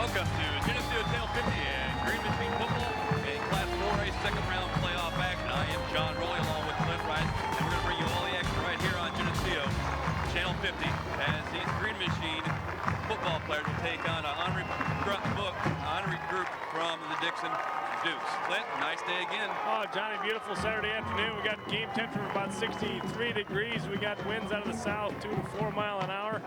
Welcome to Geneseo Channel 50 and Green Machine Football in Class 4A second round playoff action. I am John Rowley along with Clint Rice, and we're going to bring you all the action right here on Geneseo Channel 50 as these Green Machine football players will take on an honorary group from the Dixon Dukes. Clint, nice day again. Oh, Johnny, beautiful Saturday afternoon. We got game temperature of about 63 degrees. We got winds out of the south, 2 to 4 miles an hour,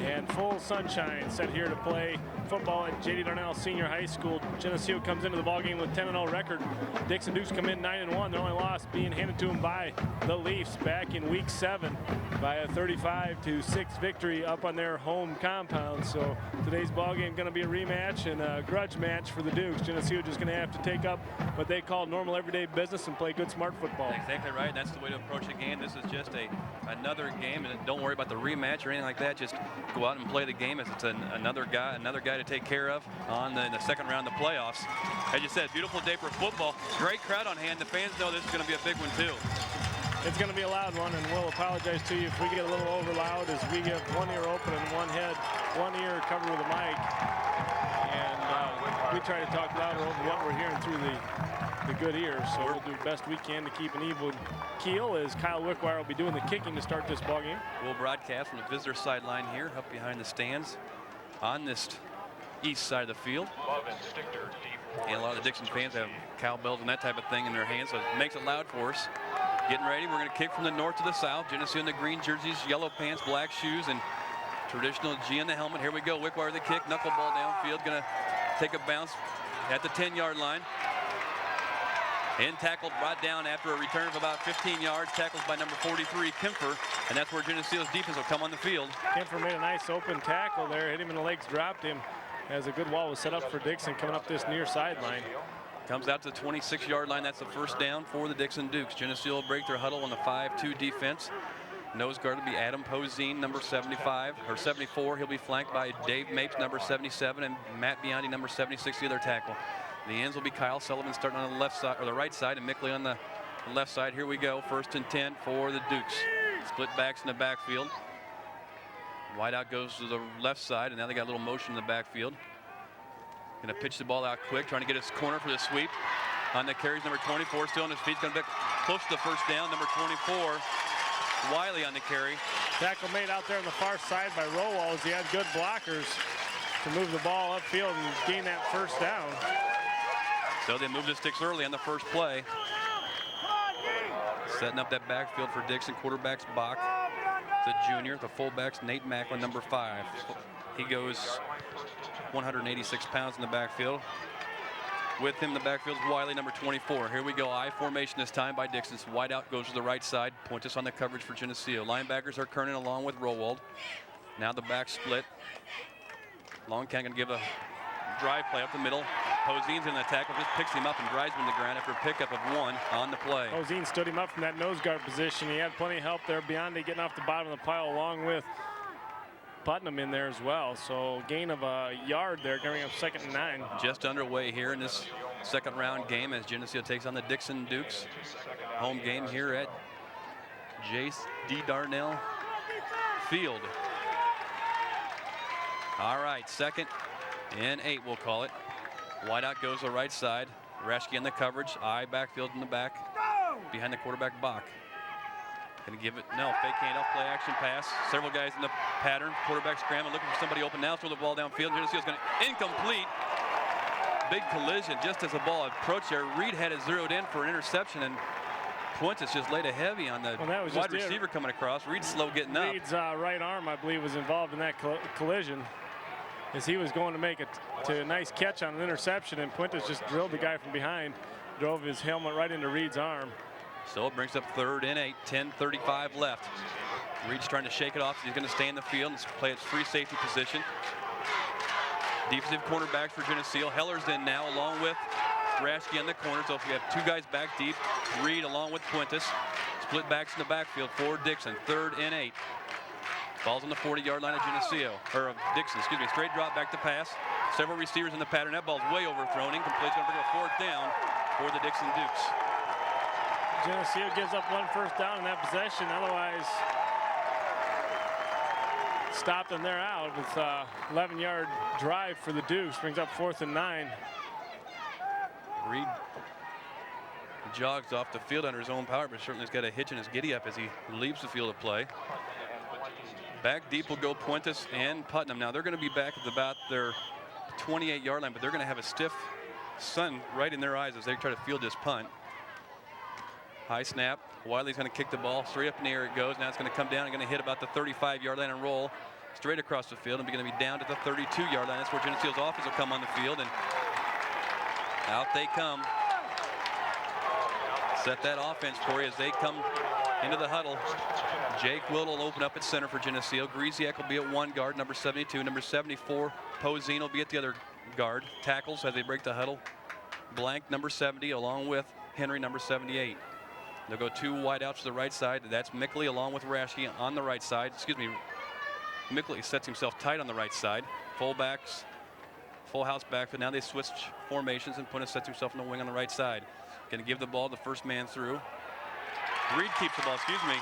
and full sunshine set here to play football at J.D. Darnell Senior High School. Geneseo comes into the ballgame with 10-0 record. Dixon Dukes come in 9-1. Their only loss being handed to them by the Leafs back in Week 7 by a 35-6 victory up on their home compound. So today's ballgame going to be a rematch and a grudge match for the Dukes. Geneseo just going to have to take up what they call normal everyday business and play good smart football. Exactly right. That's the way to approach a game. This is just another game, and don't worry about the rematch or anything like that. Just go out and play the game as it's another guy to take care of on the second round of the playoffs. As you said, beautiful day for football. Great crowd on hand. The fans know this is going to be a big one too. It's going to be a loud one, and we'll apologize to you if we get a little over loud as we get one ear open and one ear covered with a mic. And we try to talk louder over what we're hearing through the good ears. So we'll do the best we can to keep an even keel as Kyle Wickwire will be doing the kicking to start this ball game. We'll broadcast from the visitor sideline here, up behind the stands on this east side of the field. And a lot of the Dixon fans have cowbells and that type of thing in their hands, so it makes it loud for us. Getting ready, we're going to kick from the north to the south. Geneseo in the green jerseys, yellow pants, black shoes, and traditional G in the helmet. Here we go, Wickwire the kick, knuckleball downfield, going to take a bounce at the 10-yard line. And tackled, brought down after a return of about 15 yards. Tackled by number 43, Kempfer, and that's where Geneseo's defense will come on the field. Kempfer made a nice open tackle there, hit him in the legs, dropped him as a good wall was set up for Dixon coming up this near sideline. Comes out to the 26-yard line. That's the first down for the Dixon Dukes. Geneseo will break their huddle on the 5-2 defense. Nose guard will be Adam Posine, number 75 or 74. He'll be flanked by Dave Mapes, number 77, and Matt Biondi, number 76, the other tackle. The ends will be Kyle Sullivan starting on the left side or the right side, and Mickley on the left side. Here we go. 1st and 10 for the Dukes. Split backs in the backfield. Wideout goes to the left side, and now they got a little motion in the backfield. Going to pitch the ball out quick, trying to get his corner for the sweep. On the carries, number 24 still on his feet. Going to be close to the first down. Number 24, Wiley on the carry. Tackle made out there on the far side by Rowell as he had good blockers to move the ball upfield and gain that first down. So they moved the sticks early on the first play. Setting up that backfield for Dixon. Quarterback's Bach, the junior. The fullback's Nate Macklin, number 5. He goes 186 pounds in the backfield. With him in the backfield is Wiley, number 24. Here we go, I formation this time by Dixon's. Wideout goes to the right side. Pointus on the coverage for Geneseo. Linebackers are Kernan along with Rowald. Now the back split. Longcamp going to give a drive play up the middle. Posine's in the tackle, just picks him up and drives him to the ground after a pickup of 1 on the play. Posine stood him up from that nose guard position. He had plenty of help there. Biondi getting off the bottom of the pile along with Putnam in there as well. So gain of a yard there, coming up 2nd and 9. Just underway here in this second round game as Geneseo takes on the Dixon Dukes. Home game here at J.D. Darnell Field. All right, 2nd and 8, we'll call it. Wideout goes to the right side. Rashke in the coverage. I backfield in the back. Behind the quarterback, Bach. Gonna give it, no, fake handoff, play action pass. Several guys in the pattern. Quarterback scrambling, looking for somebody open now. Throw the ball downfield. Geneseo's gonna incomplete. Big collision just as the ball approached there. Reed had it zeroed in for an interception, and Pointus just laid a heavy on the wide receiver coming across. Reed's slow getting up. Reed's right arm, I believe, was involved in that collision as he was going to make it to a nice catch on an interception, and Pointus just drilled the guy from behind, drove his helmet right into Reed's arm. So it brings up 3rd and 8, 10:35 left. Reed's trying to shake it off. He's going to stay in the field and play its free safety position. Defensive cornerbacks for Geneseo. Heller's in now along with Rashke in the corner. So if we have 2 guys back deep, Reed along with Pointus. Split backs in the backfield for Dixon. 3rd and 8. Ball's on the 40-yard line of Geneseo, or of Dixon, excuse me. Straight drop back to pass. Several receivers in the pattern. That ball's way overthrown. Incomplete. Going to bring a 4th down for the Dixon Dukes. Geneseo gives up 1 first down in that possession. Otherwise, stopped and they're out with 11-yard drive for the Dukes. Brings up 4th and 9. Reed jogs off the field under his own power, but certainly has got a hitch in his giddy up as he leaves the field of play. Back deep will go Puentes and Putnam. Now they're going to be back at about their 28-yard line, but they're going to have a stiff sun right in their eyes as they try to field this punt. High snap. Wiley's going to kick the ball. Straight up in the air it goes. Now it's going to come down and going to hit about the 35-yard line and roll straight across the field and going to be down to the 32-yard line. That's where Geneseo's offense will come on the field, and out they come. Set that offense for you as they come into the huddle. Jake Will will open up at center for Geneseo. Griesiak will be at one guard, number 72. Number 74, Poseen will be at the other guard. Tackles as they break the huddle. Blank, number 70, along with Henry, number 78. They'll go two wide outs to the right side. That's Mickley along with Raschke on the right side. Excuse me, Mickley sets himself tight on the right side. Fullbacks, full house back, but now they switch formations and Puentes sets himself in the wing on the right side. Going to give the ball to the first man through. Reed keeps the ball, excuse me.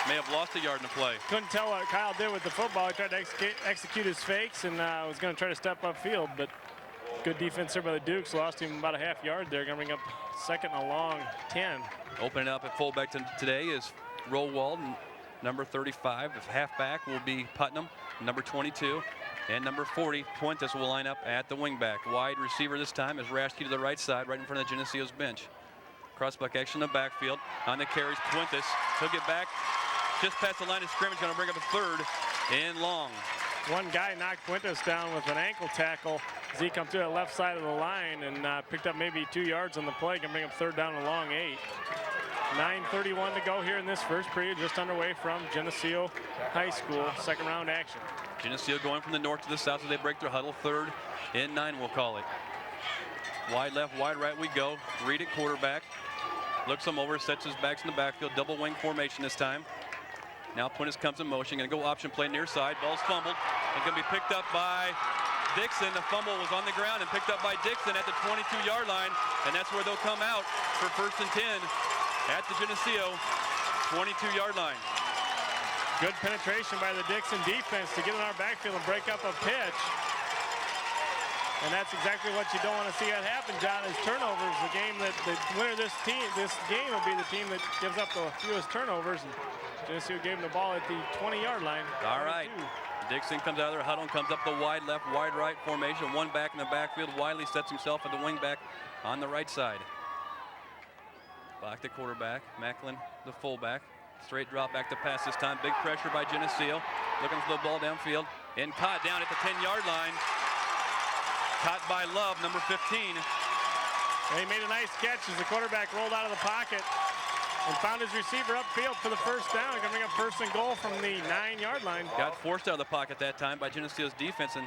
May have lost a yard in the play. Couldn't tell what Kyle did with the football. He tried to execute his fakes and was going to try to step upfield, but good defense there by the Dukes. Lost him about a half yard there. Going to bring up 2nd and a long 10. Opening up at fullback today is Rowald, number 35. The halfback will be Putnam, number 22. And number 40, Puentes, will line up at the wingback. Wide receiver this time is Raschke to the right side, right in front of Geneseo's bench. Crossback action in the backfield. On the carries, Puentes. He'll get back just past the line of scrimmage. Going to bring up a 3rd and long. One guy knocked Puentes down with an ankle tackle as he come through the left side of the line and picked up maybe 2 yards on the play. Going to bring up 3rd down and long 8. 9:31 to go here in this first period, just underway from Geneseo High School. 2nd round action. Geneseo going from the north to the south as they break their huddle. 3rd and 9, we'll call it. Wide left, wide right we go. Reed at quarterback. Looks him over, sets his backs in the backfield. Double wing formation this time. Now Puentes comes in motion. Going to go option play near side. Ball's fumbled and going to be picked up by Dixon. The fumble was on the ground and picked up by Dixon at the 22-yard line. And that's where they'll come out for 1st and 10 at the Geneseo 22-yard line. Good penetration by the Dixon defense to get in our backfield and break up a pitch. And that's exactly what you don't want to see that happen, John, is turnovers. The game that the winner of this game will be the team that gives up the fewest turnovers. And Geneseo gave him the ball at the 20-yard line. All right. Dixon comes out of their huddle and comes up the wide left, wide right formation. One back in the backfield. Wiley sets himself at the wing back on the right side. Back to quarterback. Macklin, the fullback. Straight drop back to pass this time. Big pressure by Geneseo. Looking for the ball downfield. And caught down at the 10-yard line. Caught by Love, number 15. And he made a nice catch as the quarterback rolled out of the pocket and found his receiver upfield for the 1st down. Going to bring up 1st and goal from the 9-yard line. Got forced out of the pocket that time by Geneseo's defense and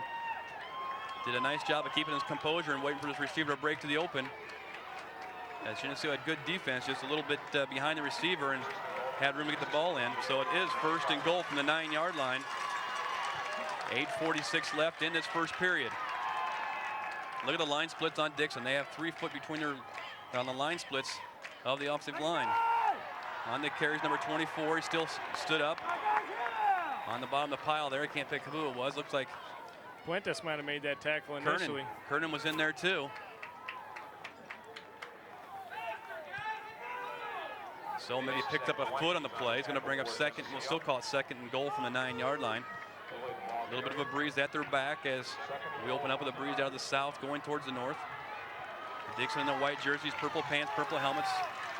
did a nice job of keeping his composure and waiting for his receiver to break to the open. As Geneseo had good defense, just a little bit behind the receiver and had room to get the ball in. So it is 1st and goal from the 9-yard line. 8:46 left in this first period. Look at the line splits on Dixon. They have 3 foot between their on the line splits of the offensive line. On the carries, number 24, he still stood up. On the bottom of the pile there, I can't pick who it was. Looks like Puentes might have made that tackle initially. Kernan was in there too. So maybe picked up a foot on the play. He's going to bring up 2nd. We'll still call it 2nd and goal from the 9-yard line. A little bit of a breeze at their back as we open up with a breeze out of the south going towards the north. Dixon in the white jerseys, purple pants, purple helmets.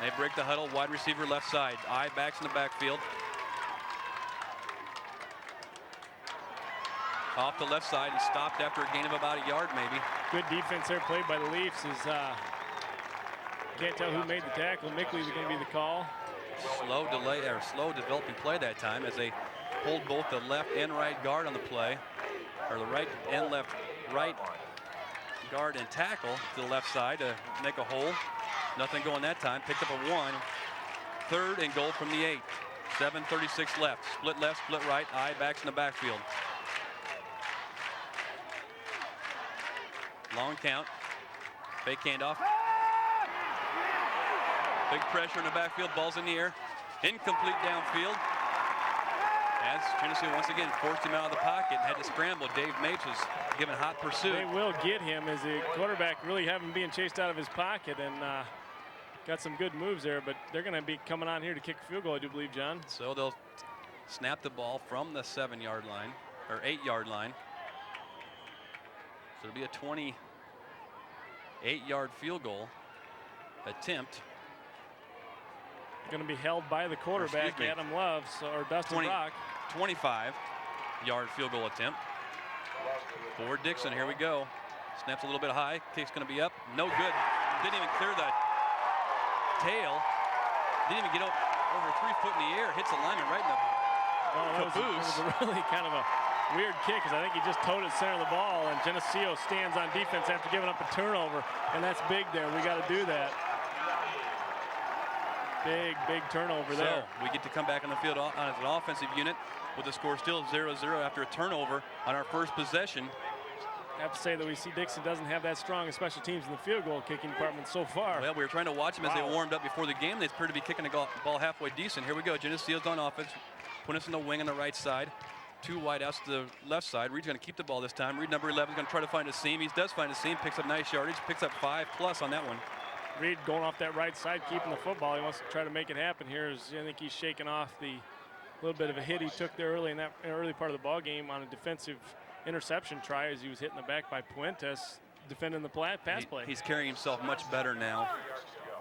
They break the huddle, wide receiver left side. Eye backs in the backfield. Off the left side and stopped after a gain of about a yard maybe. Good defense there played by the Leafs. Can't tell who made the tackle. Mickley was going to be the call. Slow developing play that time as they pulled both the left and right guard on the play, or the right and right guard and tackle to the left side to make a hole. Nothing going that time. Picked up a 1. 3rd and goal from the 8. 7:36 left. Split left, split right. Eye backs in the backfield. Long count. Fake handoff. Big pressure in the backfield. Ball's in the air. Incomplete downfield. As Geneseo once again forced him out of the pocket and had to scramble. Dave Mapes was given hot pursuit. They will get him as the quarterback really having being chased out of his pocket, and got some good moves there, but they're going to be coming on here to kick a field goal, I do believe, John. So they'll snap the ball from the 7-yard line, or 8-yard line. So it'll be a 28-yard field goal attempt. Going to be held by the quarterback, Adam Love, or Dustin Brock. 25-yard field goal attempt for Dixon. Here we go. Snaps a little bit high. Kick's going to be up. No good. Didn't even clear the tail. Didn't even get over 3 foot in the air. Hits the lineman right in the caboose. It was a really kind of a weird kick, because I think he just towed it center of the ball, and Geneseo stands on defense after giving up a turnover, and that's big there. We got to do that. Big turnover there. So we get to come back on the field on as an offensive unit with the score still 0-0 after a turnover on our first possession. I have to say that we see Dixon doesn't have that strong of special teams in the field goal kicking department so far. Well, we were trying to watch them as they warmed up before the game. They appear to be kicking the ball halfway decent. Here we go. Geneseo's on offense. Putting us in the wing on the right side. 2 wide outs to the left side. Reed's going to keep the ball this time. Reed, number 11, is going to try to find a seam. He does find a seam. Picks up nice yardage. Picks up 5+ on that one. Reed going off that right side, keeping the football. He wants to try to make it happen here. I think he's shaking off the little bit of a hit he took there early in that early part of the ball game on a defensive interception try as he was hit in the back by Puentes defending the pass play. He's carrying himself much better now.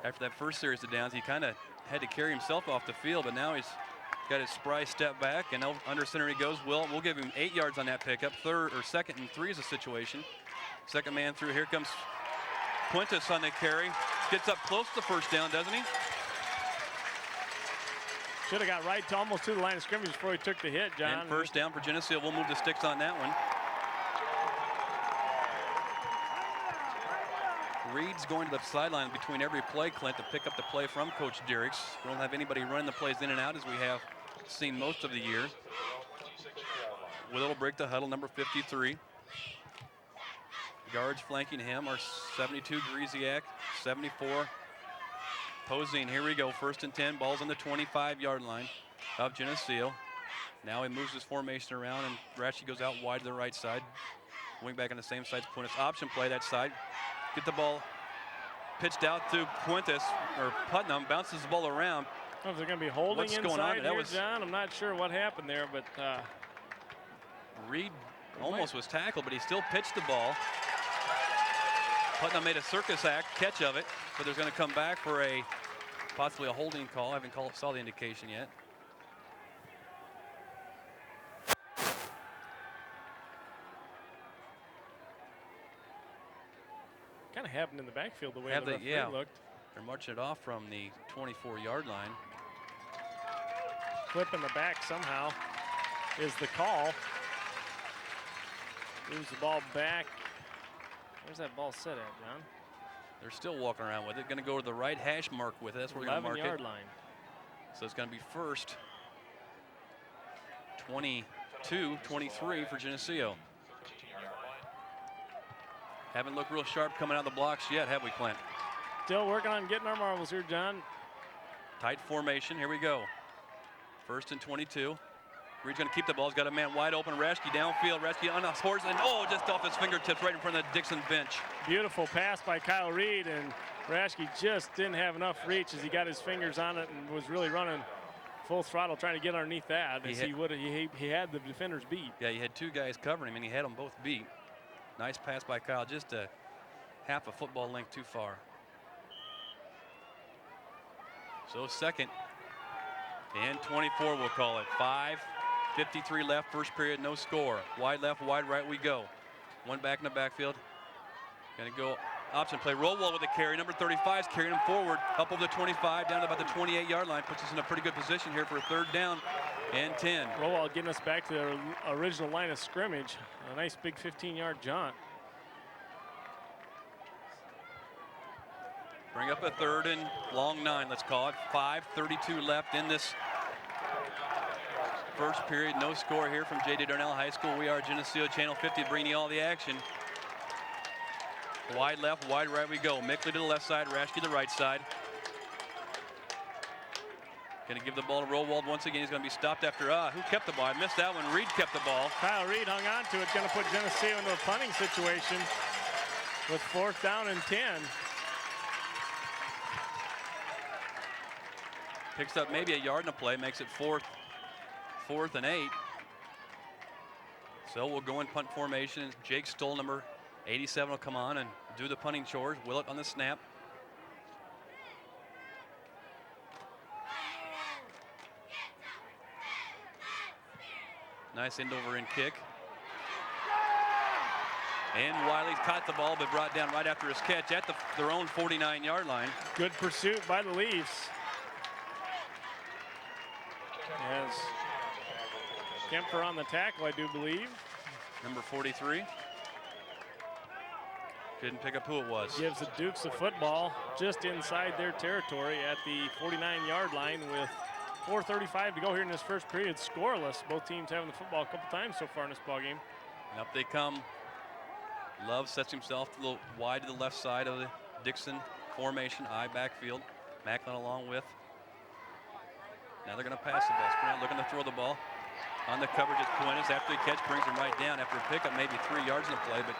After that first series of downs, he kind of had to carry himself off the field, but now he's got his spry step back, and under center he goes. We'll give him 8 yards on that pickup. 2nd and 3 is the situation. Second man through. Here comes Puentes on the carry. Gets up close to the first down, doesn't he? Should have got right to almost to the line of scrimmage before he took the hit, John. And first down for Geneseo. We'll move the sticks on that one. Reed's going to the sideline between every play, Clint, to pick up the play from Coach Diericks. We don't have anybody running the plays in and out as we have seen most of the year. Will will break the huddle, number 53. Guards flanking him are 72 Griesiak, 74 Posing. Here we go, 1st and 10. Ball's on the 25-yard line of Geneseo. Now he moves his formation around, and Ratchey goes out wide to the right side. Wing back on the same side. Puentes option play that side. Get the ball pitched out to Puentes, or Putnam, bounces the ball around. Oh, is there going to be holding What's going on? inside here, John? I'm not sure what happened there, but Reed almost was tackled, but he still pitched the ball. Putnam made a circus act catch of it, but there's going to come back for possibly a holding call. I haven't saw the indication yet. Kind of happened in the backfield the way the referee looked. They're marching it off from the 24-yard line. Flip in the back somehow is the call. Moves the ball back. Where's that ball set at, John? They're still walking around with it. Going to go to the right hash mark with it. That's where we're going to mark it. 11-yard line. So it's going to be first 22-23 for Geneseo. Haven't looked real sharp coming out of the blocks yet, have we, Clint? Still working on getting our marbles here, John. Tight formation. Here we go. 1st and 22. Reed's going to keep the ball. He's got a man wide open. Rashke downfield. Rashke on the horse, and just off his fingertips right in front of the Dixon bench. Beautiful pass by Kyle Reed, and Rashke just didn't have enough reach as he got his fingers on it and was really running full throttle trying to get underneath that. He had the defenders beat. Yeah, he had 2 guys covering him, and he had them both beat. Nice pass by Kyle, just a half a football length too far. So 2nd and 24, we'll call it. 5:53 left, first period, no score. Wide left, wide right we go. One back in the backfield. Gonna go option play. Rowell with the carry. Number 35 is carrying him forward, up over the 25, down to about the 28-yard line. Puts us in a pretty good position here for a 3rd down and 10. Rowell getting us back to the original line of scrimmage. A nice big 15-yard jaunt. Bring up a 3rd and long 9, let's call it. 5:32 left in this first period. No score here from J.D. Darnell High School. We are Geneseo Channel 50 bringing you all the action. Wide left, wide right we go. Mickley to the left side, Rashke to the right side. Going to give the ball to Rowald once again. He's going to be stopped after, who kept the ball? I missed that one. Reed kept the ball. Kyle Reed hung on to it. Going to put Geneseo into a punting situation with 4th down and 10. Picks up maybe a yard in a play, makes it 4th and 8. So we'll go in punt formation. Jake Stoll, number 87, will come on and do the punting chores. Willett on the snap. Nice end over end kick. And Wiley's caught the ball, but brought down right after his catch at their own 49-yard line. Good pursuit by the Leafs. As Kemper on the tackle, I do believe. Number 43. Didn't pick up who it was. Gives the Dukes the football just inside their territory at the 49-yard line with 4:35 to go here in this first period. Scoreless. Both teams having the football a couple times so far in this ball game. And up they come. Love sets himself a little wide to the left side of the Dixon formation. I backfield. Macklin along with. Now they're going to pass the ball. Sprint looking to throw the ball. On the coverage is Puentes. After the catch, brings him right down. After a pickup, maybe 3 yards in the play, but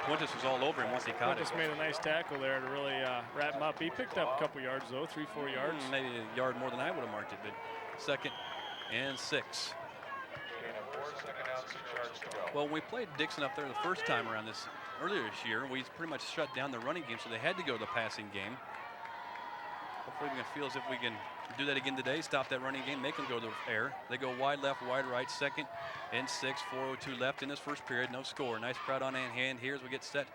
Puentes was all over him once he caught it. Puentes made a nice tackle there to really wrap him up. He picked up a couple yards, though, 3-4 yards. Maybe a yard more than I would have marked it, but 2nd and 6. Well, when we played Dixon up there the first time around earlier this year, we pretty much shut down the running game, so they had to go to the passing game. Hopefully we can feel as if we can do that again today, stop that running game, make them go to the air. They go wide left, wide right, 2nd and 6, 4:02 left in this first period, no score. Nice crowd on hand here as we get set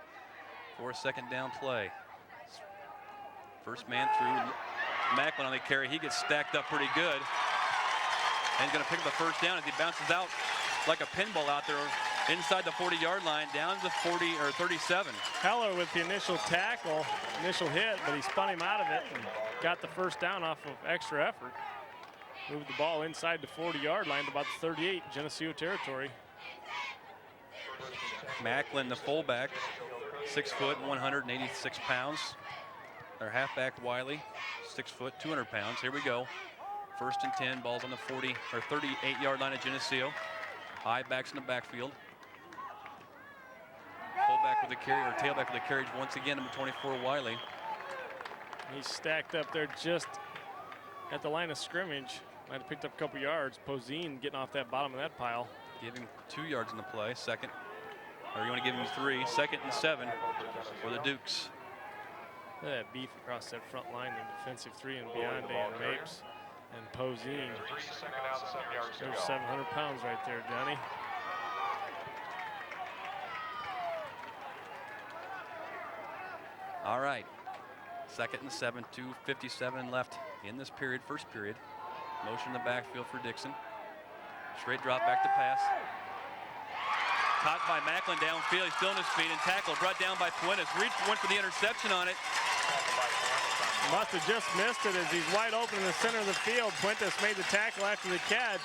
for a 2nd down play. First man through, Macklin on the carry. He gets stacked up pretty good. And he's going to pick up the first down as he bounces out like a pinball out there inside the 40-yard line, down to 40 or 37. Heller with the initial tackle, initial hit, but he spun him out of it and got the first down off of extra effort. Moved the ball inside the 40-yard line to about the 38, Geneseo territory. Macklin, the fullback, 6 foot, 186 pounds. Our halfback Wiley, 6 foot, 200 pounds. Here we go. 1st and 10, ball's on the 40 or 38-yard line at Geneseo. High backs in the backfield. Fullback with the carry, or tailback with the carriage once again, number 24, Wiley. He's stacked up there just at the line of scrimmage. Might have picked up a couple yards. Poseen getting off that bottom of that pile. Give him 2 yards in the play. 2nd, or you want to give him 3. 2nd and 7 for the Dukes. Look at that beef across that front line, the defensive 3 and Beyonde and Mapes and Poseen. There's 700 pounds right there, Johnny. All right. 2nd and 7, 2:57 left in this period, first period. Motion in the backfield for Dixon. Straight drop back to pass. Caught by Macklin downfield. He's still on his feet and tackled. Brought down by Puentes. Reed went for the interception on it. Must have just missed it as he's wide open in the center of the field. Puentes made the tackle after the catch.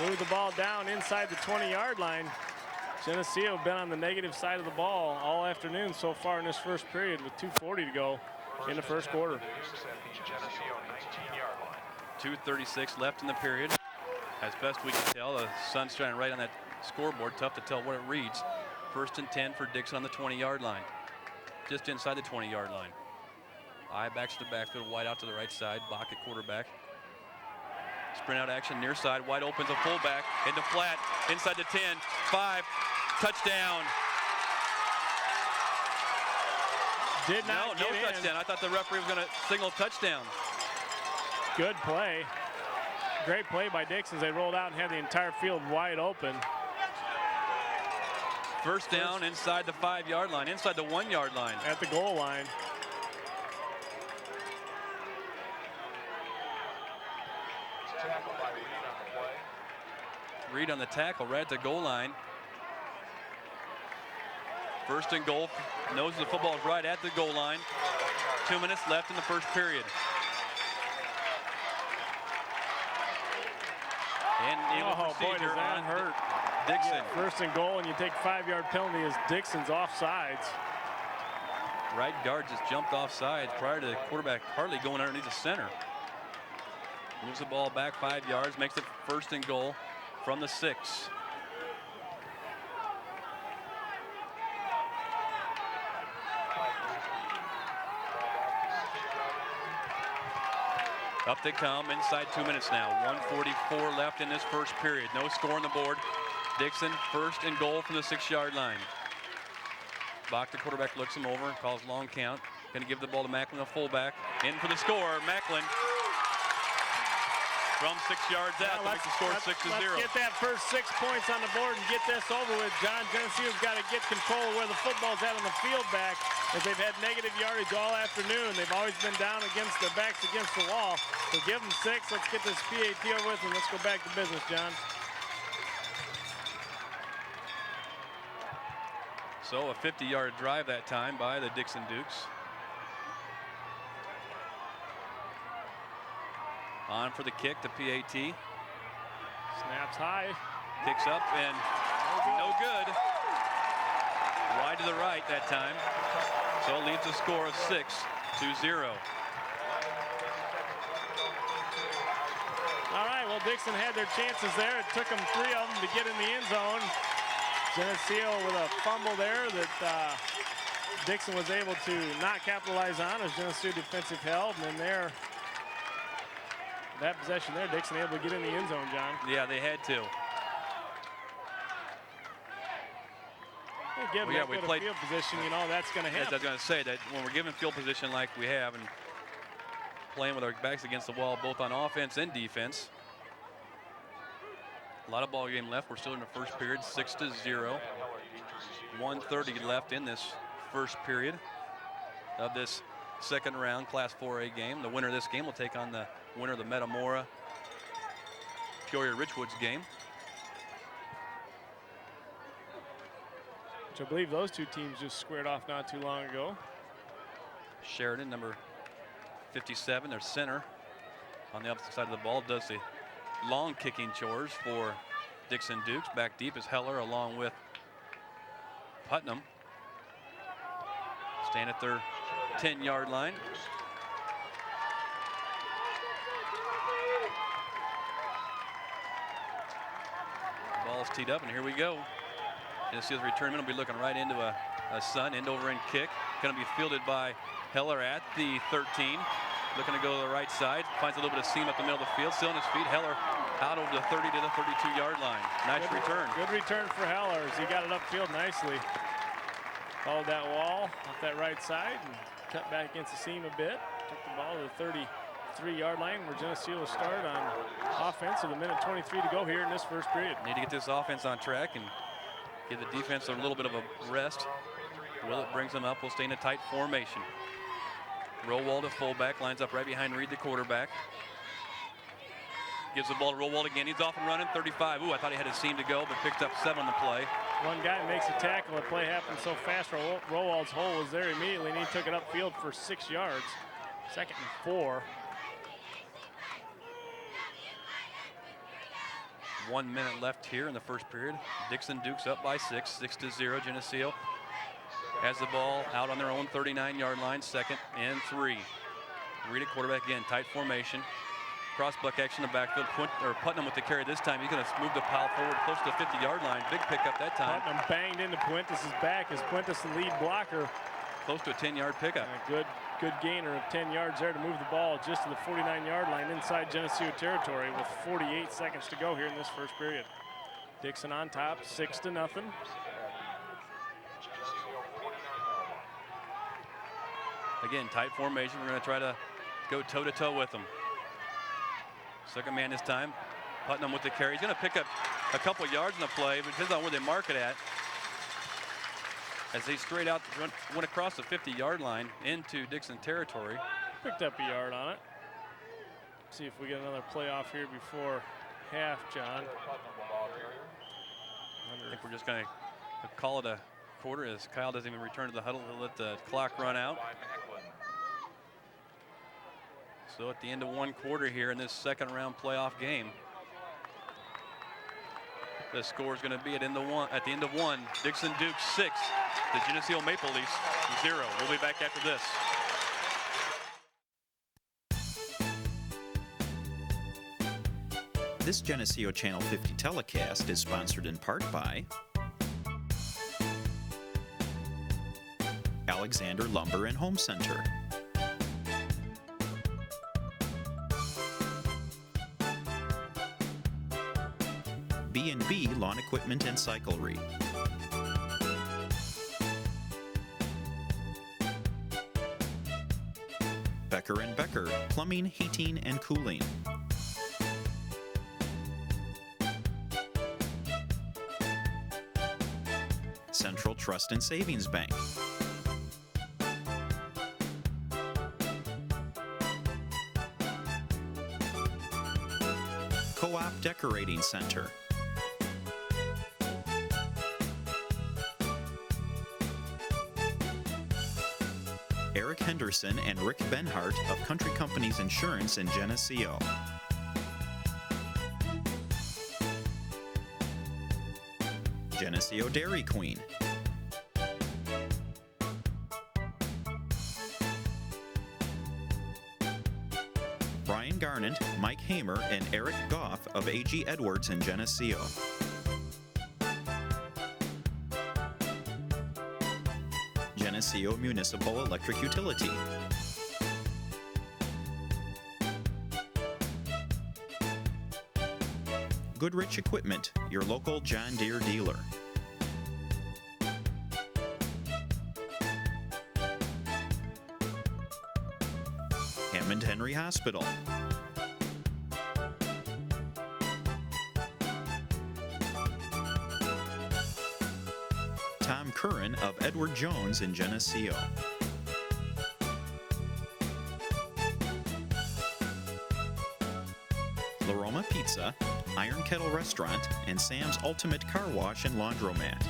Moved the ball down inside the 20-yard line. Geneseo been on the negative side of the ball all afternoon so far in this first period with 2:40 to go in the first quarter. 2:36 left in the period. As best we can tell, the sun's shining right on that scoreboard. Tough to tell what it reads. 1st and 10 for Dixon on the 20-yard line. Just inside the 20-yard line. Eye backs to the backfield, wide out to the right side. Bach at quarterback. Sprint out action near side. Wide opens a fullback into flat. Inside the 10. 5. Touchdown. Did not no touchdown. I thought the referee was going to signal touchdown. Good play. Great play by Dixon as they rolled out and had the entire field wide open. First down inside the 5-yard line, inside the 1-yard line. At the goal line. Reed on the tackle right at the goal line. 1st and goal. Knows the football is right at the goal line. 2 minutes left in the first period. And boy, does that hurt. Dixon. Yeah, 1st and goal, and you take 5-yard penalty as Dixon's offsides. Right guard just jumped offside prior to the quarterback hardly going underneath the center. Moves the ball back 5 yards, makes it 1st and goal from the 6. Up they come, inside 2 minutes now. 1:44 left in this first period. No score on the board. Dixon 1st and goal from the 6-yard line. Bach, the quarterback, looks him over, calls long count. Going to give the ball to Macklin, the fullback. In for the score, Macklin. From 6 yards out to make the score 6-0. Let's get that first 6 points on the board and get this over with. John, Geneseo's got to get control of where the football's at on the field back, as they've had negative yardage all afternoon. They've always been down against their backs against the wall. So give them 6. Let's get this PAT over with, and let's go back to business, John. So a 50-yard drive that time by the Dixon Dukes. On for the kick to PAT. Snaps high. Kicks up and no good. Wide to the right that time. So it leaves a score of 6-0. All right, well, Dixon had their chances there. It took them 3 of them to get in the end zone. Geneseo with a fumble there that Dixon was able to not capitalize on as Geneseo defensive held. And then there, that possession there, Dixon able to get in the end zone, John. Yeah, they had to. Give them that good field position, you know, that's going to happen. I was going to say that when we're given field position like we have and playing with our backs against the wall, both on offense and defense. A lot of ball game left. We're still in the first period, 6-0. 1:30 left in this first period of this second round Class 4A game. The winner of this game will take on the winner of the Metamora Peoria Richwoods game. Which I believe those two teams just squared off not too long ago. Sheridan, number 57, their center on the opposite side of the ball, does the long kicking chores for Dixon Dukes. Back deep is Heller along with Putnam. Staying at their 10-yard line. Ball's teed up, and here we go. Geneseo's return man will be looking right into a sun, end over end kick. Going to be fielded by Heller at the 13. Looking to go to the right side. Finds a little bit of seam up the middle of the field. Still on his feet. Heller out over the 30 to the 32-yard line. Nice return. Good return for Heller as he got it upfield nicely. Followed that wall off that right side and cut back against the seam a bit. Took the ball to the 33-yard line where Geneseo will start on offense with 1:23 to go here in this first period. Need to get this offense on track and give the defense a little bit of a rest. Willett brings them up. We'll stay in a tight formation. Rowald, a fullback, lines up right behind Reed, the quarterback. Gives the ball to Rowald again. He's off and running, 35. Ooh, I thought he had a seam to go, but picked up 7 on the play. One guy makes a tackle. The play happened so fast. Rowald's hole was there immediately, and he took it upfield for 6 yards. 2nd and 4. 1 minute left here in the first period. Dixon Dukes up by 6, 6-0. Geneseo has the ball out on their own 39-yard line, 2nd and 3. Reed at quarterback again, tight formation. Crossbuck action in the backfield. Putnam with the carry this time. He's going to move the pile forward close to the 50-yard line. Big pickup that time. Putnam banged into Puentes' back as Puentes, the lead blocker. Close to a 10-yard pickup. And a good gainer of 10 yards there to move the ball just to the 49-yard line inside Geneseo territory with 48 seconds to go here in this first period. Dixon on top, 6-0. Again, tight formation. We're going to try to go toe-to-toe with them. Second man this time. Putnam with the carry. He's going to pick up a couple yards in the play, but it depends on where they mark it at. As they straight out went across the 50-yard line into Dixon territory. Picked up a yard on it. See if we get another playoff here before half, John. I think we're just going to call it a quarter as Kyle doesn't even return to the huddle. He'll let the clock run out. So at the end of 1 quarter here in this second round playoff game, the score is going to be at the end of one. Dixon Dukes 6, the Geneseo Maple Leafs 0. We'll be back after this. This Geneseo Channel 50 telecast is sponsored in part by Alexander Lumber and Home Center, B&B Lawn Equipment and Cyclery, Becker & Becker Plumbing, Heating, and Cooling, Central Trust and Savings Bank, Co-op Decorating Center, Eric Henderson and Rick Benhart of Country Companies Insurance in Geneseo, Geneseo Dairy Queen, Brian Garnett, Mike Hamer, and Eric Goff of A.G. Edwards in Geneseo, Geneseo Municipal Electric Utility, Goodrich Equipment, your local John Deere dealer, Hammond Henry Hospital, Tom Curran of Edward Jones in Geneseo, La Roma Pizza, Iron Kettle Restaurant, and Sam's Ultimate Car Wash and Laundromat.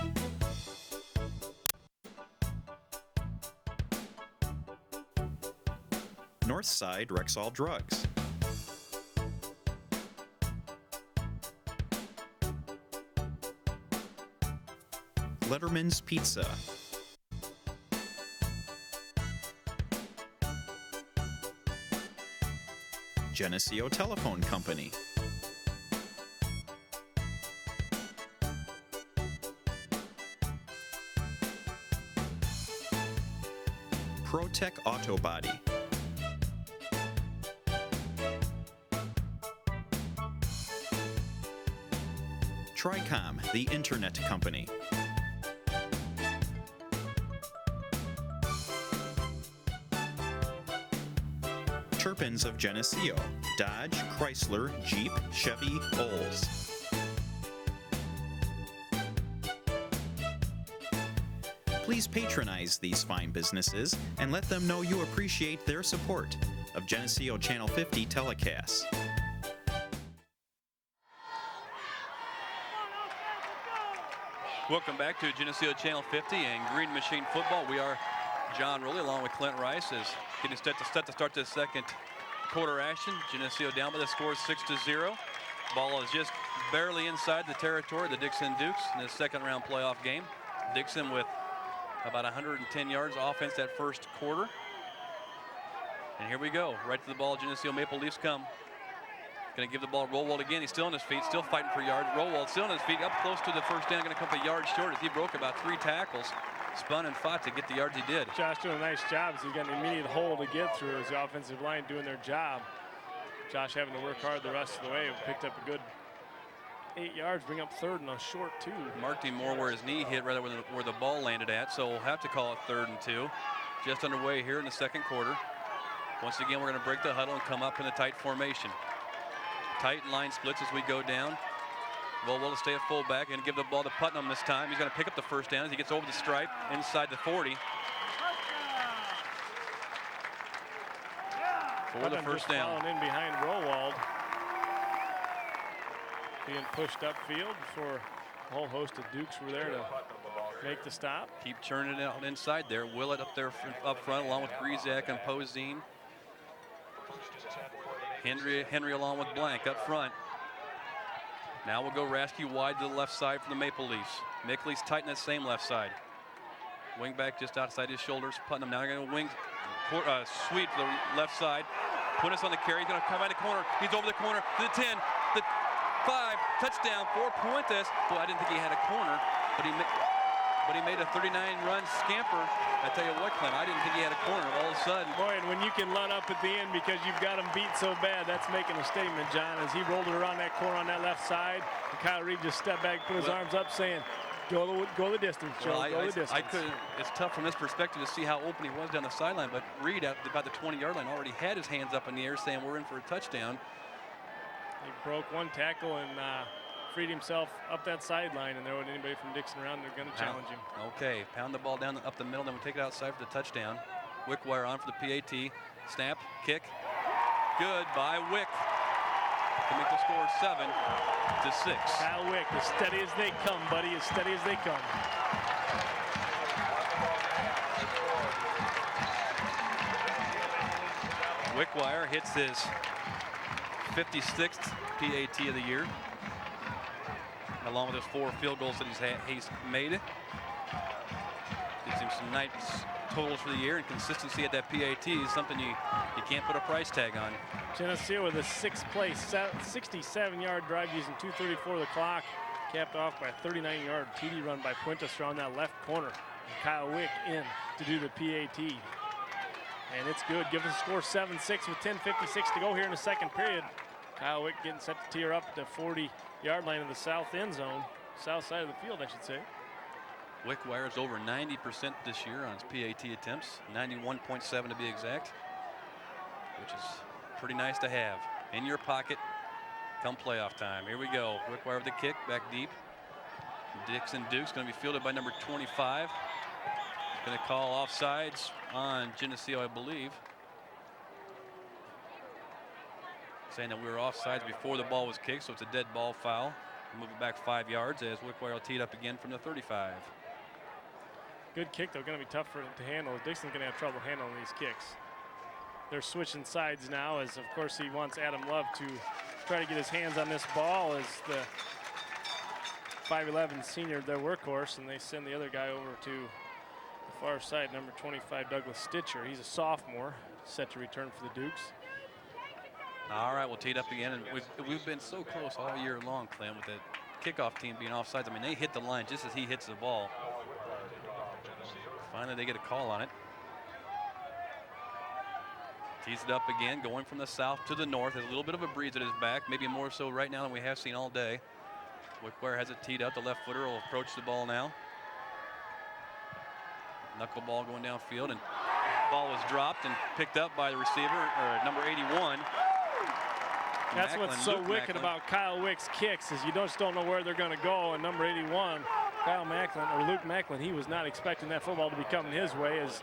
Northside Rexall Drugs, Letterman's Pizza, Geneseo Telephone Company, ProTech Auto Body, Tricom, the Internet Company, Turpins of Geneseo, Dodge, Chrysler, Jeep, Chevy, Olds. Please patronize these fine businesses and let them know you appreciate their support of Geneseo Channel 50 telecasts. Welcome back to Geneseo Channel 50 and Green Machine Football. We are John Rowley along with Clint Rice is getting set to start the second quarter action. Geneseo down by the score 6-0. Ball is just barely inside the territory of the Dixon Dukes in the second round playoff game. Dixon with about 110 yards offense that first quarter. And here we go, right to the ball. Geneseo Maple Leafs come. Going to give the ball to Rowald again. He's still on his feet, still fighting for yards. Rowald still on his feet, up close to the first down. Going to come a yard short as he broke about 3 tackles. Spun and fought to get the yards he did. Josh doing a nice job as he got an immediate hole to get through as the offensive line doing their job. Josh having to work hard the rest of the way. Picked up a good 8 yards, bring up third and a short 2. Marked him more where his knee hit rather than where the ball landed at, so we'll have to call it 3rd and 2. Just underway here in the second quarter. Once again, we're going to break the huddle and come up in a tight formation. Tight line splits as we go down. Rowald will stay at fullback and give the ball to Putnam this time. He's going to pick up the first down as he gets over the stripe inside the 40. For the first down. Following in behind Rowald. Being pushed upfield before a whole host of Dukes were there to make the stop. Keep churning it out inside there. Willett up there up front along with Grizak and Poseen. Henry along with Blank up front. Now we'll go Rasky wide to the left side for the Maple Leafs. Mickley's tight in that same left side. Wing back just outside his shoulders. Putnam now going to wing sweep to the left side. Punis on the carry. He's going to come out the corner. He's over the corner to the 10, the 5, touchdown for Puentes. Boy, I didn't think he had a corner, but he made a 39-run scamper. I tell you what, Clem, I didn't think he had a corner. All of a sudden, boy, and when you can run up at the end because you've got him beat so bad, that's making a statement, John. As he rolled it around that corner on that left side, and Kyle Reed just stepped back, put his arms up, saying, "Go the distance, Joe. Well, go the distance." I couldn't. It's tough from this perspective to see how open he was down the sideline, but Reed at about the 20-yard line already had his hands up in the air, saying we're in for a touchdown. He broke one tackle and freed himself up that sideline, and there wasn't anybody from Dixon around. They're going to challenge him. Okay, pound the ball down up the middle, then we'll take it outside for the touchdown. Wickwire on for the PAT. Snap, kick, good by Wick to make the score 7-6. Kyle Wick, as steady as they come, buddy, as steady as they come. Wickwire hits his 56th PAT of the year, along with his 4 field goals that he's made. Gives him some nice totals for the year, and consistency at that PAT is something you can't put a price tag on. Geneseo with a 6-play, 67-yard drive using 2:34 of the clock, capped off by a 39-yard TD run by Puentes around that left corner. And Kyle Wick in to do the PAT. And it's good. Give us a score 7-6 with 10:56 to go here in the second period. Kyle Wick getting set to tear up the 40-yard line in the south end zone, south side of the field, I should say. Wickwire is over 90% this year on his PAT attempts, 91.7 to be exact, which is pretty nice to have in your pocket come playoff time. Here we go. Wickwire with the kick, back deep. Dixon Duke's going to be fielded by number 25. Going to call offsides on Geneseo, I believe. Saying that we were offsides before the ball was kicked, so it's a dead ball foul. Move it back 5 yards as Wickwire will tee it up again from the 35. Good kick, though. Going to be tough for him to handle. Dixon's going to have trouble handling these kicks. They're switching sides now, as of course he wants Adam Love to try to get his hands on this ball as the 5'11 senior, their workhorse, and they send the other guy over to the far side, number 25, Douglas Stitcher. He's a sophomore, set to return for the Dukes. All right, we'll tee it up again, and we've been so close all year long, Clem, with the kickoff team being offsides. I mean, they hit the line just as he hits the ball. Finally, they get a call on it. Tees it up again, going from the south to the north. There's a little bit of a breeze at his back, maybe more so right now than we have seen all day. Wickwire has it teed up. The left footer will approach the ball now. Knuckleball going downfield, and ball was dropped and picked up by the receiver, or number 81. That's Macklin, what's so Luke wicked Macklin. about Kyle Wick's kicks is you just don't know where they're going to go. And number 81, Kyle Macklin, or Luke Macklin, he was not expecting that football to be coming his way as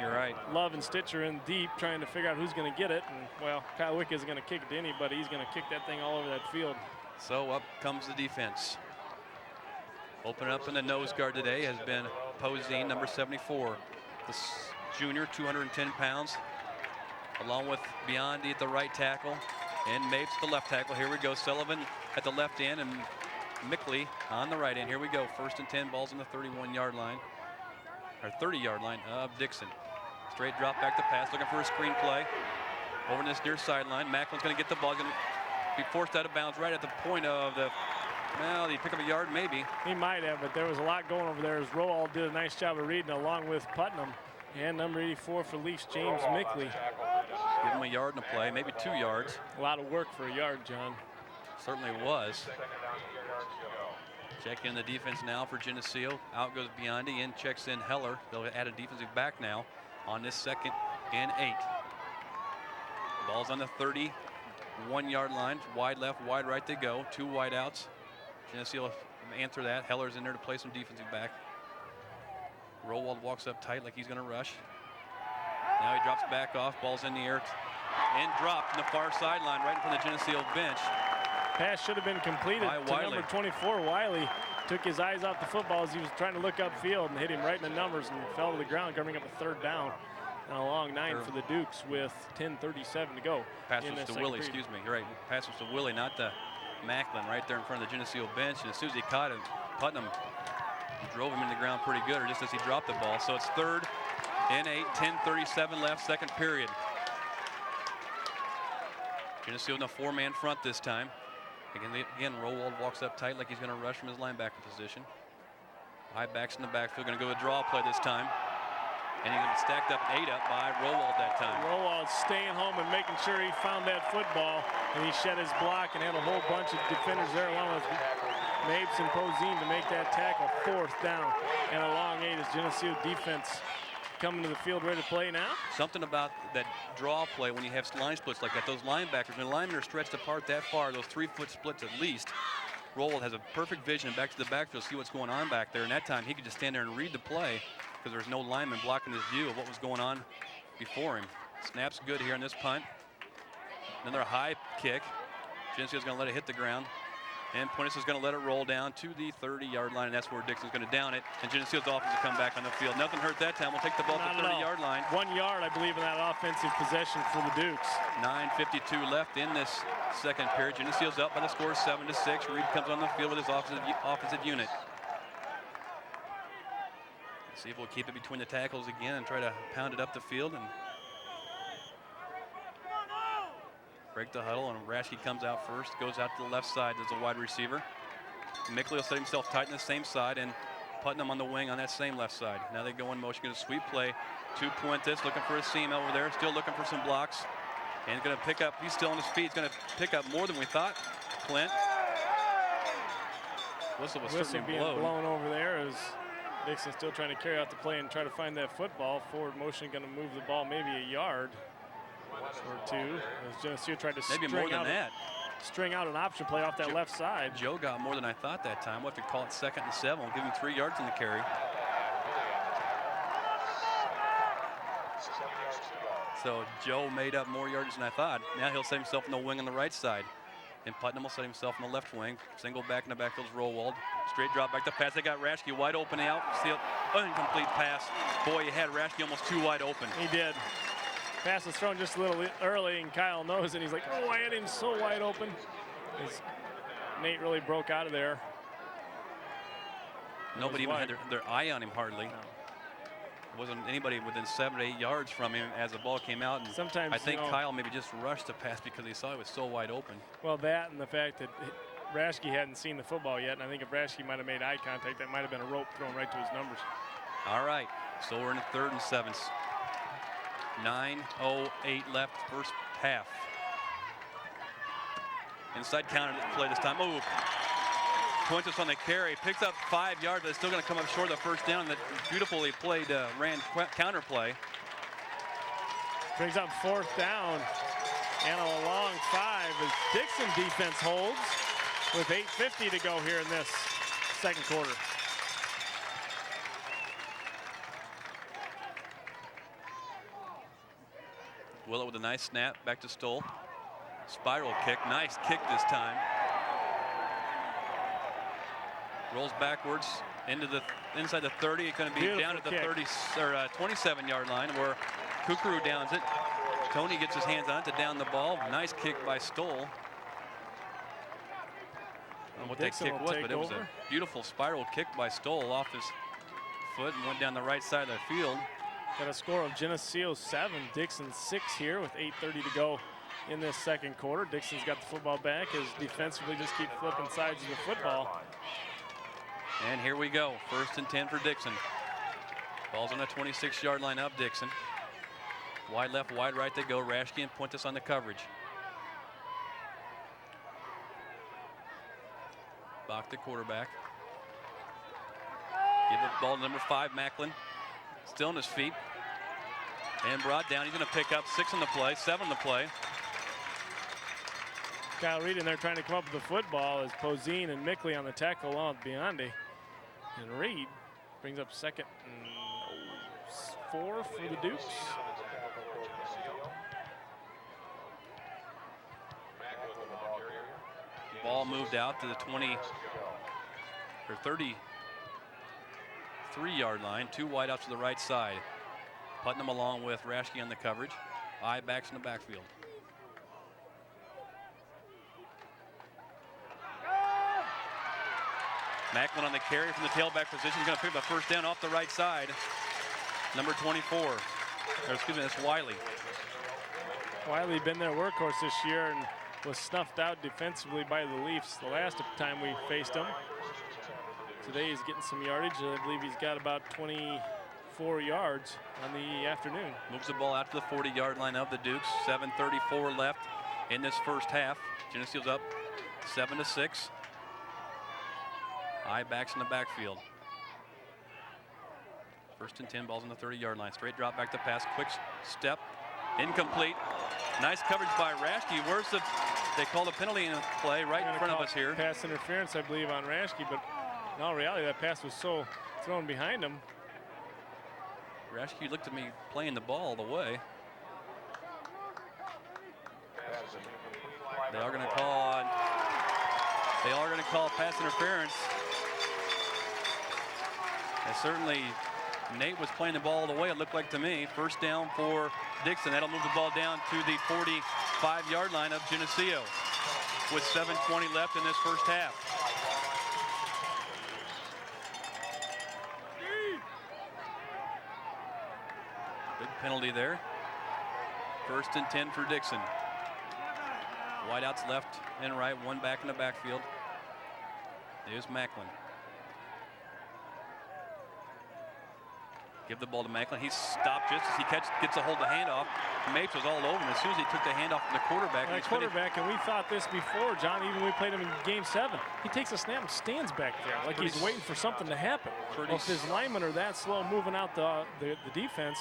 You're right. Love and Stitcher in deep trying to figure out who's going to get it. And, well, Kyle Wick isn't going to kick it to anybody. He's going to kick that thing all over that field. So up comes the defense. Open up in the nose guard today has been Poseen, number 74. The junior, 210 pounds, along with Biondi at the right tackle and Mapes the left tackle. Here we go. Sullivan at the left end and Mickley on the right end. Here we go. 1st and 10, balls on the 31-yard line, or 30-yard line of Dixon. Straight drop back to pass, looking for a screen play. Over in this near sideline, Macklin's going to get the ball, going to be forced out of bounds right at the point of the, well, he pick up a yard maybe. He might have, but there was a lot going over there as Roald did a nice job of reading along with Putnam and number 84 for Leafs, James Mickley. Give him a yard in the play, maybe 2 yards. A lot of work for a yard, John. Certainly was. Check in the defense now for Geneseo. Out goes Biondi, in checks in Heller. They'll add a defensive back now on this 2nd and 8. Ball's on the 31-yard line. Wide left, wide right they go. 2 wide outs. Geneseo will answer that. Heller's in there to play some defensive back. Rowold walks up tight like he's going to rush. Now he drops back off. Ball's in the air and dropped in the far sideline right in front of the Geneseo bench. Pass should have been completed By to Wiley. number 24. Wiley took his eyes off the football as he was trying to look upfield and hit him right in the numbers and fell to the ground, coming up a 3rd down. And a long 9 for the Dukes with 10:37 to go. Pass was to Willie, excuse me. You're right. Pass was to Willie, not to Macklin, right there in front of the Geneseo bench. And as soon as he caught it, Putnam drove him into the ground pretty good, or just as he dropped the ball. So it's 3rd and 8, 10:37 left, 2nd period. Geneseo in a 4-man front this time. Again, Rowald walks up tight like he's going to rush from his linebacker position. High backs in the backfield, going to go a draw play this time. And he's going to be stacked up 8 up by Rowald that time. Rowald staying home and making sure he found that football, and he shed his block and had a whole bunch of defenders there along with Mapes and Poseen to make that tackle. 4th down and a long 8 as Geneseo defense coming to the field ready to play now. Something about that draw play when you have line splits like that, those linebackers, when the linemen are stretched apart that far, those 3-foot splits at least, Rowald has a perfect vision back to the backfield, see what's going on back there. And that time he could just stand there and read the play because there was no lineman blocking his view of what was going on before him. Snap's good here on this punt. Another high kick. Geneseo's going to let it hit the ground. And Puentes is going to let it roll down to the 30-yard line, and that's where Dixon's going to down it. And Geneseo's offense will come back on the field. Nothing hurt that time. We'll take the ball to the 30-yard line. 1 yard, I believe, in that offensive possession for the Dukes. 9:52 left in this second period. Geneseo's up by the score 7-6. Reed comes on the field with his offensive unit. See if we'll keep it between the tackles again and try to pound it up the field and break the huddle. And Rashke comes out first, goes out to the left side as a wide receiver. Mickley will set himself tight on the same side, and Putnam on the wing on that same left side. Now they go in motion, going to sweep play to Puentes, looking for a seam over there, still looking for some blocks. And going to pick up, he's still on his feet, he's going to pick up more than we thought. Clint. Whistle was certainly being blown over there as Dixon still trying to carry out the play and try to find that football. Forward motion going to move the ball maybe a yard or 2. As Geneseo tried to string out an option play off that left side. Joe got more than I thought that time. We'll have to call it 2nd and 7. We'll give him 3 yards in the carry. So Joe made up more yards than I thought. Now he'll set himself in the wing on the right side. And Putnam will set himself in the left wing. Single back in the backfield is Rowald. Straight drop back to pass. They got Rashke wide open out. Still incomplete pass. Boy, you had Rashke almost too wide open. He did. Pass was thrown just a little early, and Kyle knows it. He's like, oh, I had him so wide open. Nate really broke out of there. Nobody even had their eye on him hardly. No. Wasn't anybody within 7 to 8 yards from him as the ball came out. And sometimes I think Kyle maybe just rushed the pass because he saw it was so wide open. Well, that and the fact that Rashke hadn't seen the football yet, and I think if Rashke might have made eye contact, that might have been a rope thrown right to his numbers. All right, so we're in the 3rd and 7. 9:08 left, first half. Inside counter play this time. Oh, Puentes on the carry, picks up 5 yards, but it's still going to come up short of the first down. The beautifully played ran counter play. Brings up 4th down and a long 5 as Dixon defense holds with 8:50 to go here in this second quarter. Willett with a nice snap back to Stoll. Spiral kick, nice kick this time. Rolls backwards into the inside the 30. It's going to be Beautiful down at the kick. 30 or 27-yard line where Kukuru downs it. Tony gets his hands on it to down the ball. Nice kick by Stoll. I don't know what Dixon that kick will was, take but it was over. a beautiful spiral kick by Stoll off his foot and went down the right side of the field. Got a score of Geneseo 7, Dixon 6 here with 8:30 to go in this second quarter. Dixon's got the football back as defensively just keep flipping sides of the football. And here we go, 1st and 10 for Dixon. Ball's on the 26-yard line of Dixon. Wide left, wide right they go. Rashke and Puentes on the coverage. Bach the quarterback. Give the ball to number 5, Macklin. Still on his feet. And brought down. He's going to pick up 6 on the play, 7 on the play. Kyle Reed in there trying to come up with the football as Poseen and Mickley on the tackle along with Biondi. And Reed brings up 2nd and 4 for the Dukes. Ball moved out to the 20 or 33-yard line. 2 wide out to the right side. Putnam along with Rashke on the coverage. Eye backs in the backfield. Macklin on the carry from the tailback position. He's going to pick up a first down off the right side. Number 24. Or excuse me, that's Wiley. Wiley been their workhorse this year, and was snuffed out defensively by the Leafs the last time we faced them. Today he's getting some yardage. I believe he's got about 24 yards on the afternoon. Moves the ball out to the 40-yard line of the Dukes. 7:34 left in this first half. Geneseo's up 7-6. High backs in the backfield. First and 10, balls on the 30-yard line. Straight drop back to pass, quick step, incomplete. Nice coverage by Raschke. Where's the, they called a penalty in play right in front of us here. Pass interference, I believe, on Raschke, but in all reality, that pass was so thrown behind him. Raschke looked at me playing the ball all the way. They are going to call pass interference. And certainly Nate was playing the ball all the way, it looked like to me. First down for Dixon. That'll move the ball down to the 45-yard line of Geneseo with 7:20 left in this first half. Big penalty there. First and 10 for Dixon. Wideouts left and right, one back in the backfield. There's Macklin. Give the ball to Macklin. He stopped just as he gets a hold of the handoff. Mapes was all over him as soon as he took the handoff from the quarterback. And we thought this before, John, even when we played him in Game 7. He takes a snap and stands back there like he's waiting for something to happen. Well, if his linemen are that slow moving out the defense,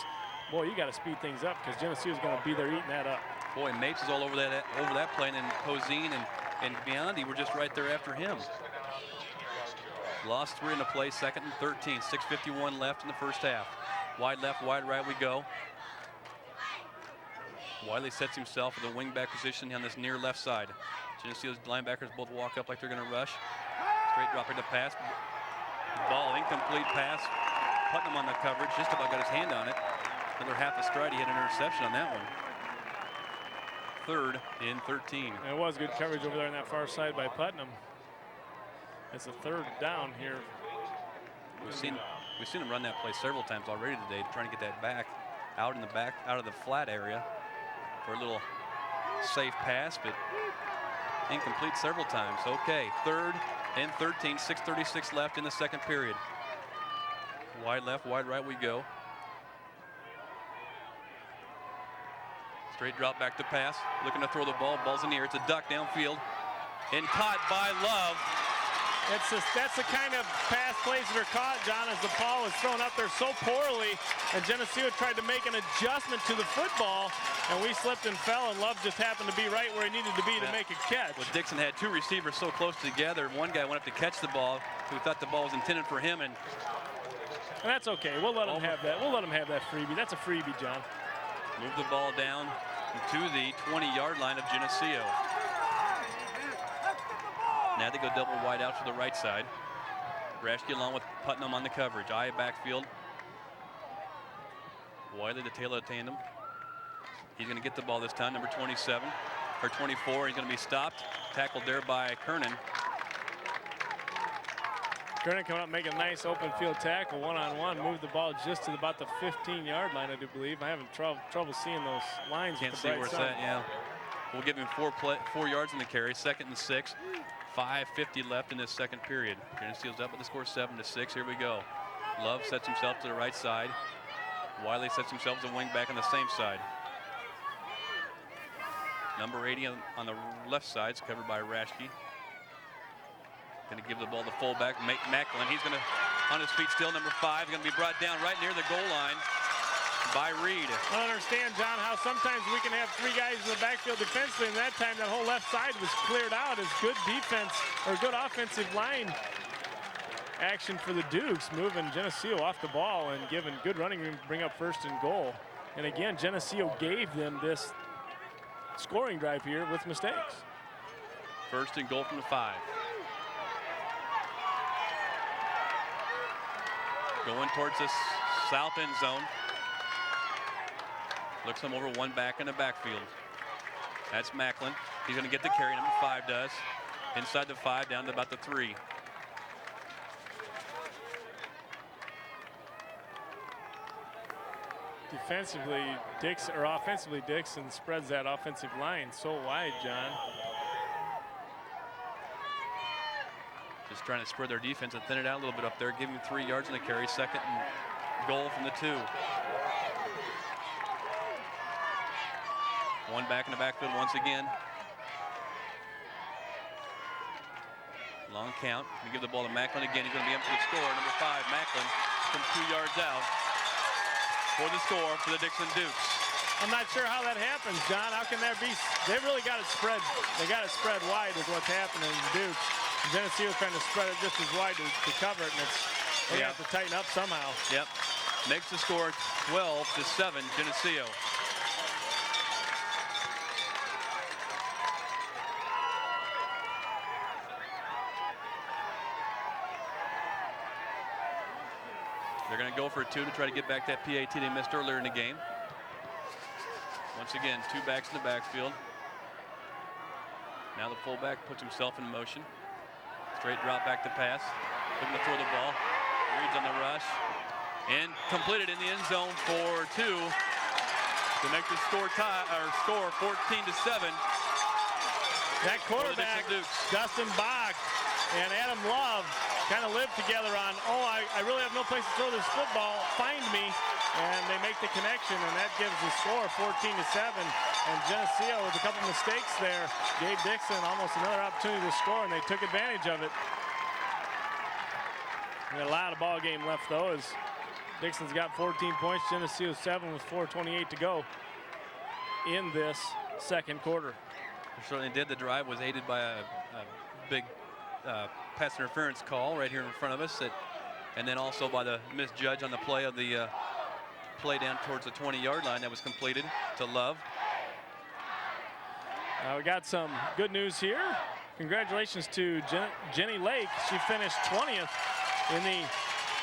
boy, you got to speed things up because Geneseo's going to be there eating that up. Boy, Mapes is all over that play, and then Poseen and Biondi were just right there after him. Lost 3 in the play, second and 13. 6:51 left in the first half. Wide left, wide right we go. Wiley sets himself in the wing-back position on this near left side. Geneseo's linebackers both walk up like they're going to rush. Straight dropping the pass. Ball, incomplete pass. Putnam on the coverage, just about got his hand on it. Another half a stride, he had an interception on that one. Third and 13. And it was good coverage over there on that far side by Putnam. It's a third down here. We've seen him run that play several times already today, trying to get that back out of the flat area for a little safe pass, but incomplete several times. Okay, third and 13, 6:36 left in the second period. Wide left, wide right we go. Straight drop back to pass, looking to throw the ball. Ball's in the air. It's a duck downfield and caught by Love. That's the kind of pass plays that are caught, John, as the ball was thrown up there so poorly, and Geneseo tried to make an adjustment to the football, and we slipped and fell, and Love just happened to be right where he needed to be to make a catch. Well, Dixon had two receivers so close together. One guy went up to catch the ball, who thought the ball was intended for him, and that's okay. We'll let him have that. We'll let him have that freebie. That's a freebie, John. Move the ball down to the 20-yard line of Geneseo. Now they go double wide out to the right side. Raschke along with Putnam on the coverage. Eye backfield. Wiley, the tail of the tandem. He's going to get the ball this time, number 27 or 24. He's going to be stopped. Tackled there by Kernan. Kernan coming up, make a nice open field tackle, one-on-one. Move the ball just to about the 15-yard line, I do believe. I'm having trouble seeing those lines. Can't see where it's at, yeah. We'll give him 4 yards in the carry. Second and 6. 5:50 left in this second period. Geneseo's up with the score 7-6. Here we go. Love sets himself to the right side. Wiley sets himself as a wing back on the same side. Number 80 on the left side is covered by Raschke. Going to give the ball to fullback Macklin. He's going to on his feet still. Number 5 going to be brought down right near the goal line by Reed. I don't understand, John, how sometimes we can have 3 guys in the backfield defensively, and that time that whole left side was cleared out as good defense or good offensive line action for the Dukes, moving Geneseo off the ball and giving good running room to bring up first and goal. And again, Geneseo gave them this scoring drive here with mistakes. First and goal from the 5. Going towards the south end zone. Looks him over, one back in the backfield. That's Macklin. He's going to get the carry, number 5 does. Inside the 5, down to about the 3. Offensively, Dixon spreads that offensive line so wide, John. Just trying to spread their defense and thin it out a little bit up there. Give him 3 yards in the carry. Second and goal from the 2. One back in the backfield once again. Long count. We give the ball to Macklin again. He's going to be up for the score. Number 5, Macklin, from 2 yards out for the score for the Dixon Dukes. I'm not sure how that happens, John. How can that be? They really got it spread. They got it spread wide is what's happening. Dukes. Geneseo trying to spread it just as wide to cover it, and they have to tighten up somehow. Yep. Makes the score 12-7, Geneseo. They're going to go for 2 to try to get back that PAT they missed earlier in the game. Once again, 2 backs in the backfield. Now the fullback puts himself in motion. Straight drop back to pass. Looking to throw the ball. Reads on the rush. And completed in the end zone for 2 to make the score 14-7. That quarterback, Dustin Bach and Adam Love, kind of live together on, I really have no place to throw this football. Find me. And they make the connection, and that gives the score 14-7. And Geneseo, with a couple mistakes there, gave Dixon almost another opportunity to score, and they took advantage of it. We got a lot of ball game left, though, as Dixon's got 14 points, Geneseo 7 with 4:28 to go in this second quarter. They certainly did. The drive was aided by a big pass interference call right here in front of us, and then also by the misjudge on the play of the play down towards the 20-yard line that was completed to Love. We got some good news here. Congratulations to Jenny Lake. She finished 20th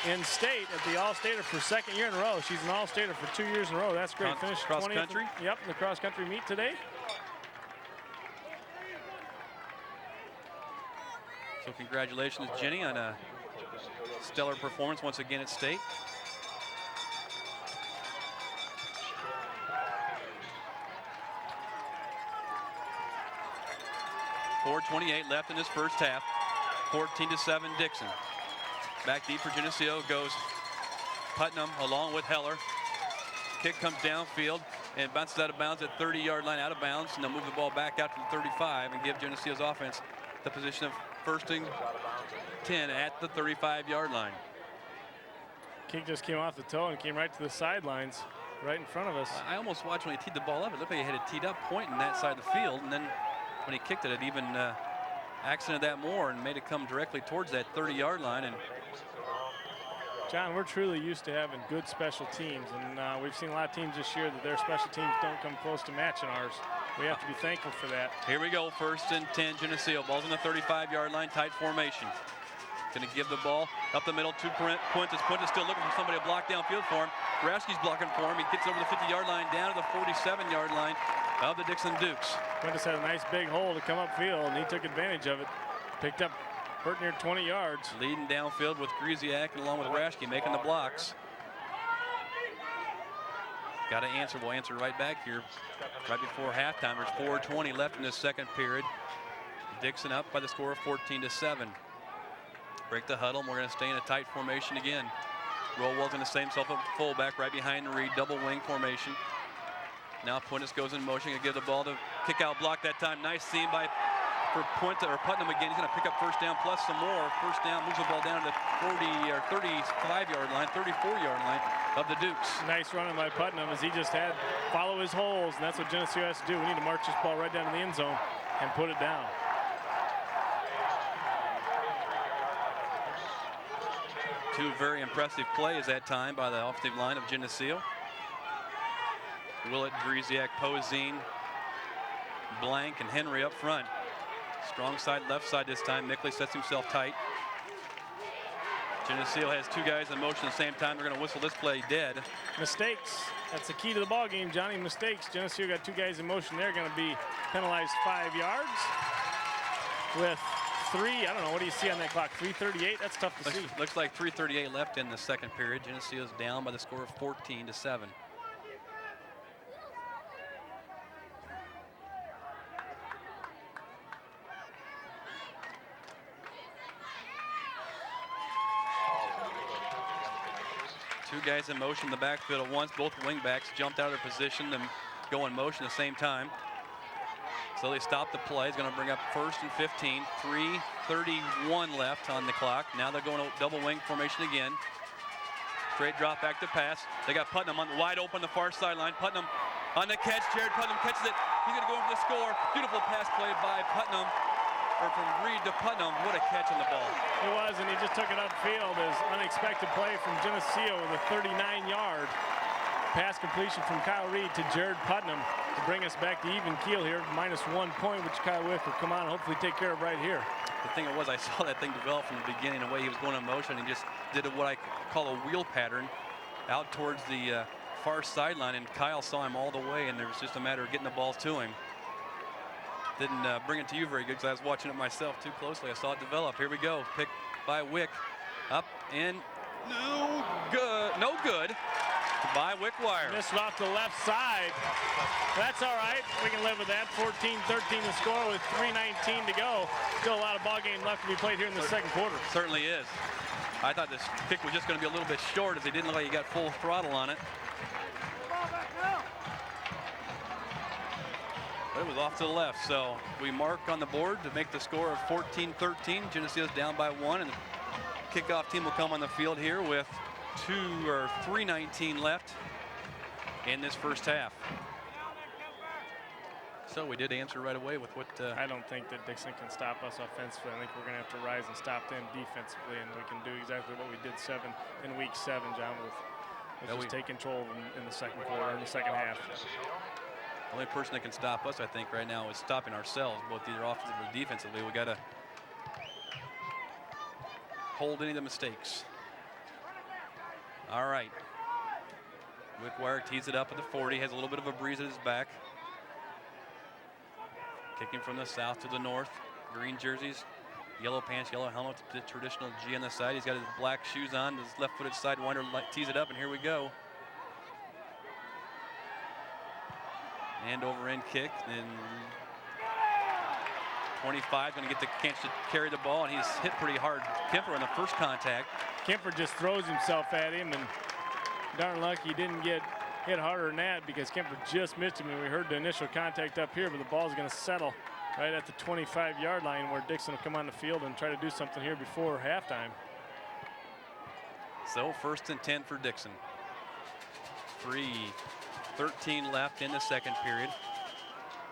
in state at the All-Stater for 2nd year in a row. She's an All-Stater for 2 years in a row. That's great. Finished cross 20th country? Yep, the cross-country meet today. So congratulations, Jenny, on a stellar performance once again at state. 4:28 left in this first half. 14-7 Dixon. Back deep for Geneseo goes Putnam along with Heller. Kick comes downfield and bounces out of bounds at 30-yard line, out of bounds, and they'll move the ball back out to the 35 and give Geneseo's offense the position of 1st and 10 at the 35-yard line. Kick just came off the toe and came right to the sidelines, right in front of us. I almost watched when he teed the ball up. It looked like he had it teed up pointing that side of the field, and then when he kicked it, it even accented that more and made it come directly towards that 30-yard line. And John, we're truly used to having good special teams, and we've seen a lot of teams this year that their special teams don't come close to matching ours. We have to be thankful for that. Here we go, 1st and 10, Geneseo. Ball's on the 35-yard line, tight formation. Going to give the ball up the middle to Puentes. Puentes still looking for somebody to block downfield for him. Raschke's blocking for him. He gets over the 50-yard line, down to the 47-yard line of the Dixon Dukes. Puentes had a nice big hole to come upfield, and he took advantage of it. Picked up near 20 yards. Leading downfield with Griesiak and along with Raschke making the blocks. Got to answer. We'll answer right back here right before halftime. There's 4:20 left in this second period. Dixon up by the score of 14-7. Break the huddle, and we're going to stay in a tight formation again. Rolwell's going to set himself up fullback right behind Reed, double wing formation. Now Puentes goes in motion and give the ball to kick out block that time. Nice seam for Putnam again. He's going to pick up 1st down plus some more. 1st down, moves the ball down to the 40 or 35-yard line, 34-yard line of the Dukes. Nice running by Putnam as he just had follow his holes, and that's what Geneseo has to do. We need to march this ball right down to the end zone and put it down. Two very impressive plays that time by the offensive line of Geneseo. Willett, Griesiak, Poseen, Blank, and Henry up front. Strong side, left side this time. Mickley sets himself tight. Geneseo has 2 guys in motion at the same time. They're going to whistle this play dead. Mistakes. That's the key to the ball game, Johnny. Mistakes. Geneseo got 2 guys in motion. They're going to be penalized 5 yards with 3. I don't know. What do you see on that clock? 3:38. That's tough to see. Looks like 3:38 left in the second period. Geneseo's down by the score of 14-7. guys in motion in the backfield at once. Both wing backs jumped out of their position and go in motion at the same time. So they stop the play. It's going to bring up 1st and 15. 3:31 left on the clock. Now they're going to double wing formation again. Straight drop back to pass. They got Putnam on wide open the far sideline. Putnam on the catch. Jared Putnam catches it. He's going to go in for the score. Beautiful pass play by Putnam. Or from Reed to Putnam. What a catch on the ball. It was, and he just took it upfield as unexpected play from Geneseo with a 39-yard pass completion from Kyle Reed to Jared Putnam to bring us back to even keel here, -1 point, which Kyle Wick will come on and hopefully take care of right here. The thing was, I saw that thing develop from the beginning, the way he was going in motion. He just did what I call a wheel pattern out towards the far sideline, and Kyle saw him all the way, and it was just a matter of getting the balls to him. Didn't bring it to you very good because I was watching it myself too closely. I saw it develop. Here we go. Picked by Wick. Up and no good. No good. By Wickwire. Missed off the left side. That's all right. We can live with that. 14-13 the score with 3:19 to go. Still a lot of ball game left to be played here in the second quarter. Certainly is. I thought this kick was just going to be a little bit short as he didn't look like he got full throttle on it. But it was off to the left, so we mark on the board to make the score of 14-13. Geneseo's down by 1, and the kickoff team will come on the field here with 3:19 left in this first half. So we did answer right away with what... I don't think that Dixon can stop us offensively. I think we're going to have to rise and stop them defensively, and we can do exactly what we did in week 7, John, with just take control in the second quarter, in the second half. The only person that can stop us, I think, right now is stopping ourselves, both either offensively or defensively. We got to hold any of the mistakes. All right. Wickwire tees it up at the 40, has a little bit of a breeze at his back. Kicking from the south to the north. Green jerseys, yellow pants, yellow helmet, the traditional G on the side. He's got his black shoes on, his left-footed sidewinder tees it up, and here we go. And over end kick, and 25 going to get the chance to carry the ball, and he's hit pretty hard. Kemper on the first contact. Kemper just throws himself at him, and darn lucky he didn't get hit harder than that because Kemper just missed him, and we heard the initial contact up here, but the ball's going to settle right at the 25-yard line where Dixon will come on the field and try to do something here before halftime. So 1st and 10 for Dixon. 3:13 left in the second period.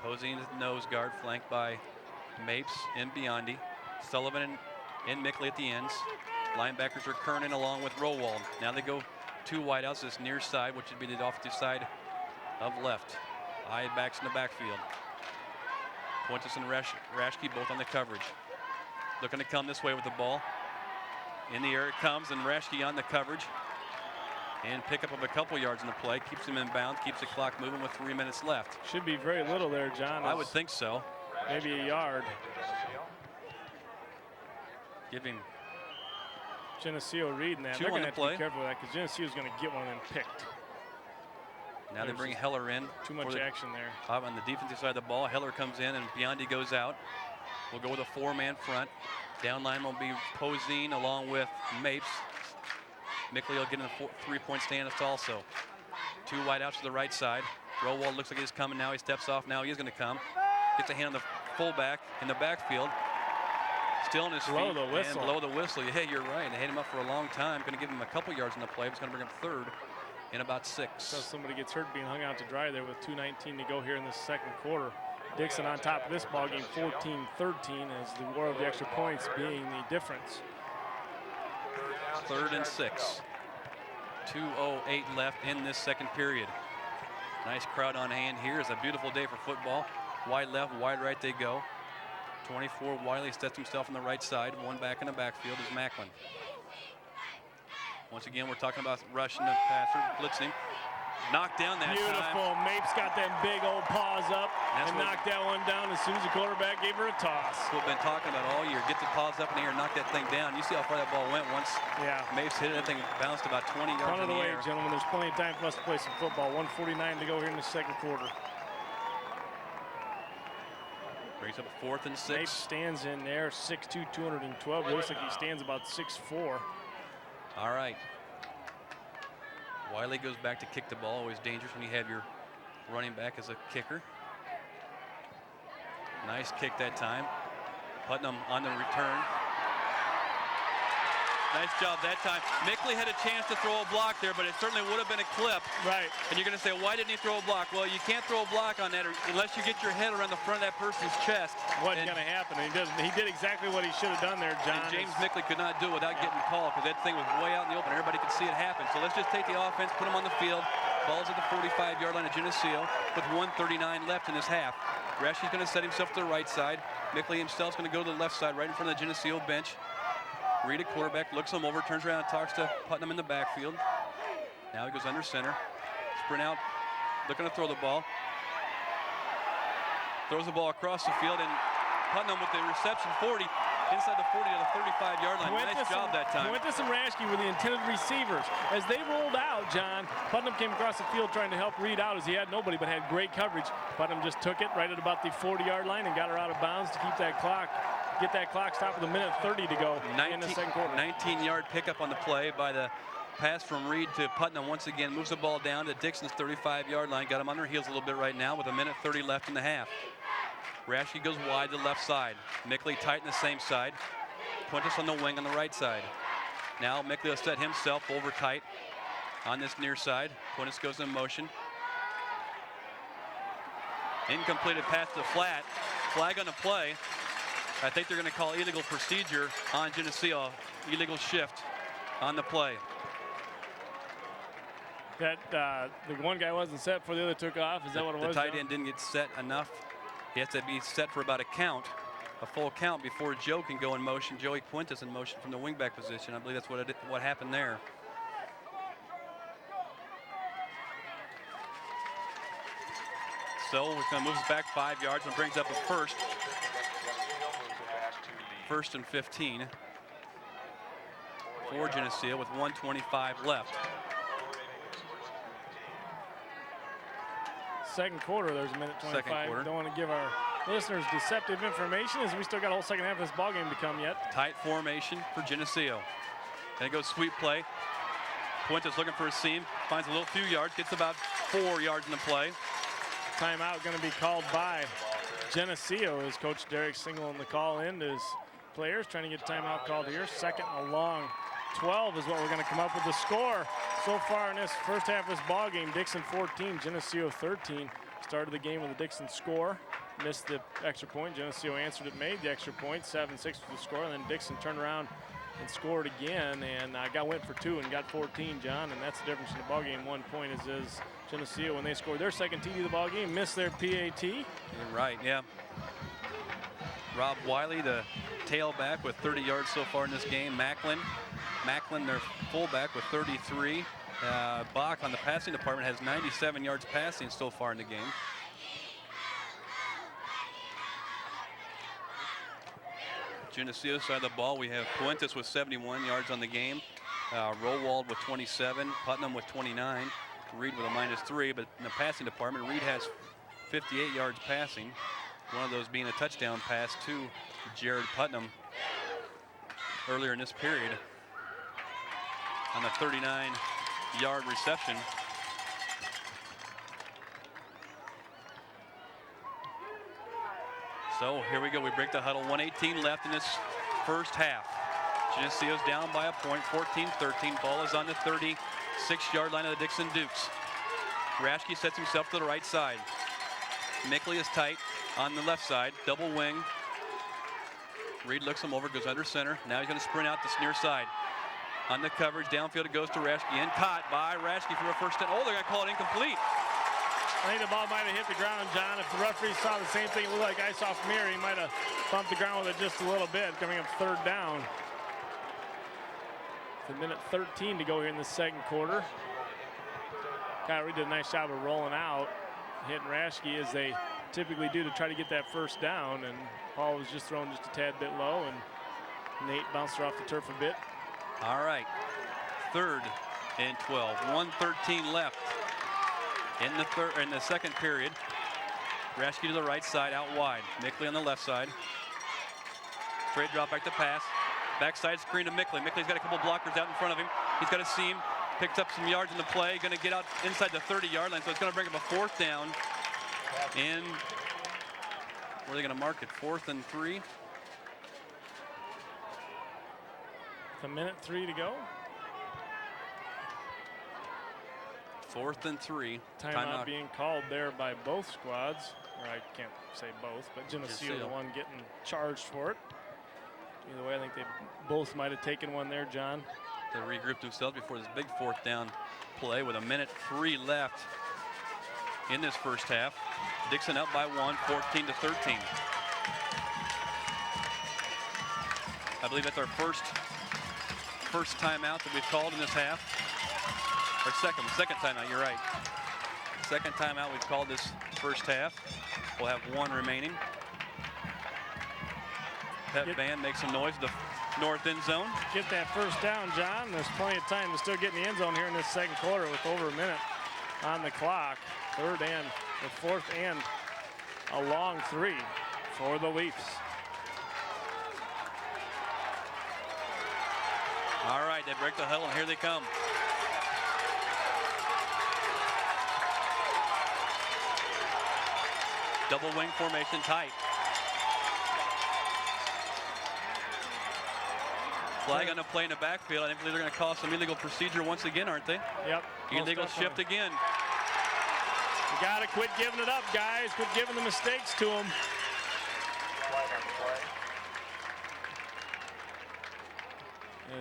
Posing as the nose guard, flanked by Mapes and Biondi. Sullivan and Mickley at the ends. Linebackers are Kernan along with Rowald. Now they go 2 wideouts, this near side, which would be the offensive side of left. Eye backs in the backfield. Fuentes and Rashke both on the coverage. Looking to come this way with the ball. In the air it comes, and Rashke on the coverage. And pick up of a couple yards in the play. Keeps him in bounds, keeps the clock moving with 3 minutes left. Should be very little there, John. I would think so. Maybe a yard. Giving Geneseo reading that. They're going to have to be careful with that because Geneseo is going to get one of them picked. Now they bring Heller in. Too much action there. On the defensive side of the ball, Heller comes in and Biondi goes out. We'll go with a 4-man front. Down line will be Poseen along with Mapes. Mickley will get in a 3-point stand also. 2 wideouts to the right side. Rowald looks like he's coming now. He steps off now. He is going to come. Gets a hand on the fullback in the backfield. Still on his feet. Blow the whistle. And blow the whistle. Yeah, you're right. They had him up for a long time. Going to give him a couple yards in the play. It's going to bring him 3rd in about 6. So somebody gets hurt being hung out to dry there with 2:19 to go here in the second quarter. Dixon on top of this ball game, 14-13, as the war of the extra points being the difference. 3rd and 6. 2:08 left in this second period. Nice crowd on hand here. It's a beautiful day for football. Wide left, wide right they go. 24, Wiley sets himself on the right side. 1 back in the backfield is Macklin. Once again, we're talking about rushing the passer, blitzing him. Knocked down that Beautiful. time. Mapes got them big old paws up and knocked that one down as soon as the quarterback gave her a toss. That's what we've been talking about all year. Get the paws up in the air, knock that thing down. You see how far that ball went once Mapes hit it. That thing bounced about 20 yards Front of in the the way, air. gentlemen. There's plenty of time for us to play some football. 1:49 to go here in the second quarter. Brings up a 4th and 6. Mapes stands in there, 6'2", 212. It looks like he stands about 6'4". All right. Wiley goes back to kick the ball. Always dangerous when you have your running back as a kicker. Nice kick that time. Putnam on the return. Nice job that time. Mickley had a chance to throw a block there, but it certainly would have been a clip. Right. And you're going to say, why didn't he throw a block? Well, you can't throw a block on that unless you get your head around the front of that person's chest. What's going to happen? He did exactly what he should have done there, John. And James Mickley could not do it without getting called because that thing was way out in the open. Everybody could see it happen. So let's just take the offense, put them on the field. Ball's at the 45-yard line of Geneseo with 1:39 left in this half. Rashke's going to set himself to the right side. Mickley himself is going to go to the left side right in front of the Geneseo bench. Reed at quarterback, looks him over, turns around and talks to Putnam in the backfield. Now he goes under center. Sprint out, looking to throw the ball. Throws the ball across the field, and Putnam with the reception 40, inside the 40 to the 35-yard line. Nice job that time. Fuentes and Rashke were the intended receivers. As they rolled out, John, Putnam came across the field trying to help Reed out as he had nobody but had great coverage. Putnam just took it right at about the 40-yard line and got her out of bounds to keep that clock. Get that clock stopped with 1:30 to go in the second quarter. 19-yard pickup on the play by the pass from Reed to Putnam. Once again, moves the ball down to Dixon's 35-yard line. Got him on their heels a little bit right now with 1:30 left in the half. Rashke goes wide to the left side. Mickley tight in the same side. Puentes on the wing on the right side. Now Mickley will set himself over tight on this near side. Puentes goes in motion. Incompleted pass to flat. Flag on the play. I think they're going to call illegal procedure on Geneseo. Illegal shift on the play. That the one guy wasn't set before the other took off. Is that what it was? The tight end didn't get set enough. He has to be set for about a full count before Joe can go in motion. Joey Puentes in motion from the wingback position. I believe that's what happened there. So we're going to move us back 5 yards and brings up a first. First and 15 for Geneseo with 1:25 left. Second quarter, there's 1:25. Second quarter. Don't want to give our listeners deceptive information as we still got a whole second half of this ball game to come yet. Tight formation for Geneseo. And it goes sweep play. Puentes looking for a seam, finds a little few yards, gets about 4 yards in the play. Timeout going to be called by Geneseo as Coach Derek Single in the call in to his players trying to get a timeout called here. Second and a long 12 is what we're going to come up with. The score so far in this first half of this ball game: Dixon 14, Geneseo 13. Started the game with a Dixon score, missed the extra point. Geneseo answered it, made the extra point. 7-6 was the score, and then Dixon turned around and scored again, and went for 2 and got 14, John, and that's the difference in the ball game. 1 point is Geneseo, when they scored their second TD of the ball game, missed their PAT. You're right, yeah. Rob Wiley, the tailback, with 30 yards so far in this game. Macklin, their fullback, with 33. Bach on the passing department has 97 yards passing so far in the game. Geneseo side of the ball, we have Puentes with 71 yards on the game. Rowald with 27, Putnam with 29, Reed with a -3, but in the passing department, Reed has 58 yards passing, one of those being a touchdown pass to Jared Putnam earlier in this period on a 39-yard reception. So here we go, we break the huddle. 1:18 left in this first half. Geneseo's down by a point, 14-13. Ball is on the 36-yard line of the Dixon Dukes. Rashke sets himself to the right side. Mickley is tight on the left side, double wing. Reed looks him over, goes under center. Now he's going to sprint out this near side. On the coverage, downfield it goes to Rashke, and caught by Rashke for a first down. Oh, they're going to call it incomplete. I think the ball might have hit the ground, John. If the referee saw the same thing it looked like I saw from here, he might have bumped the ground with it just a little bit, coming up third down. It's a 1:13 to go here in the second quarter. Kyle Reed did a nice job of rolling out, hitting Rashke as they typically do to try to get that first down, and Paul was just thrown just a tad bit low, and Nate bounced her off the turf a bit. All right, 3rd and 12, 1:13 left in the second period. Rashke to the right side, out wide. Mickley on the left side. Straight drop back to pass. Backside screen to Mickley. Mickley's got a couple blockers out in front of him. He's got a seam. picked up some yards in the play, going to get out inside the 30-yard line, so it's going to bring up a 4th down. And where are they going to mark it? 4th and 3. With 1:03 to go. 4th and 3. Timeout being called there by both squads. Or I can't say both, but Geneseo, the one getting charged for it. Either way, I think they both might have taken one there, John. They regrouped themselves before this big 4th down play with 1:03 left in this first half. Dixon up by 1, 14-13. I believe that's our first timeout that we've called in this half. Or second timeout, you're right. Second timeout we've called this first half. We'll have 1 remaining. Pep band makes some noise. The north end zone. Get that first down, John. There's plenty of time to still get in the end zone here in this second quarter with over a minute on the clock. 4th and a long 3 for the Leafs. All right, they break the huddle, and here they come. Double wing formation tight. Flag on the play in the backfield. I think they're going to call some illegal procedure once again, aren't they? Yep. Illegal shift again. You got to quit giving it up, guys. Quit giving the mistakes to them.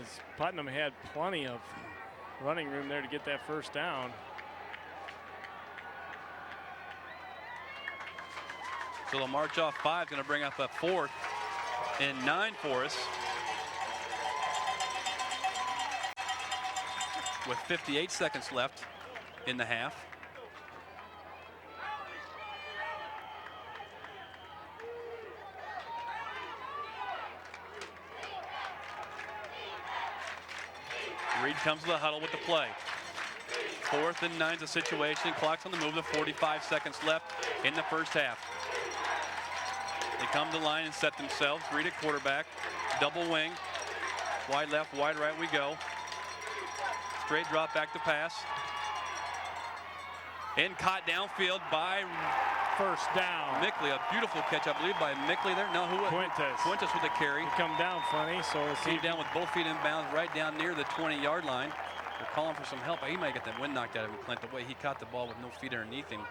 As Putnam had plenty of running room there to get that first down. So the march off 5 is going to bring up a 4th and 9 for us. With 58 seconds left in the half. Reed comes to the huddle with the play. 4th and 9's a situation. Clock's on the move. The 45 seconds left in the first half. They come to line and set themselves. Reed at quarterback. Double wing. Wide left, wide right we go. Straight drop back to pass. And caught downfield by first down. Mickley. A beautiful catch, I believe, by Mickley there. No, who? Fuentes with the carry. He come down funny, so we'll see. Came down with both feet in bounds right down near the 20-yard line. They're calling for some help. He might get that wind knocked out of him, Clint, the way he caught the ball with no feet underneath him.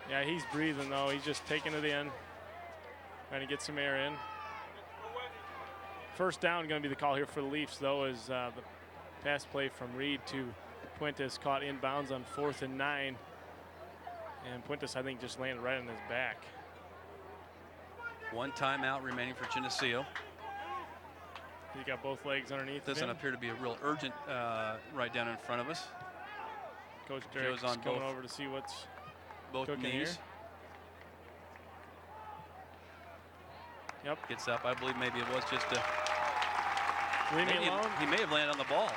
Yeah, he's breathing, though. He's just taking it in, trying to get some air in. First down going to be the call here for the Leafs, though, is the pass play from Reed to Puentes caught inbounds on 4th and 9. And Puentes, I think, just landed right on his back. 1 timeout remaining for Geneseo. He got both legs underneath. Doesn't appear to be a real urgent right down in front of us. Coach Derrick's on coming over to see what's both cooking knees. Here. Yep. Gets up. I believe maybe it was just a. Leave me alone. He may have landed on the ball.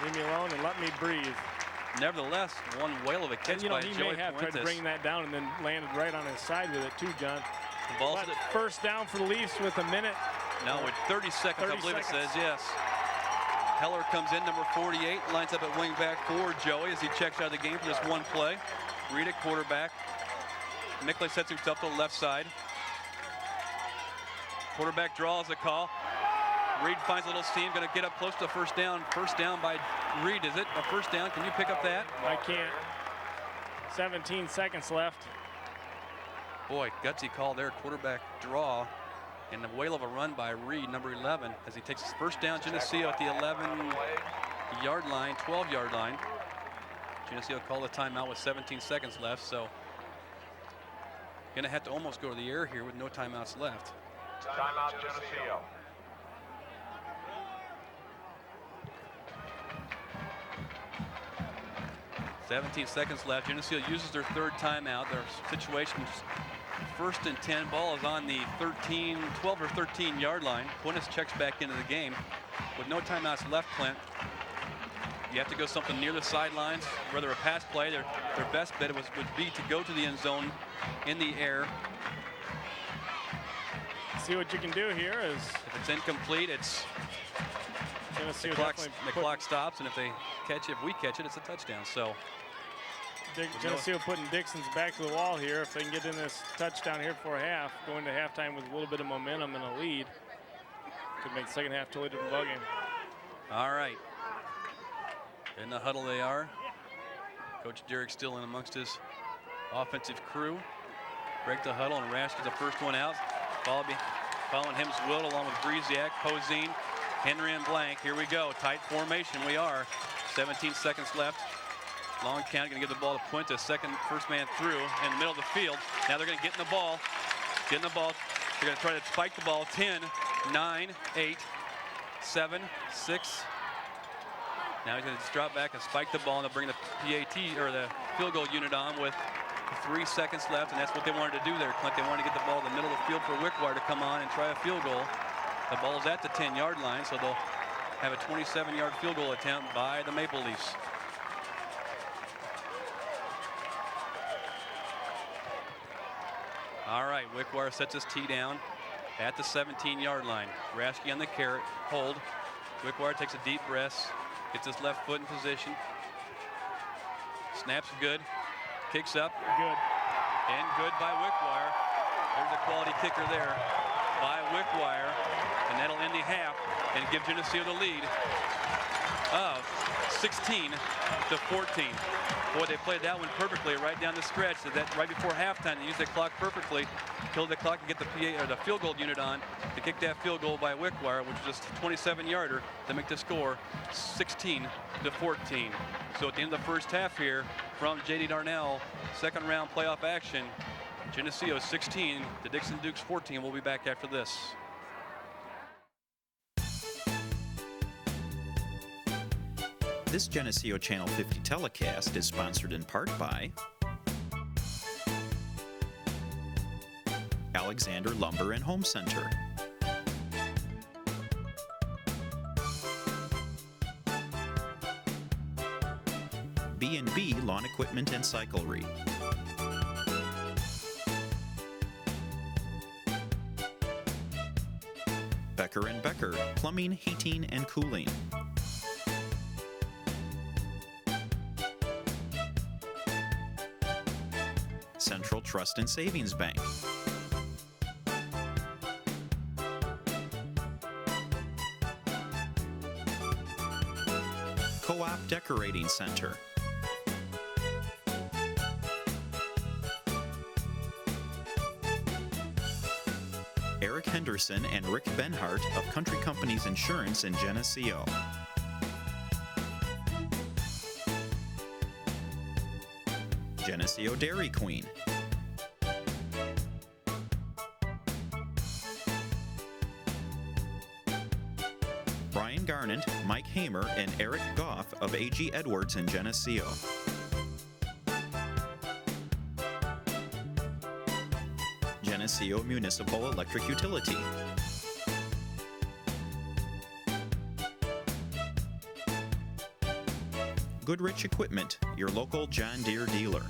Leave me alone and let me breathe. Nevertheless, one whale of a catch by Joey Puentes. He may have tried to bring that down and then landed right on his side with it too, John. The ball's first down for the Leafs with a minute. No, with 30 seconds, I believe it says, yes. Heller comes in, number 48, lines up at wing back for Joey as he checks out of the game for just one play. Reed at quarterback. Mickley sets himself to the left side. Quarterback draws the call. Reed finds a little seam, going to get up close to the first down. First down by Reed, is it? A first down, can you pick up that? I can't. 17 seconds left. Boy, gutsy call there, quarterback draw. And the whale of a run by Reed, number 11, as he takes his first down. Geneseo at the 11-yard line, 12-yard line. Geneseo called a timeout with 17 seconds left, so gonna have to almost go to the air here with no timeouts left. Timeout, Geneseo. .17 seconds left. Geneseo uses their third timeout. Their situation is 1st and 10. Ball is on the 12 or 13-yard line. Puentes checks back into the game. With no timeouts left, Clint, you have to go something near the sidelines, whether a pass play. Their best bet would be to go to the end zone in the air. See what you can do here is if it's incomplete, it's Geneseo The clock stops, and if we catch it, it's a touchdown. So Geneseo putting Dixon's back to the wall here. If they can get in this touchdown here before half, going to halftime with a little bit of momentum and a lead, could make the second half totally different ballgame. All right. In the huddle they are. Coach Derrick still in amongst his offensive crew. Break the huddle, and Rash gets the first one out. Following him's Will along with Breeziak, Poseen, Henry, and Blank. Here we go. Tight formation. We are. 17 seconds left. Long count. Going to give the ball to Puente. First man through in the middle of the field. Now they're going to get in the ball. They're going to try to spike the ball. 10, 9, 8, 7, 6. Now he's going to just drop back and spike the ball, and they'll bring the PAT or the field goal unit on with 3 seconds left, and that's what they wanted to do there, Clint. They wanted to get the ball in the middle of the field for Wickwire to come on and try a field goal. The ball's at the 10-yard line, so they'll have a 27-yard field goal attempt by the Maple Leafs. All right, Wickwire sets his tee down at the 17-yard line. Raschke on the carrot, hold. Wickwire takes a deep breath, gets his left foot in position. Snaps good, kicks up. Good. And good by Wickwire. There's a quality kicker there by Wickwire, and that'll end the half and give Geneseo the lead of 16 to 14. Boy, they played that one perfectly right down the stretch. So that right before halftime, they used the clock perfectly, killed the clock, and get the PA or the field goal unit on to kick that field goal by Wickwire, which was just a 27-yarder to make the score 16 to 14. So at the end of the first half here, from J.D. Darnell, second round playoff action, Geneseo 16, the Dixon Dukes 14. We'll be back after this. This Geneseo Channel 50 telecast is sponsored in part by Alexander Lumber and Home Center, B&B Lawn Equipment and Cyclery, Becker & Becker Plumbing, Heating, and Cooling, Central Trust and Savings Bank, Co-op Decorating Center, Eric Henderson and Rick Benhart of Country Companies Insurance in Geneseo, Geneseo Dairy Queen, Brian Garnant, Mike Hamer, and Eric Goff of A.G. Edwards in Geneseo, Geneseo Municipal Electric Utility, Goodrich Equipment, your local John Deere dealer,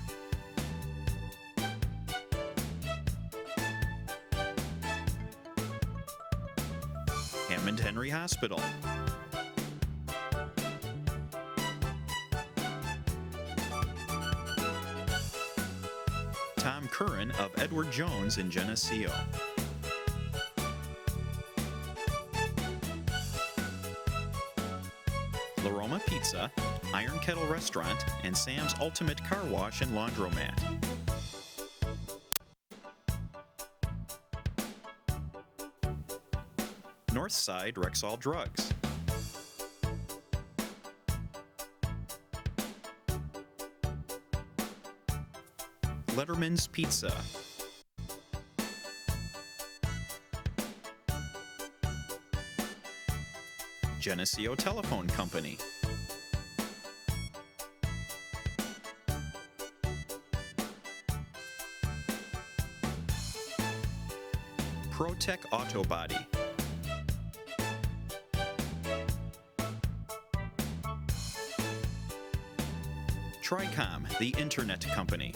Hammond Henry Hospital, Tom Curran of Edward Jones in Geneseo, La Roma Pizza, Iron Kettle Restaurant, and Sam's Ultimate Car Wash and Laundromat. Northside Rexall Drugs, Letterman's Pizza, Geneseo Telephone Company, ProTech Auto Body, Tricom, the Internet Company,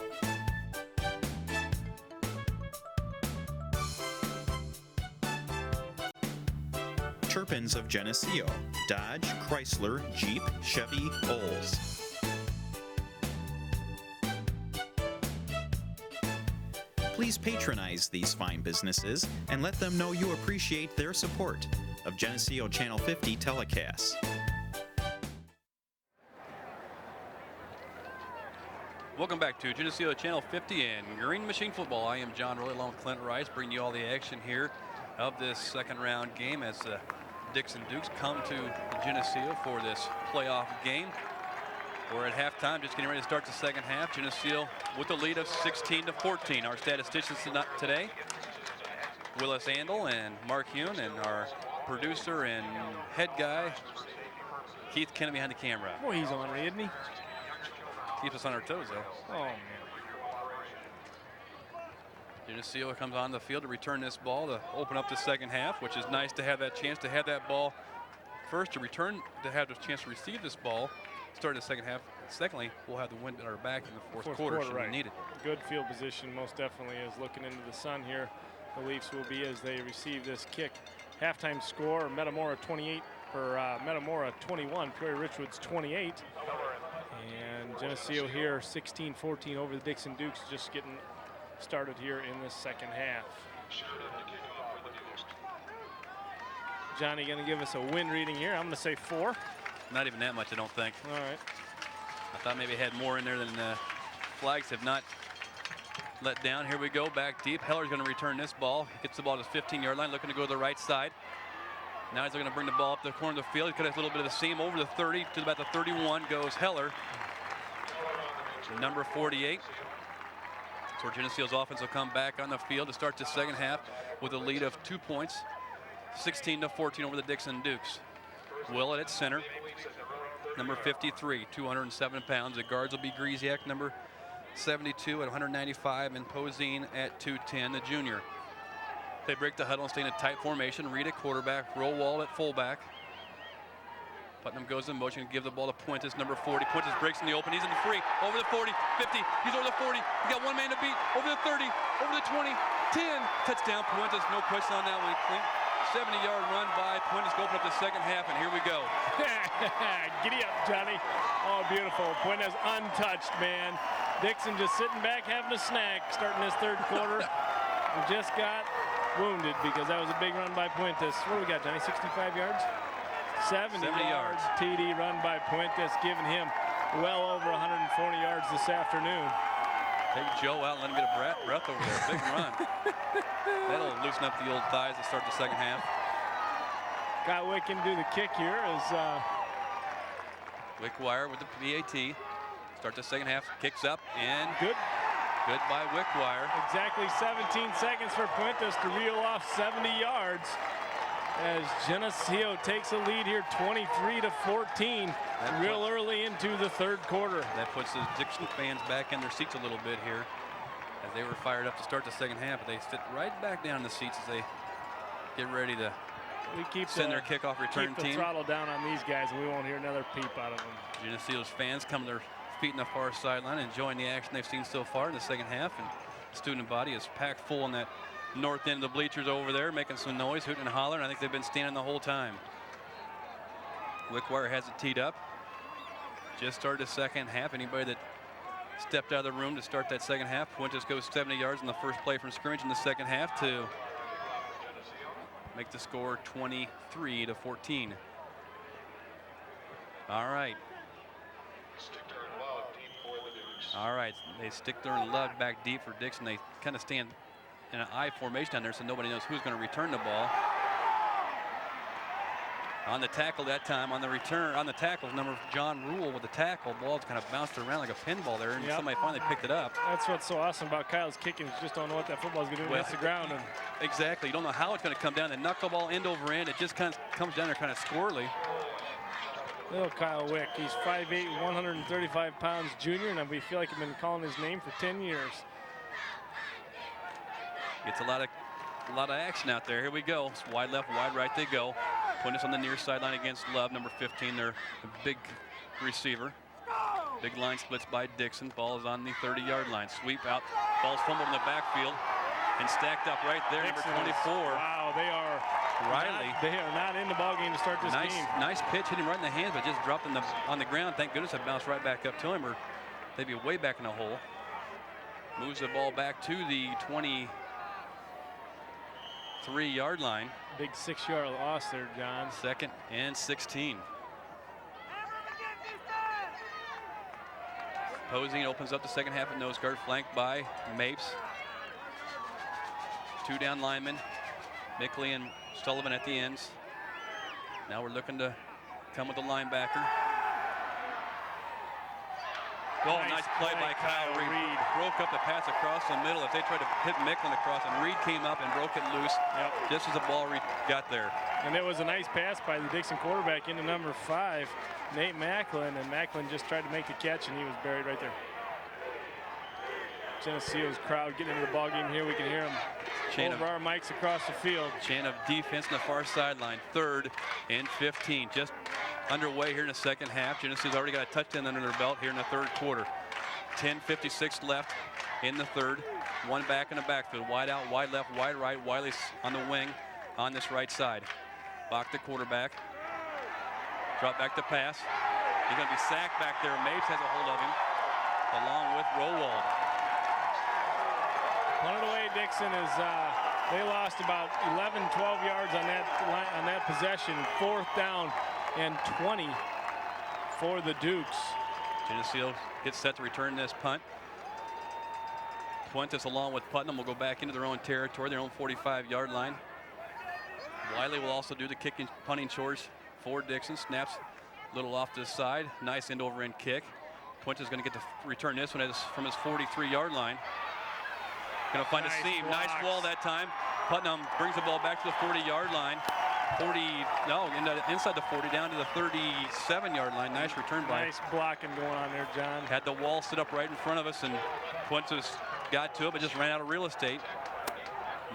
Harpins of Geneseo, Dodge, Chrysler, Jeep, Chevy, Olds. Please patronize these fine businesses and let them know you appreciate their support of Geneseo Channel 50 telecasts. Welcome back to Geneseo Channel 50 and Green Machine Football. I am John Roy along with Clint Rice, bringing you all the action here of this second round game as the Dixon Dukes come to Geneseo for this playoff game. We're at halftime, just getting ready to start the second half. Geneseo with a lead of 16-14. Our statisticians today, Willis Andel and Mark Hune, and our producer and head guy, Keith Kennan behind the camera. Boy, he's on, isn't he? Keeps us on our toes, though. Oh, man. Geneseo comes on the field to return this ball to open up the second half, which is nice to have that chance to have that ball first, to return, to have the chance to receive this ball, start the second half. Secondly, we'll have the wind at our back in the fourth quarter should we need it. Good field position, most definitely, is looking into the sun here. The Leafs will be as they receive this kick. Halftime score: Metamora 28, or Metamora 21, Prairie Richwoods 28. And Geneseo here 16-14 over the Dixon Dukes, just getting started here in this second half. Johnny going to give us a wind reading here. I'm going to say 4. Not even that much, I don't think. All right. I thought maybe it had more in there than flags have not let down. Here we go, back deep. Heller's going to return this ball. He gets the ball to his 15-yard line, looking to go to the right side. Now he's going to bring the ball up the corner of the field. He's got a little bit of the seam over the 30 to about the 31 goes Heller. Number 48. So Geneseo's offense will come back on the field to start the second half with a lead of 2 points, 16-14 over the Dixon Dukes. Willett at center, number 53, 207 pounds. The guards will be Griesiak, number 72 at 195, and Poseen at 210, the junior. They break the huddle and stay in a tight formation. Reed at quarterback, Rowald at fullback. Putnam goes in motion, give the ball to Puentes, number 40. Puentes breaks in the open, he's in the free, over the 40, 50, he's over the 40. He got one man to beat, over the 30, over the 20, 10. Touchdown, Puentes, no question on that one. 70-yard run by Puentes to open up the second half, and here we go. Giddy up, Johnny. Oh, beautiful. Puentes untouched, man. Dixon just sitting back having a snack starting this third quarter. We just got wounded because that was a big run by Puentes. What do we got, Johnny? 65 yards? 70 yards. TD run by Puentes, giving him well over 140 yards this afternoon. Take Joe out and let him get a breath over there. Big run. That'll loosen up the old thighs to start the second half. Got Wick can do the kick here as Wickwire with the PAT. Start the second half, kicks up, and good by Wickwire. Exactly 17 seconds for Puentes to reel off 70 yards as Geneseo takes a lead here 23-14 real early into the third quarter. That puts the Dixon fans back in their seats a little bit here as they were fired up to start the second half, but they sit right back down in the seats as they get ready to send their kickoff return keep the team. Throttle down on these guys and we won't hear another peep out of them. Geneseo's fans come to their feet in the far sideline, enjoying the action they've seen so far in the second half, and the student body is packed full in that north end of the bleachers over there, making some noise, hooting and hollering. I think they've been standing the whole time. Wickwire has it teed up. Just started the second half. Anybody that stepped out of the room to start that second half, Puentes goes 70 yards in the first play from scrimmage in the second half to make the score 23-14. All right. All right, they stick their lug back deep for Dixon. They kind of stand in an I formation down there, so nobody knows who's going to return the ball. On the tackle that time, on the return, on the tackle, number John Rule with the tackle. Ball's kind of bounced around like a pinball there, and somebody finally picked it up. That's what's so awesome about Kyle's kicking. You just don't know what that football's going to do against the ground. And exactly, you don't know how it's going to come down. The knuckleball end over end, it just kind of comes down there kind of squirrely. Little Kyle Wick, he's 5'8", 135 pounds junior, and we feel like we've been calling his name for 10 years. It's a lot of action out there. Here we go. It's wide left, wide right they go. Putting us on the near sideline against Love, number 15. They're a big receiver. Big line splits by Dixon. Ball is on the 30-yard line. Sweep out. Ball's fumbled in the backfield and stacked up right there. Dixon, number 24. Wow, they are Riley. They are not in the ball game to start this game. Nice pitch, hit him right in the hands, but just dropped on the ground. Thank goodness it bounced right back up to him, or they'd be way back in the hole. Moves the ball back to the 23-yard line. Big 6-yard loss there, John. 2nd and 16. Posing opens up the second half at nose guard, flanked by Mapes. 2 down linemen, Mickley and Sullivan at the ends. Now we're looking to come with the linebacker. Oh, nice play by Kyle Reed. Broke up the pass across the middle. If they tried to hit Micklin across, and Reed came up and broke it loose just as the ball got there. And it was a nice pass by the Dixon quarterback into number 5, Nate Macklin, and Macklin just tried to make the catch, and he was buried right there. Geneseo's crowd getting into the ball game here. We can hear them over our mics across the field. Chain of defense on the far sideline. 3rd and 15. Just underway here in the second half. Geneseo's already got a touchdown under their belt here in the 3rd quarter. 10:56 left in the 3rd. 1 back in the backfield. Wide out, wide left, wide right. Wiley's on the wing on this right side. Bach, the quarterback. Drop back to pass. He's going to be sacked back there. Mapes has a hold of him, along with Rowald. Punted away, Dixon is they lost about 11, 12 yards on that possession. 4th down and 20 for the Dukes. Geneseo gets set to return this punt. Fuentes along with Putnam will go back into their own territory, their own 45-yard line. Wiley will also do the kicking, punting chores for Dixon. Snaps a little off to the side. Nice end over end kick. Fuentes is going to get to return this one from his 43-yard line. Going to find a seam. Nice wall that time. Putnam brings the ball back to the 40-yard line. Inside the 40, down to the 37-yard line. Nice return by. Nice blocking going on there, John. Had the wall sit up right in front of us, and Fuentes got to it, but just ran out of real estate.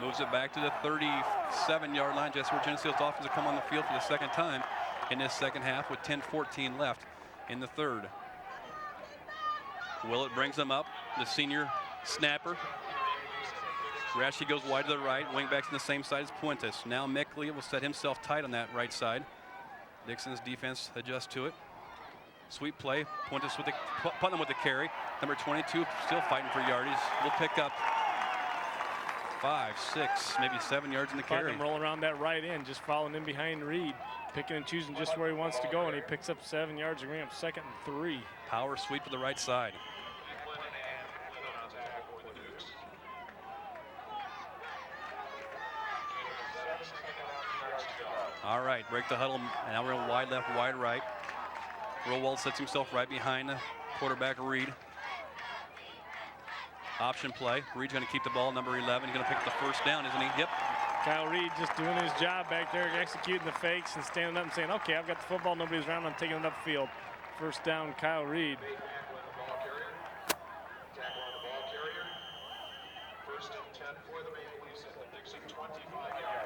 Moves it back to the 37-yard line, just where Geneseo's offense will come on the field for the second time in this second half with 10:14 left in the 3rd. Willett brings them up, the senior snapper. Rashi goes wide to the right, wingback's on the same side as Fuentes. Now Mickley will set himself tight on that right side. Dixon's defense adjusts to it. Sweep play, Fuentes with Putnam with the carry. Number 22 still fighting for yardage. We'll pick up 5, 6, maybe 7 yards in the carry. Putnam rolling around that right end, just following in behind Reed. Picking and choosing just where he wants to go, and he picks up 7 yards and up 2nd and 3. Power sweep to the right side. All right, break the huddle. Now we're in wide left, wide right. Rowald sets himself right behind the quarterback, Reed. Option play. Reed's going to keep the ball, number 11. He's going to pick up the 1st down, isn't he? Yep. Kyle Reed just doing his job back there, executing the fakes and standing up and saying, okay, I've got the football, nobody's around, I'm taking it upfield. 1st down, Kyle Reed.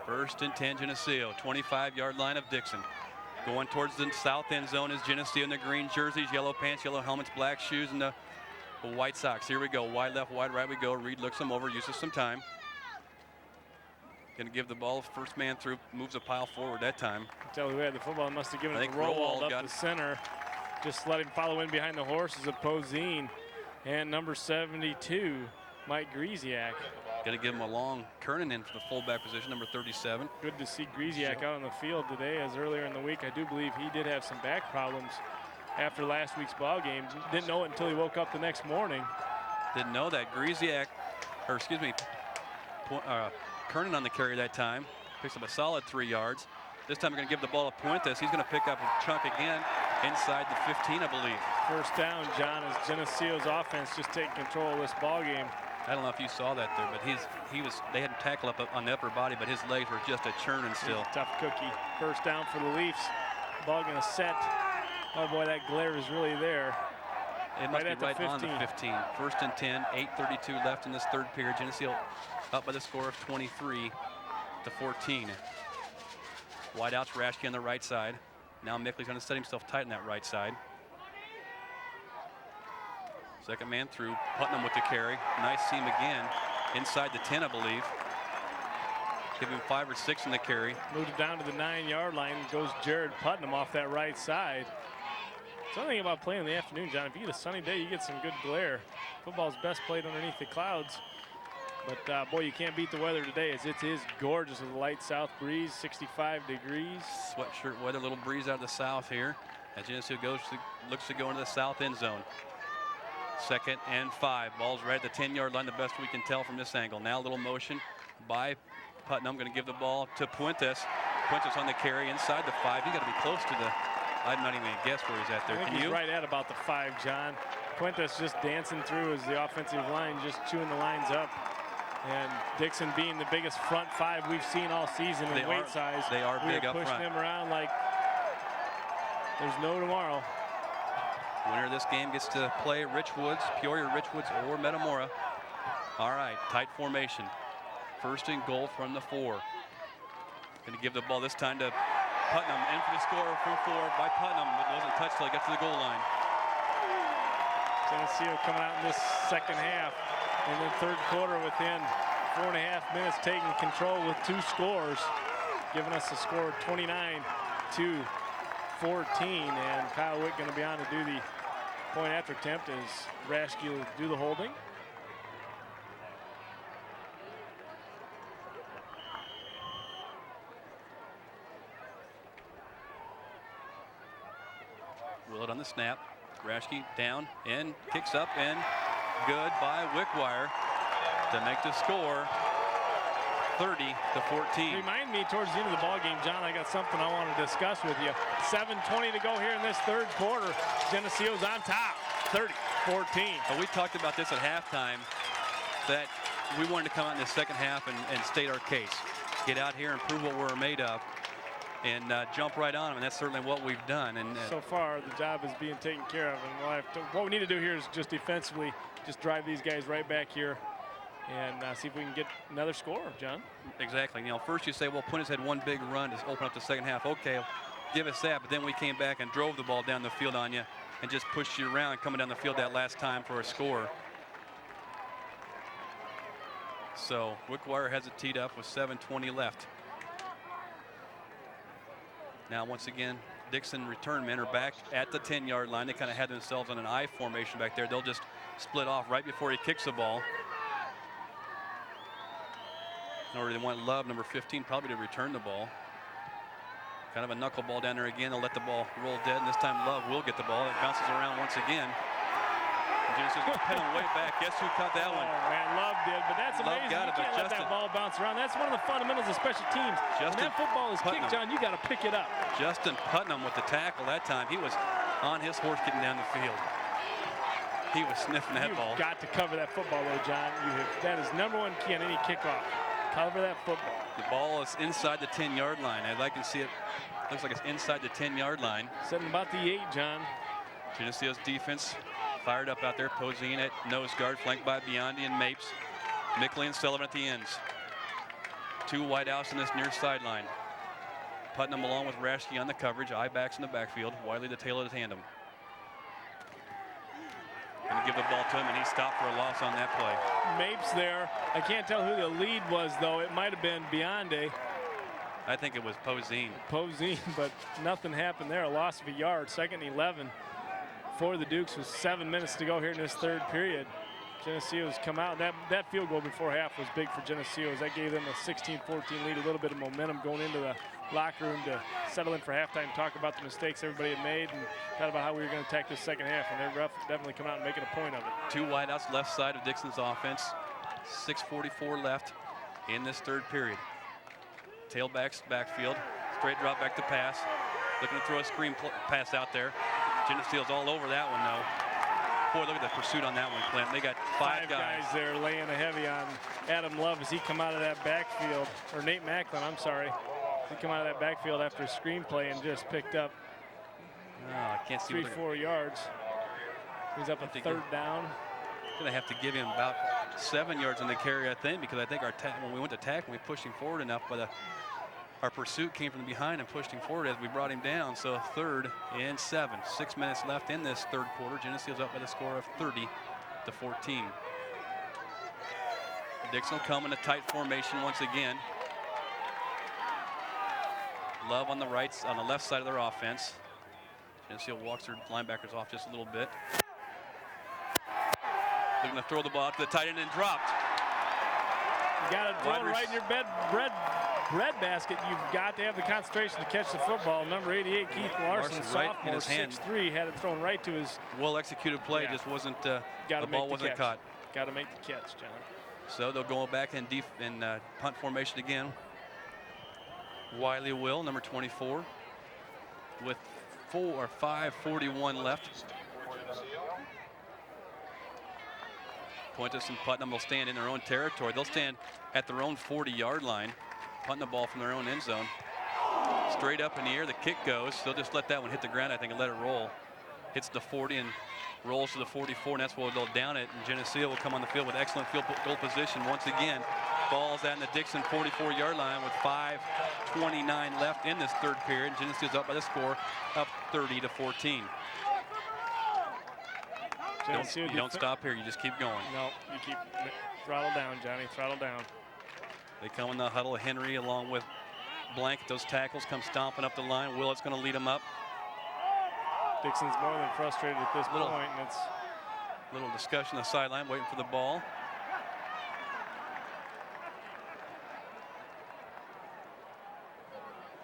1st and 10, Geneseo. 25-yard line of Dixon. Going towards the south end zone is Geneseo in the green jerseys, yellow pants, yellow helmets, black shoes, and the white socks. Here we go. Wide left, wide right we go. Reed looks them over, uses some time. Going to give the ball, 1st man through, moves a pile forward that time. Until who had the football, must have given it to Rowald up the center. Just let him follow in behind the horses of Poseen. And number 72, Mike Griesiak. Going to give him a long Kernan in for the fullback position, number 37. Good to see Griesiak out on the field today, as earlier in the week I do believe he did have some back problems after last week's ball game. Didn't know it until he woke up the next morning. Didn't know that. Kernan on the carry that time. Picks up a solid 3 yards. This time we're going to give the ball to Fuentes. He's going to pick up a chunk again inside the 15, I believe. 1st down, John, as Geneseo's offense just taking control of this ball game. I don't know if you saw that there, but they hadn't tackled up on the upper body, but his legs were just a churning still. Tough cookie. 1st down for the Leafs. Ball going to set. Oh boy, that glare is really there. It must be right on the 15. 1st and 10, 8:32 left in this 3rd period. Geneseo up by the score of 23-14. Wide outs, Rashke on the right side. Now Mickley's going to set himself tight on that right side. 2nd man through, Putnam with the carry. Nice seam again, inside the 10, I believe. give him 5 or 6 in the carry. Moved it down to the 9-yard line. Goes Jared Putnam off that right side. Something about playing in the afternoon, John. If you get a sunny day, you get some good glare. Football's best played underneath the clouds. But boy, you can't beat the weather today, as it is gorgeous with a light south breeze, 65 degrees. Sweatshirt weather, little breeze out of the south here. As Geneseo looks to go into the south end zone. 2nd and 5. Ball's right at the 10-yard line, the best we can tell from this angle. Now a little motion by Putnam. Going to give the ball to Puentes. Puentes on the carry inside the 5. You got to be close to the. I'm not even going to guess where he's at there. I think Can he's you? right at about the 5, John. Puentes just dancing through as the offensive line, just chewing the lines up. And Dixon being the biggest front 5 we've seen all season in weight size. They are big up front. Pushing him around like there's no tomorrow. Winner of this game gets to play Peoria Richwoods, or Metamora. All right, tight formation. 1st and goal from the 4. Going to give the ball this time to Putnam. In for the score from 4 by Putnam. It wasn't touched till he got to the goal line. Geneseo coming out in this 2nd half. In the 3rd quarter within 4.5 minutes, taking control with 2 scores, giving us a score of 29-14. And Kyle Witt going to be on to do the point after attempt as Raschke will do the holding. Willett on the snap. Raschke down and kicks up and good by Wickwire to make the score 30-14. Remind me towards the end of the ball game, John, I got something I want to discuss with you. 7:20 to go here in this 3rd quarter. Geneseo's on top, 30-14. But we talked about this at halftime, that we wanted to come out in the 2nd half and state our case. Get out here and prove what we're made of, and jump right on them, and that's certainly what we've done. And so far, the job is being taken care of, and what we need to do here is just defensively, just drive these guys right back here and see if we can get another score, John. Exactly. You know, first you say, well, Puentes had one big run to open up the 2nd half. Okay, give us that. But then we came back and drove the ball down the field on you and just pushed you around coming down the field that last time for a score. So Wickwire has it teed up with 7:20 left. Now once again, Dixon return men are back at the 10-yard line. They kind of had themselves on an I formation back there. They'll just split off right before he kicks the ball. Or they want Love, number 15, probably to return the ball. Kind of a knuckleball down there again. They'll let the ball roll dead, and this time Love will get the ball. It bounces around once again. Geneseo's going to pin him way back. Guess who caught that one? Oh, man, Love did, but that's amazing. Got it, you can't let that ball bounce around. That's one of the fundamentals of special teams. When that football is kicked, John, you got to pick it up. Justin Putnam with the tackle that time. He was on his horse getting down the field. He was sniffing that ball. You've got to cover that football, though, John. That is #1 key on any kickoff. Cover that football. The ball is inside the 10-yard line. As I can see it, looks like it's inside the 10-yard line. Sitting about the 8, John. Geneseo's defense fired up out there. Poseen at nose guard, flanked by Biondi and Mapes. Mickley and Sullivan at the ends. 2 wideouts in this near sideline. Putnam along with Raschke on the coverage. I-backs in the backfield. Wiley the tail of the tandem. Going to give the ball to him, and he stopped for a loss on that play. Mapes there. I can't tell who the lead was, though. It might have been Biondi. I think it was Poseen. But nothing happened there. A loss of a yard. 2nd and 11 for the Dukes with 7 minutes to go here in this 3rd period. Geneseo's come out. That field goal before half was big for Geneseo, as that gave them a 16-14 lead, a little bit of momentum going into the locker room to settle in for halftime, talk about the mistakes everybody had made, and thought about how we were going to attack this 2nd half, and they're definitely coming out and making a point of it. 2 wideouts left side of Dixon's offense. 6:44 left in this 3rd period. Tailbacks backfield, straight drop back to pass. Looking to throw a screen pass out there. Geneseo's all over that one, though. Boy, look at the pursuit on that one, Clint. They got 5 guys there laying a heavy on Adam Love as he come out of that backfield, or Nate Macklin, I'm sorry. He come out of that backfield after a screenplay and just picked up I can't see 3-4 yards. He's up a 3rd down. Going to have to give him about 7 yards on the carry, I think, because I think when we went to tackle, we pushed him forward enough, but our pursuit came from behind and pushed him forward as we brought him down. So 3rd and 7. 6 minutes left in this 3rd quarter. Geneseo's up by the score of 30-14. Dixon will come in a tight formation once again. Love on the left side of their offense. Geneseo walks their linebackers off just a little bit. They're going to throw the ball out to the tight end and dropped. You got to throw it right in your bread basket. You've got to have the concentration to catch the football. Number 88, Keith Larson, right sophomore, in his hand. 6'3", had it thrown right to his. Well-executed play, just wasn't, the ball wasn't caught. Got to make the catch, John. So they'll go back in punt formation again. Wiley Will, number 24, with 5:41 left. Puentes and Putnam will stand in their own territory. They'll stand at their own 40-yard line, punting the ball from their own end zone. Straight up in the air, the kick goes. They'll just let that one hit the ground, I think, and let it roll. Hits the 40 and rolls to the 44, and that's where they'll down it. And Geneseo will come on the field with excellent field goal position once again. Ball's at the Dixon 44-yard line with 5:29 left in this third period. Geneseo's up by the score, up 30-14. You don't stop here. You just keep going. No, you keep throttle down, Johnny. Throttle down. They come in the huddle. Henry along with Blank. Those tackles come stomping up the line. Willett's going to lead them up. Dixon's more than frustrated at this point, and it's little discussion on the sideline, waiting for the ball.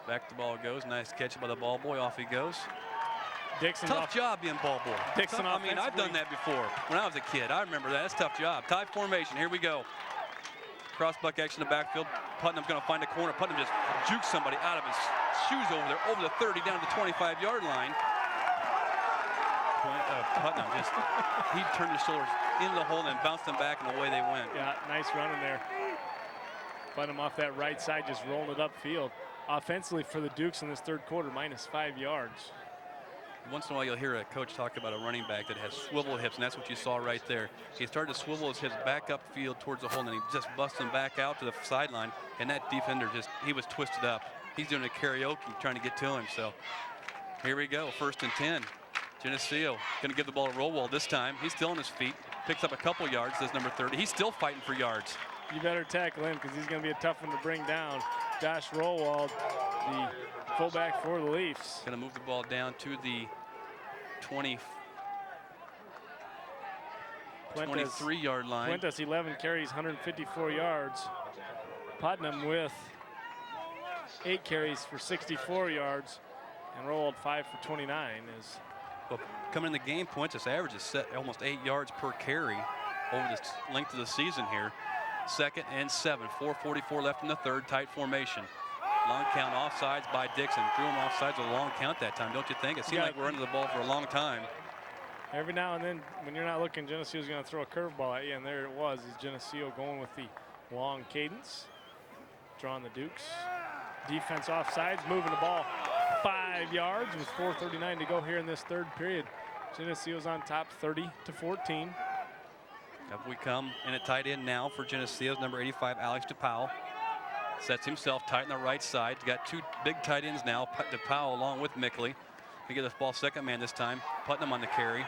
Back the ball goes. Nice catch by the ball boy. Off he goes. Dixon. Tough job being ball boy. Dixon. I mean, I've done that before when I was a kid. I remember that. That's a tough job. Tie formation. Here we go. Crossbuck action in the backfield. Putnam's going to find a corner. Putnam just jukes somebody out of his shoes over there, over the 30, down to the 25-yard line. Putnam just, he turned his shoulders in the hole and bounced them back, and away they went. Yeah, nice run in there. Putnam off that right side, just rolling it upfield. Offensively for the Dukes in this third quarter, -5 yards. Once in a while you'll hear a coach talk about a running back that has swivel hips, and that's what you saw right there. He started to swivel his hips back upfield towards the hole, and he just busts them back out to the sideline, and that defender he was twisted up. He's doing a karaoke trying to get to him. So here we go, 1st and 10. Geneseo going to give the ball to Rowald this time. He's still on his feet, picks up a couple yards, says number 30. He's still fighting for yards. You better tackle him because he's going to be a tough one to bring down. Josh Rowald, the fullback for the Leafs. Going to move the ball down to the 23-yard line. Puentes, 11 carries, 154 yards. Putnam with 8 carries for 64 yards. And Rowald 5 for 29 is. Well, coming in the game, Puentes averages set almost 8 yards per carry over the length of the season here. 2nd and 7, 4:44 left in the third, tight formation. Long count, offsides by Dixon. Threw him offsides with a long count that time, don't you think? It seemed like we're under the ball for a long time. Every now and then, when you're not looking, Geneseo's going to throw a curveball at you, and there it was. Is Geneseo going with the long cadence, drawing the Dukes. Defense offsides, moving the ball 5 yards with 4:39 to go here in this third period. Geneseo's on top, 30-14. Up we come in at tight end now for Geneseo's number 85, Alex DePowell. Sets himself tight on the right side. Got 2 big tight ends now, DePowell along with Mickley. He get the ball second man this time. Putnam on the carry.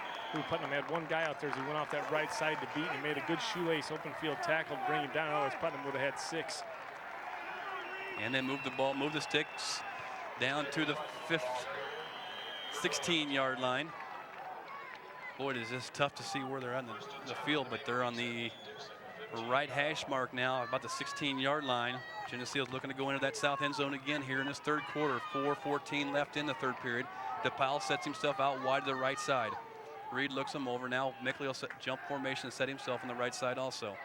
Putnam had one guy out there as he went off that right side to beat, and he made a good shoelace open field tackle to bring him down. Otherwise, Putnam would have had 6. And then move the ball, move the sticks down to the 16-yard line. Boy, it is just tough to see where they're on the field, but they're on the right hash mark now, about the 16-yard line. Geneseo's looking to go into that south end zone again here in this third quarter. 4:14 left in the third period. DePowell sets himself out wide to the right side. Reed looks him over. Now Mickley will jump formation and set himself on the right side also.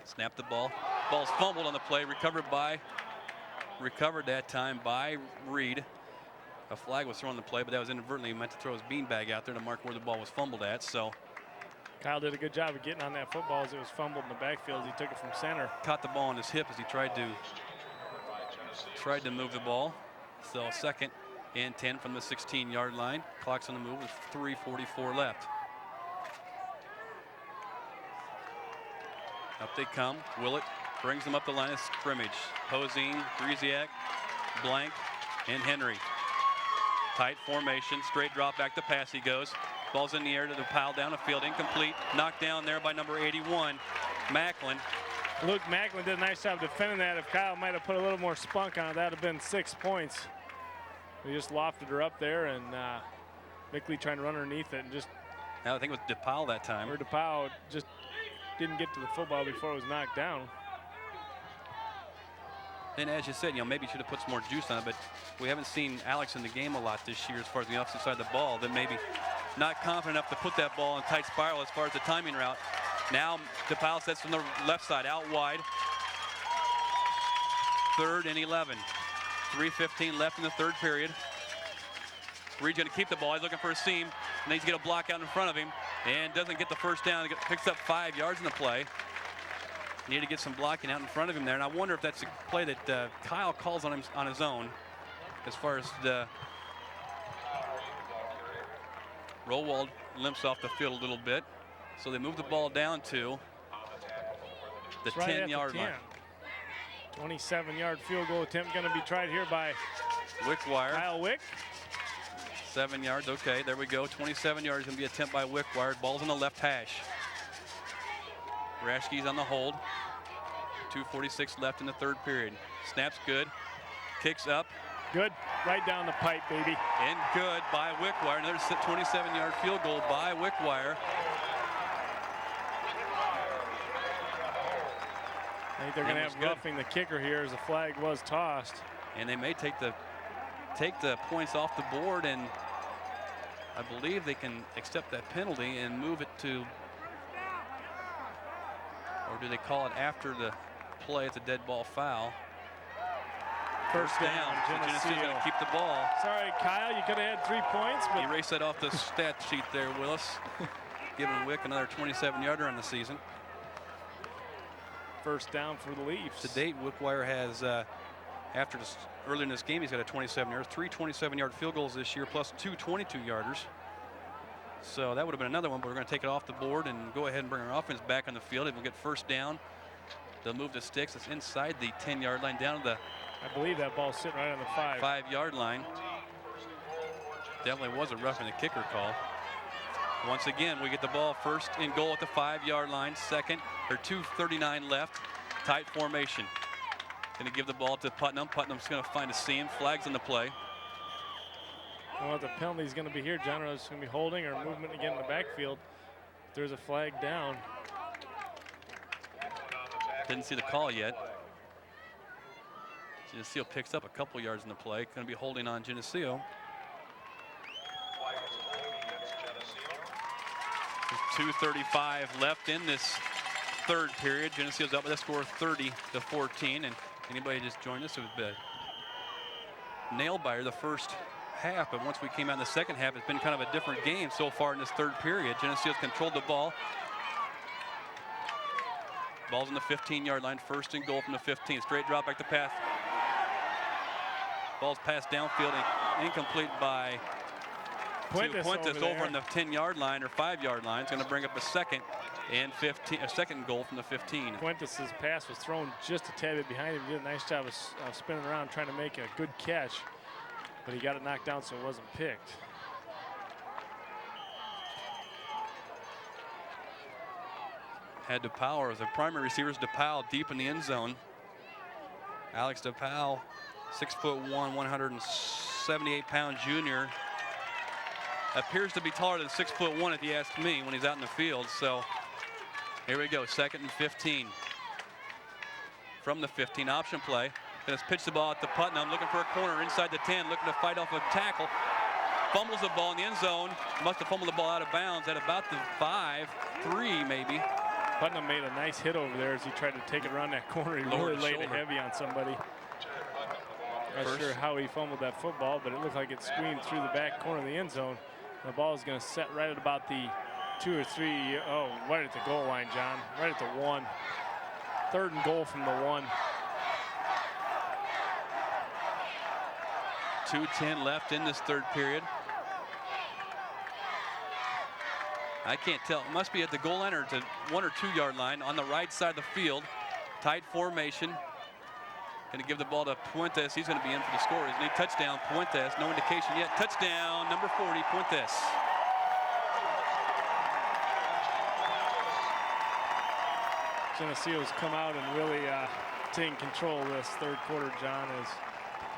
Snap the ball. Ball's fumbled on the play. Recovered that time by Reed. A flag was thrown on the play, but that was inadvertently meant to throw his beanbag out there to mark where the ball was fumbled at. So Kyle did a good job of getting on that football as it was fumbled in the backfield as he took it from center. Caught the ball on his hip as he tried to move the ball. So 2nd and 10 from the 16-yard line. Clock's on the move with 3:44 left. Up they come. Willett brings them up the line of scrimmage. Poseen, Griesiak, Blank, and Henry. Tight formation, straight drop back to pass he goes. Ball's in the air to the pile down the field, incomplete. Knocked down there by number 81, Macklin. Luke Macklin did a nice job defending that. If Kyle might have put a little more spunk on it, that would have been 6 points. He just lofted her up there, and Mickley trying to run underneath it and just. Now I think it was DePaul that time. Or DePaul just didn't get to the football before it was knocked down. And as you said, maybe you should have put some more juice on it, but we haven't seen Alex in the game a lot this year as far as the opposite side of the ball. Then maybe not confident enough to put that ball in tight spiral as far as the timing route. Now DePaul sets from the left side out wide. 3rd and 11. 3:15 left in the third period. Reed's going to keep the ball. He's looking for a seam. And he's going to block out in front of him and doesn't get the first down. He picks up 5 yards in the play. Need to get some blocking out in front of him there. And I wonder if that's a play that Kyle calls on him on his own as far as the Rowald limps off the field a little bit. So they move the ball down to the 10-yard line. 27-yard field goal attempt going to be tried here by Wickwire. Kyle Wick. 7 yards. Okay, there we go. 27 yards going to be an attempt by Wickwire. Ball's on the left hash. Raschke's on the hold. 2:46 left in the third period. Snaps good. Kicks up. Good. Right down the pipe, baby. And good by Wickwire. Another 27-yard field goal by Wickwire. I think they're going to have roughing the kicker here as the flag was tossed. And they may take the points off the board, and I believe they can accept that penalty and move it to, or do they call it after the play? It's a dead ball foul. First down. Geneseo's going to keep the ball. Sorry, Kyle, you could have had 3 points, but erase that off the stat sheet there, Willis. Giving Wick another 27-yarder on the season. First down for the Leafs. To date, Wickwire has, earlier in this game, he's got a 27-yard, 3 27-yard field goals this year, plus 2 22-yarders. So that would have been another one, but we're going to take it off the board and go ahead and bring our offense back on the field. If we get first down, they'll move the sticks. It's inside the 10-yard line down to the, I believe that ball's sitting right on the 5-yard line. Definitely was a roughing the kicker call. Once again, we get the ball first and goal at the 5-yard line. 2:39 left. Tight formation. Going to give the ball to Putnam. Putnam's going to find a seam. Flags on the play. Well, the penalty is going to be here. John is going to be holding or movement again in the backfield. There's a flag down. Didn't see the call yet. Geneseo picks up a couple yards in the play. Going to be holding on Geneseo. 2:35 left in this third period. Geneseo's up with a score of 30-14. And anybody just joined us, it was a nail-biter the first half. But once we came out in the second half, it's been kind of a different game so far in this third period. Geneseo's controlled the ball. Ball's on the 15-yard line. First and goal from the 15. Straight drop back to pass. Ball's passed downfield and incomplete by Puentes over on the 10-yard line or 5-yard line. It's going to bring up a second and 15, a second goal from the 15. Puentes' pass was thrown just a tad bit behind him. He did a nice job of spinning around trying to make a good catch, but he got it knocked down so it wasn't picked. Had DePaul as a primary receiver. DePaul deep in the end zone. Alex DePaul, 6'1", 178-pound junior. Appears to be taller than 6'1" if you ask me when he's out in the field. So here we go, 2nd and 15. From the 15, option play. Going to pitch the ball at the Putnam, looking for a corner inside the 10, looking to fight off a tackle. Fumbles the ball in the end zone. Must have fumbled the ball out of bounds at about the 5-3 maybe. Putnam made a nice hit over there as he tried to take it around that corner. He really laid it heavy on somebody. Not sure how he fumbled that football, but it looked like it screamed through the back corner of the end zone. The ball is going to set right at about the 2 or 3, right at the goal line, John. Right at the 1. 3rd and goal from the 1. 2:10 left in this third period. I can't tell. It must be at the goal line or to 1 or 2 yard line on the right side of the field. Tight formation. Going to give the ball to Puentes. He's going to be in for the score. Isn't he? Touchdown, Puentes. No indication yet. Touchdown, number 40, Puentes. Geneseo's come out and really taking control of this third quarter, John, is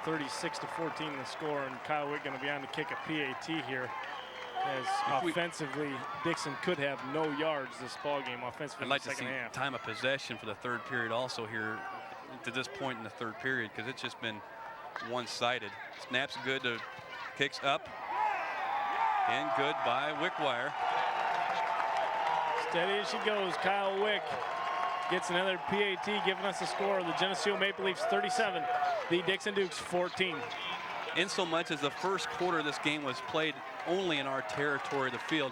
36-14 the score, and Kyle Wick going to be on to kick a PAT here. As offensively, Dixon could have no yards this ball game offensively. I'd like in the to see second half. time of possession for the third period also here to this point in the third period, because it's just been one-sided. Snaps good to kicks up and good by Wickwire. Steady as she goes. Kyle Wick gets another PAT, giving us a score of the Geneseo Maple Leafs 37, the Dixon Dukes 14. In so much as the first quarter of this game was played only in our territory of the field,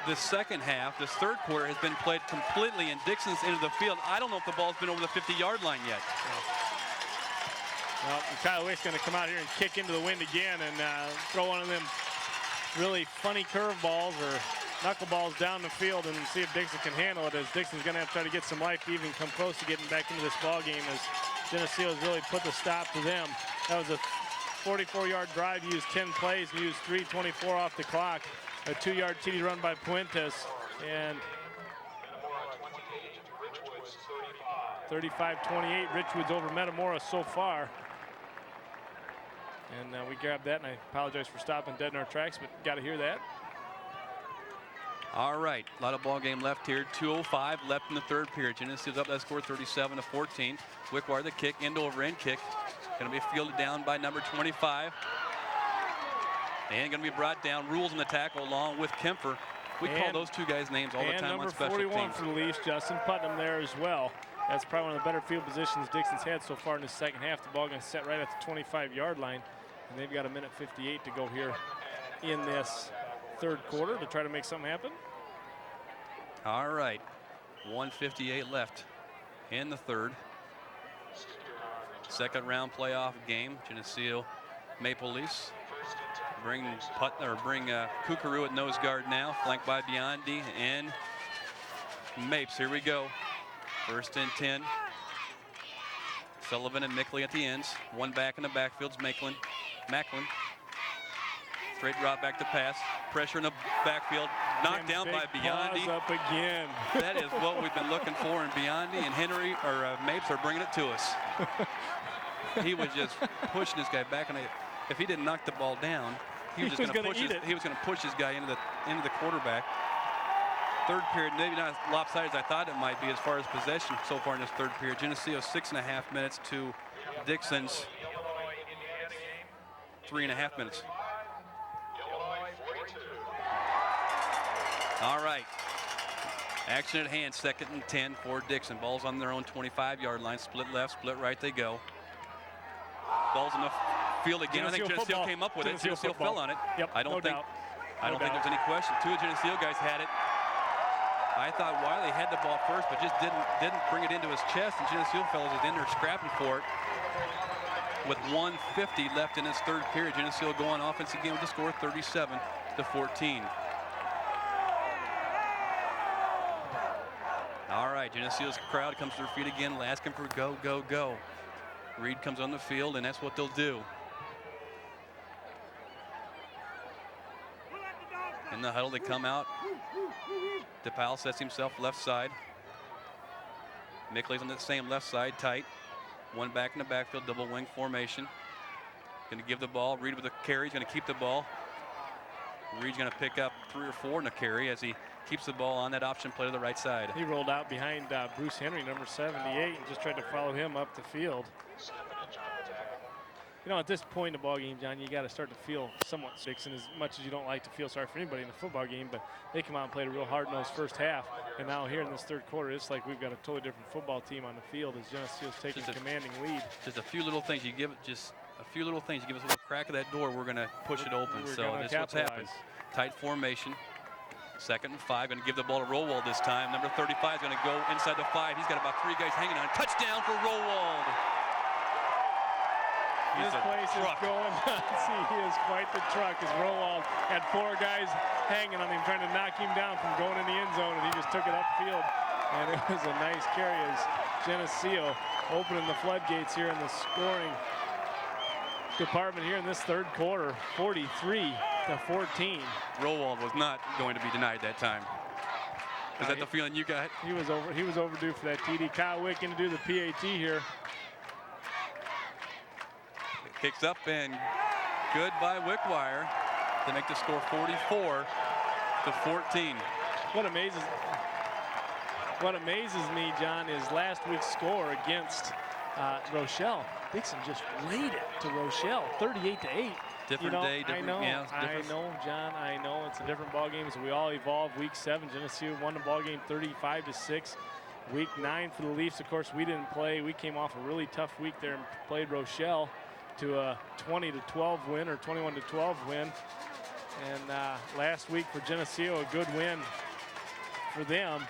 the second half, this third quarter, has been played completely in Dixon's end of the field. I don't know if the ball's been over the 50-yard line yet. Well, Kyle Wick's going to come out here and kick into the wind again and throw one of them really funny curveballs or knuckleballs down the field and see if Dixon can handle it, as Dixon's going to have to try to get some life to even come close to getting back into this ball game, as Geneseo's really put the stop to them. That was a 44-yard drive, used 10 plays, and used 3:24 off the clock. A 2-yard TD run by Puentes, and 35-28, Richwoods over Metamora so far. And we grabbed that, and I apologize for stopping dead in our tracks, but got to hear that. All right, a lot of ball game left here. 2:05 left in the third period. Geneseo's up that score 37-14. Wickwire the kick, end over end kick. Going to be fielded down by number 25. And going to be brought down. Rules in the tackle along with Kemper. We call those two guys' names all the time on special teams. And number 41 for the Leafs, Justin Putnam there as well. That's probably one of the better field positions Dixon's had so far in the second half. The ball going to set right at the 25-yard line. And they've got 1:58 to go here in this third quarter to try to make something happen. All right, 1:58 left in the third. Second round playoff game. Geneseo Maple Leafs bring Kukuru at nose guard now, flanked by Biondi and Mapes. Here we go. First and 10. Sullivan and Mickley at the ends. One back in the backfield's Macklin. Straight drop back to pass. Pressure in the backfield. Knocked down by Biondi. Up again. That is what we've been looking for, and Biondi and Henry or Mapes are bringing it to us. He was just pushing this guy back, and if he didn't knock the ball down, he was just going to push his guy into the quarterback. Third period, maybe not as lopsided as I thought it might be as far as possession so far in this third period. Geneseo 6.5 minutes to Dixon's 3.5 minutes. All right. Action at hand, 2nd and 10 for Dixon. Ball's on their own 25-yard line. Split left, split right they go. Ball's in the field again. I think Geneseo came up with it. Geneseo fell on it. Yep, I don't think there's any question. Two Geneseo guys had it. I thought Wiley had the ball first, but just didn't bring it into his chest, and Geneseo fellas is in there scrapping for it. With 1:50 left in this third period, Geneseo go on offense again with the score 37-14. All right, Geneseo's crowd comes to their feet again, asking for go, go, go. Reed comes on the field, and that's what they'll do. In the huddle, they come out. DePaul sets himself left side. Mickley's on the same left side, tight. One back in the backfield, double wing formation. Going to give the ball. Reed with the carry. He's going to keep the ball. Reed's going to pick up 3 or 4 in the carry as he keeps the ball on that option play to the right side. He rolled out behind Bruce Henry, number 78, and just tried to follow him up the field. You know, at this point in the ball game, John, you got to start to feel somewhat Dixon, as much as you don't like to feel sorry for anybody in a football game, but they come out and played a real hard-nosed first half, and now here in this third quarter, it's like we've got a totally different football team on the field as Geneseo's taking a commanding lead. Just a few little things. You give it just a few little things. You give us a little crack of that door, we're going to push it open. So that's what's happened. Tight formation. 2nd and 5. Going to give the ball to Rowald this time. Number 35 is going to go inside the 5. He's got about 3 guys hanging on. Touchdown for Rowald. This place is going nuts. He is quite the truck, as Rowald had 4 guys hanging on him, trying to knock him down from going in the end zone, and he just took it upfield. And it was a nice carry as Geneseo opening the floodgates here in the scoring department here in this third quarter, 43-14. Rowald was not going to be denied that time. Is that the feeling you got? He was overdue for that TD. Kyle Wick in to do the PAT here. Kicks up and good by Wickwire to make the score 44-14. What amazes me, John, is last week's score against Rochelle. Dixon just laid it to Rochelle, 38-8. Different day, different. Yeah, I know, John. I know it's a different ball game. So we all evolve. Week 7, Geneseo won the ball game 35-6. Week 9 for the Leafs. Of course, we didn't play. We came off a really tough week there and played Rochelle to a 20-12 win or 21-12 win. And last week for Geneseo, a good win for them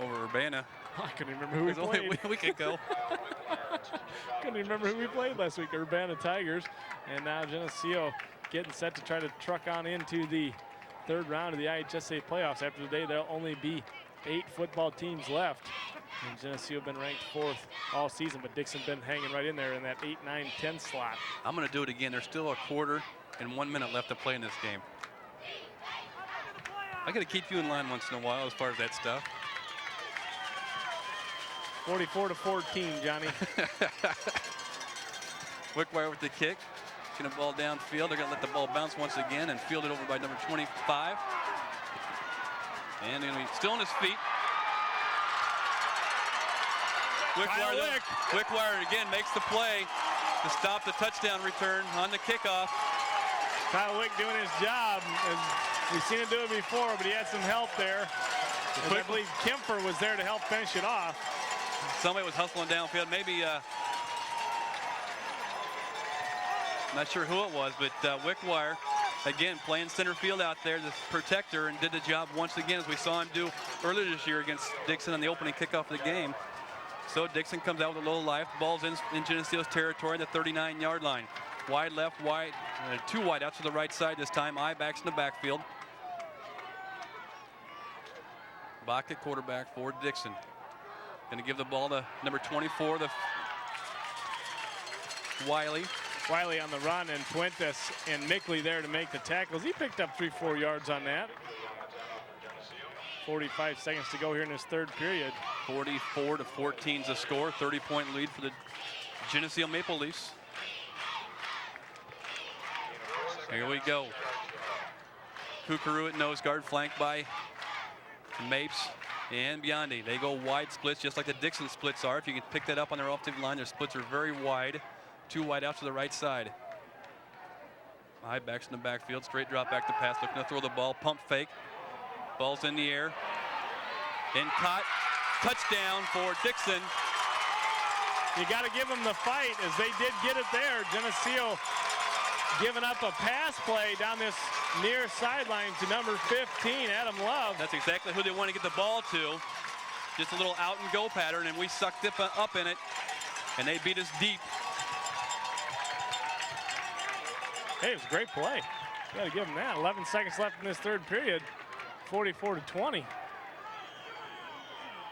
over Urbana. I couldn't remember who we played. Only a week ago. Couldn't even remember who we played last week. Urbana Tigers. And now Geneseo getting set to try to truck on into the 3rd round of the IHSA playoffs. After today, there'll only be 8 football teams left. And Geneseo have been ranked 4th all season, but Dixon been hanging right in there in that 8, 9, 10 slot. I'm going to do it again. There's still a quarter and 1 minute left to play in this game. I got to keep you in line once in a while as far as that stuff. 44-14, Johnny. Wickwire with the kick. Getting a ball downfield. They're going to let the ball bounce once again and field it over by number 25. And he's still on his feet. Wickwire again makes the play to stop the touchdown return on the kickoff. Kyle Wick doing his job. We've seen him do it before, but he had some help there. I believe Kemper was there to help finish it off. Somebody was hustling downfield. Maybe, not sure who it was, but Wickwire, again, playing center field out there, the protector, and did the job once again, as we saw him do earlier this year against Dixon on the opening kickoff of the game. So Dixon comes out with a little life. The ball's in Geneseo's territory, the 39-yard line. Wide left, wide, 2 wide out to the right side this time. I-backs in the backfield. Bach at quarterback for Dixon. Going to give the ball to number 24, the Wiley. Wiley on the run, and Puentes and Mickley there to make the tackles. He picked up 3-4 yards on that. 45 seconds to go here in this 3rd period. 44-14 is the score. 30-point lead for the Geneseo Maple Leafs. Here we go. Kukuru at nose guard, flanked by Mapes and Biondi. They go wide splits, just like the Dixon splits are. If you can pick that up on their offensive line, their splits are very wide. 2 wide out to the right side. High backs in the backfield, straight drop back to pass, looking to throw the ball, pump fake. Ball's in the air. And caught. Touchdown for Dixon. You got to give them the fight, as they did get it there. Geneseo giving up a pass play down this near sideline to number 15, Adam Love. That's exactly who they want to get the ball to. Just a little out and go pattern, and we sucked it up in it, and they beat us deep. Hey, it was a great play. You got to give them that. 11 seconds left in this 3rd period. 44-20.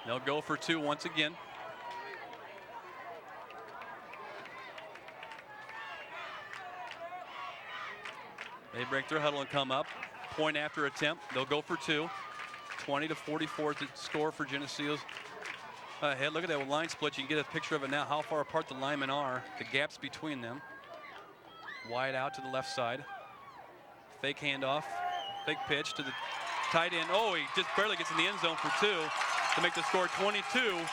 They'll go for 2 once again. They break their huddle and come up. Point after attempt. They'll go for 2. 20-44 to score for Geneseo's ahead. Look at that line split. You can get a picture of it now, how far apart the linemen are, the gaps between them. Wide out to the left side. Fake handoff. Fake pitch to the tight end. Oh, he just barely gets in the end zone for 2 to make the score 22-44.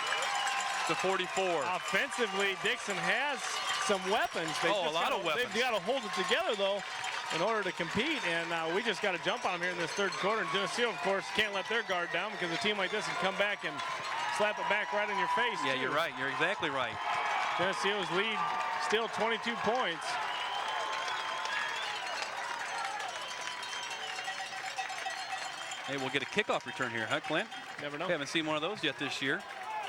Offensively, Dixon has some weapons. A lot of weapons. They've got to hold it together, though, in order to compete, and we just got to jump on them here in this 3rd quarter. And Geneseo, of course, can't let their guard down, because a team like this can come back and slap it back right in your face. Yeah, you're right. You're exactly right. Geneseo's lead still 22 points. Hey, we'll get a kickoff return here, huh, Clint? Never know. We haven't seen one of those yet this year.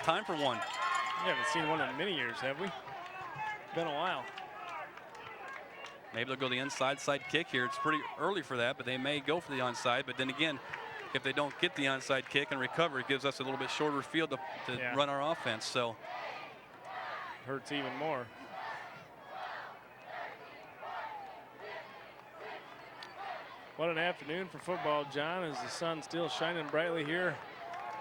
Time for one. We haven't seen one in many years, have we? Been a while. Maybe they'll go the inside side kick here. It's pretty early for that, but they may go for the onside. But then again, if they don't get the onside kick and recover, it gives us a little bit shorter field to run our offense. So hurts even more. What an afternoon for football, John, as the sun still shining brightly here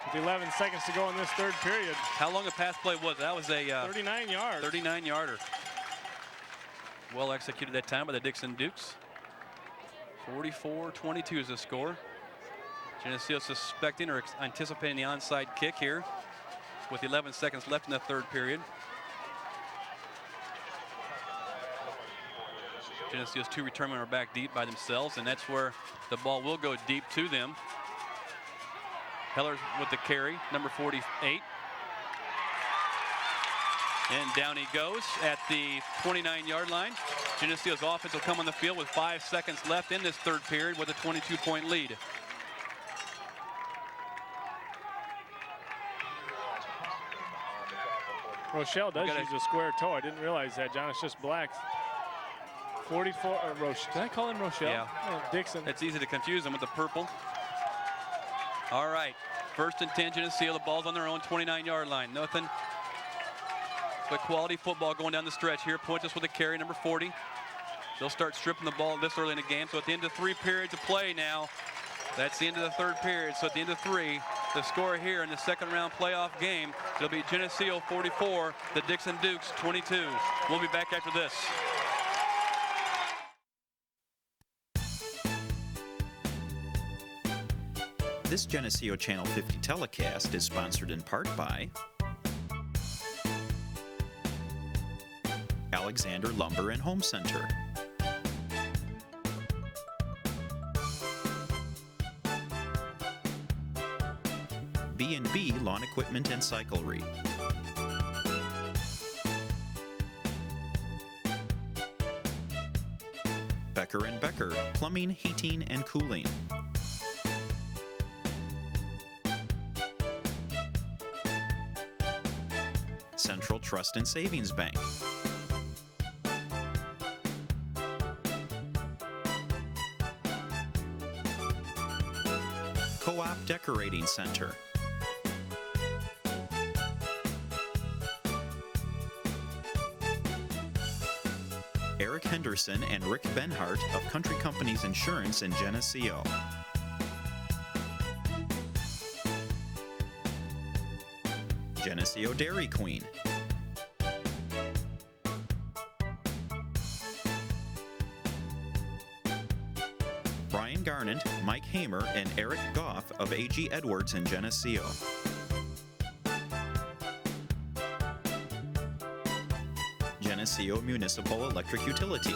with 11 seconds to go in this third period. How long a pass play was it? That was a 39 yards. 39-yarder. Well executed that time by the Dixon Dukes. 44-22 is the score. Geneseo suspecting or anticipating the onside kick here with 11 seconds left in the third period. Geneseo's 2 return men are back deep by themselves, and that's where the ball will go deep to them. Heller with the carry, number 48. And down he goes at the 29-yard line. Geneseo's offense will come on the field with 5 seconds left in this third period with a 22-point lead. Rochelle does use a square toe. I didn't realize that, John. It's just black. 44, did I call him Rochelle? Yeah. Oh, Dixon. It's easy to confuse them with the purple. All right, 1st and 10, Geneseo. The ball's on their own 29-yard line. Nothing but quality football going down the stretch here. Points with a carry, number 40. They'll start stripping the ball this early in the game. So at the end of 3 periods of play now, that's the end of the third period. So at the end of 3, the score here in the second round playoff game, it'll be Geneseo 44, the Dixon Dukes 22. We'll be back after this. This Geneseo Channel 50 telecast is sponsored in part by Alexander Lumber and Home Center, B&B Lawn Equipment and Cyclery, Becker & Becker Plumbing, Heating, and Cooling, Central Trust and Savings Bank, Co-op Decorating Center, Eric Henderson and Rick Benhart of Country Companies Insurance in Geneseo, Geneseo Dairy Queen, Brian Garnett, Mike Hamer, and Eric Goff of A.G. Edwards in Geneseo, Geneseo Municipal Electric Utility,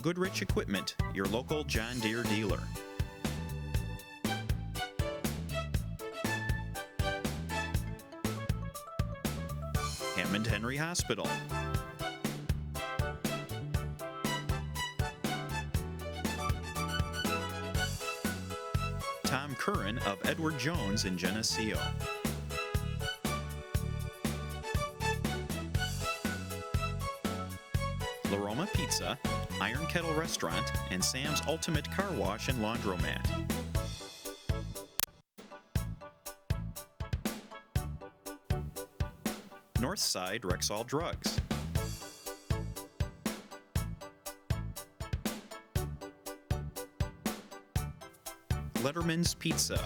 Goodrich Equipment, your local John Deere dealer, Hammond Henry Hospital, Tom Curran of Edward Jones in Geneseo, La Roma Pizza, Iron Kettle Restaurant, and Sam's Ultimate Car Wash and Laundromat. Northside Rexall Drugs, Letterman's Pizza,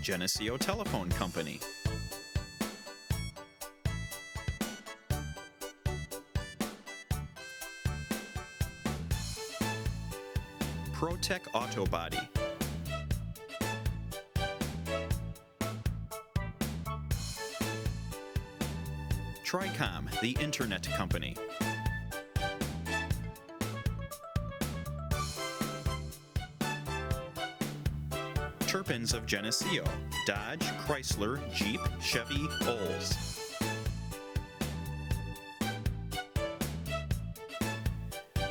Geneseo Telephone Company, ProTech Auto Body, Tricom, the Internet Company, Turpins of Geneseo, Dodge, Chrysler, Jeep, Chevy, Olds.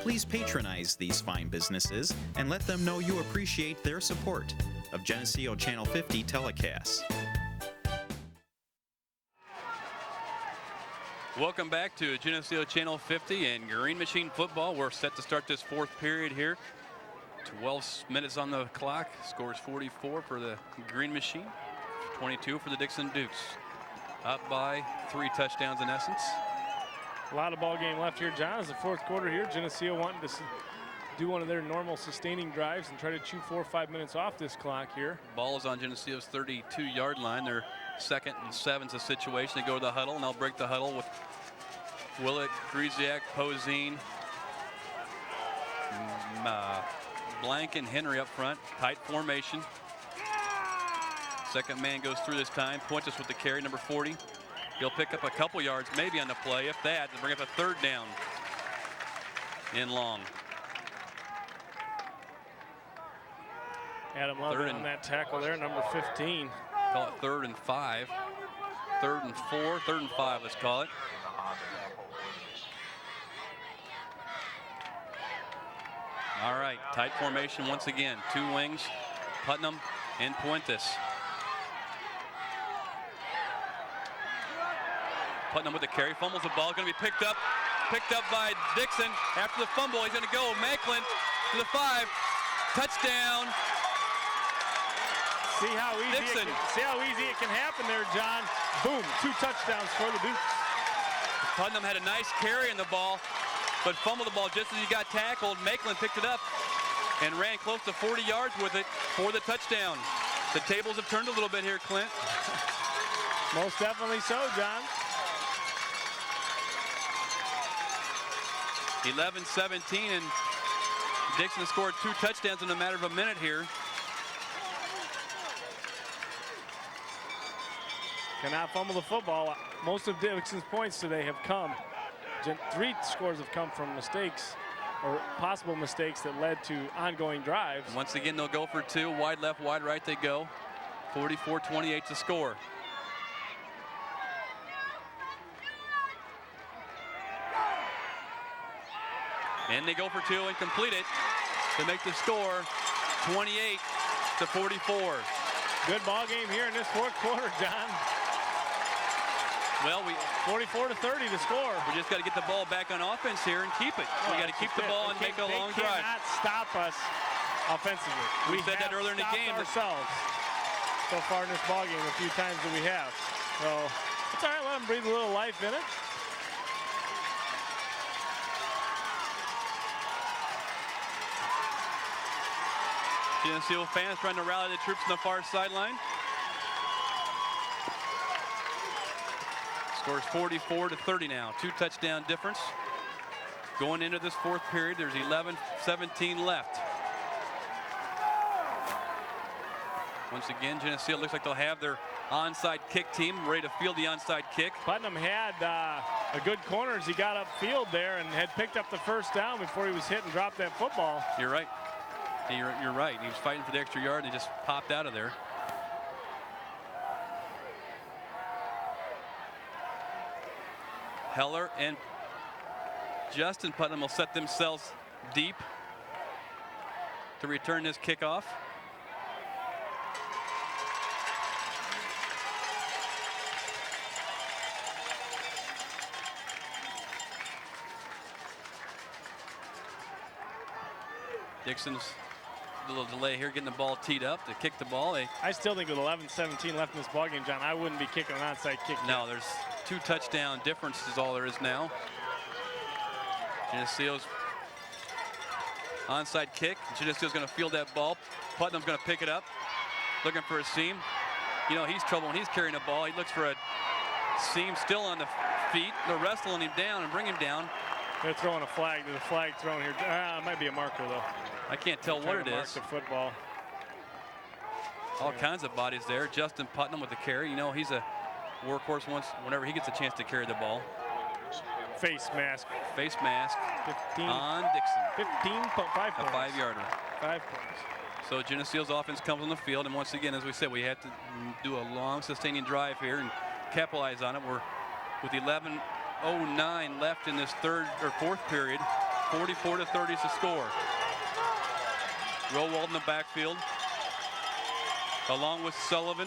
Please patronize these fine businesses and let them know you appreciate their support of Geneseo Channel 50 telecasts. Welcome back to Geneseo Channel 50 and Green Machine Football. We're set to start this 4th period here. 12 minutes on the clock. Scores 44 for the Green Machine, 22 for the Dixon Dukes. Up by 3 touchdowns in essence. A lot of ball game left here, John. It's the fourth quarter here. Geneseo wanting to do one of their normal sustaining drives and try to chew 4 or 5 minutes off this clock here. Ball is on Geneseo's 32-yard line. Their 2nd and 7's a situation. They go to the huddle, and they'll break the huddle with Willett, Griesiak, Poseen, Blank and Henry up front. Tight formation. Second man goes through this time. Puentes with the carry, number 40. He'll pick up a couple yards, maybe on the play, if that, to bring up a 3rd down in long. Adam Love on that tackle there, number 15. Call it 3rd and 5. 3rd and 4, 3rd and 5, let's call it. All right, tight formation once again. 2 wings, Putnam and Puentes. Putnam with the carry, fumbles the ball, going to be picked up by Dixon. After the fumble, he's going to go. Macklin to the 5, touchdown. See how easy it can happen there, John. Boom, 2 touchdowns for the Dukes. Putnam had a nice carry in the ball, but fumbled the ball just as he got tackled. Macklin picked it up and ran close to 40 yards with it for the touchdown. The tables have turned a little bit here, Clint. Most definitely so, John. 11-17, and Dixon scored 2 touchdowns in a matter of a minute here. Cannot fumble the football. Most of Dixon's points today have come. 3 scores have come from mistakes or possible mistakes that led to ongoing drives. Once again, they'll go for 2. Wide left, wide right they go. 44-28 to score. And they go for 2 and complete it to make the score 28-44. Good ball game here in this fourth quarter, John. Well, 44-30 to score. We just got to get the ball back on offense here and keep it. We got to keep the ball and make a long drive. They cannot stop us offensively. We said that earlier in the game. Ourselves so far in this ball game a few times that we have. So it's all right. Let them breathe a little life in it. Geneseo fans trying to rally the troops on the far sideline. Scores 44-30 now. 2 touchdown difference. Going into this fourth period, there's 11-17 left. Once again, Geneseo looks like they'll have their onside kick team ready to field the onside kick. Putnam had a good corner as he got upfield there and had picked up the first down before he was hit and dropped that football. You're right. You're right. He was fighting for the extra yard and he just popped out of there. Heller and Justin Putnam will set themselves deep to return this kickoff. Dixon's a little delay here getting the ball teed up to kick the ball. I still think with 11-17 left in this ballgame, John, I wouldn't be kicking an onside kick. No, there's 2 touchdown difference is all there is now. Geneseo's onside kick. Geneseo's going to field that ball. Putnam's going to pick it up, looking for a seam. You know, he's trouble when he's carrying the ball. He looks for a seam still on the feet. They're wrestling him down and bring him down. They're throwing a flag. There's a flag thrown here. It might be a marker, though. I can't tell what it is. The football. All kinds of bodies there. Justin Putnam with the carry. You know, he's a workhorse whenever he gets a chance to carry the ball. Face mask. Face mask 15, on Dixon. 5 points. A 5-yarder. 5 points. So Geneseo's offense comes on the field, and once again, as we said, we have to do a long sustaining drive here and capitalize on it. We're with 11:09 left in this fourth period. 44-30 is the score. Rowald in the backfield, along with Sullivan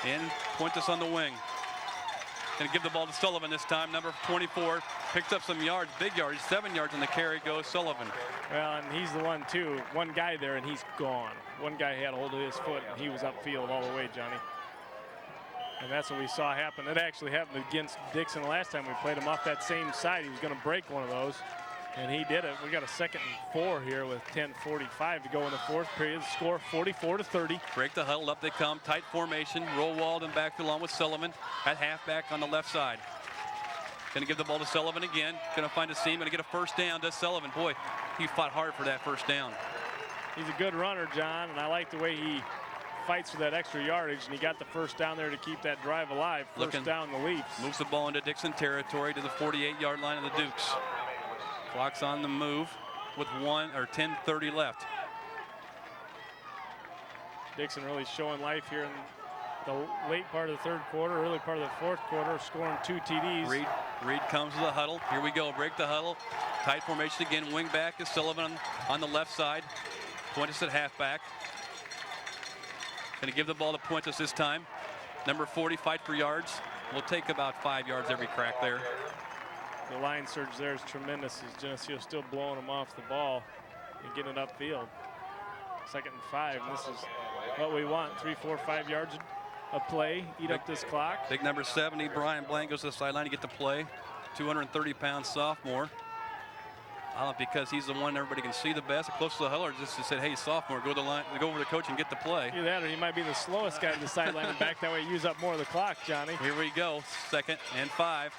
and Puentes on the wing. Gonna give the ball to Sullivan this time. Number 24 picks up some yards, big yards, 7 yards on the carry goes Sullivan. Well, and he's the one too. One guy there and he's gone. One guy had a hold of his foot and he was upfield all the way, Johnny. And that's what we saw happen. It actually happened against Dixon last time we played him off that same side. He was going to break one of those, and he did it. We got a 2nd and 4 here with 10:45 to go in the 4th period. Score 44-30. Break the huddle, up they come, tight formation. Roll Walden back along with Sullivan at halfback on the left side. Gonna give the ball to Sullivan again. Gonna find a seam, gonna get a first down. Does Sullivan? Boy, he fought hard for that first down. He's a good runner, John, and I like the way he fights for that extra yardage, and he got the first down there to keep that drive alive. First down the Leafs. Moves the ball into Dixon territory to the 48-yard line of the Dukes. Clock's on the move with 10:30 left. Dixon really showing life here in the late part of the 3rd quarter, early part of the 4th quarter, scoring 2 TDs. Reed comes to the huddle. Here we go, break the huddle. Tight formation again, wing back is Sullivan on the left side. Puentes at halfback. Gonna give the ball to Puentes this time. Number 40, fight for yards. We'll take about 5 yards every crack there. The line surge there is tremendous as Geneseo still blowing them off the ball and getting it upfield. 2nd and 5, and this is what we want. 3, 4, 5 yards of play, eat up this clock. Big number 70, Brian Blank goes to the sideline to get the play. 230-pound sophomore. Because he's the one everybody can see the best. Close to the huddle, just to say, hey, sophomore, go to the line, go over to the coach and get the play. Either that or he might be the slowest guy to the sideline and back. That way use up more of the clock, Johnny. Here we go, 2nd and 5.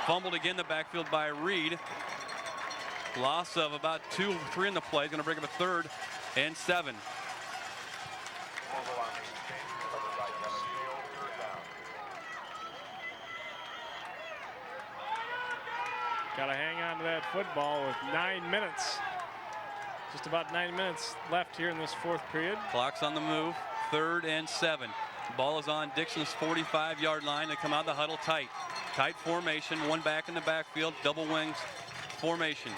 Fumbled again the backfield by Reed. Loss of about 2, 3 in the play. Going to bring up a 3rd and 7. Got to hang on to that football with 9 minutes. Just about 9 minutes left here in this 4th period. Clock's on the move, 3rd and 7. Ball is on Dixon's 45-yard line. They come out of the huddle tight. Tight formation, one back in the backfield, double wings formation.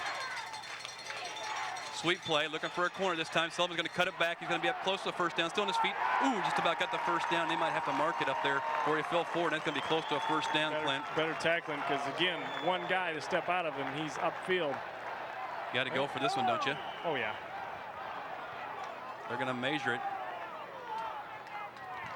Sweep play, looking for a corner this time. Sullivan's going to cut it back. He's going to be up close to the first down. Still on his feet. Ooh, just about got the first down. They might have to mark it up there where he fell forward. That's going to be close to a first down, Clint. Better tackling because, again, one guy to step out of him. He's upfield. You got to go for this one, don't you? Oh, yeah. They're going to measure it.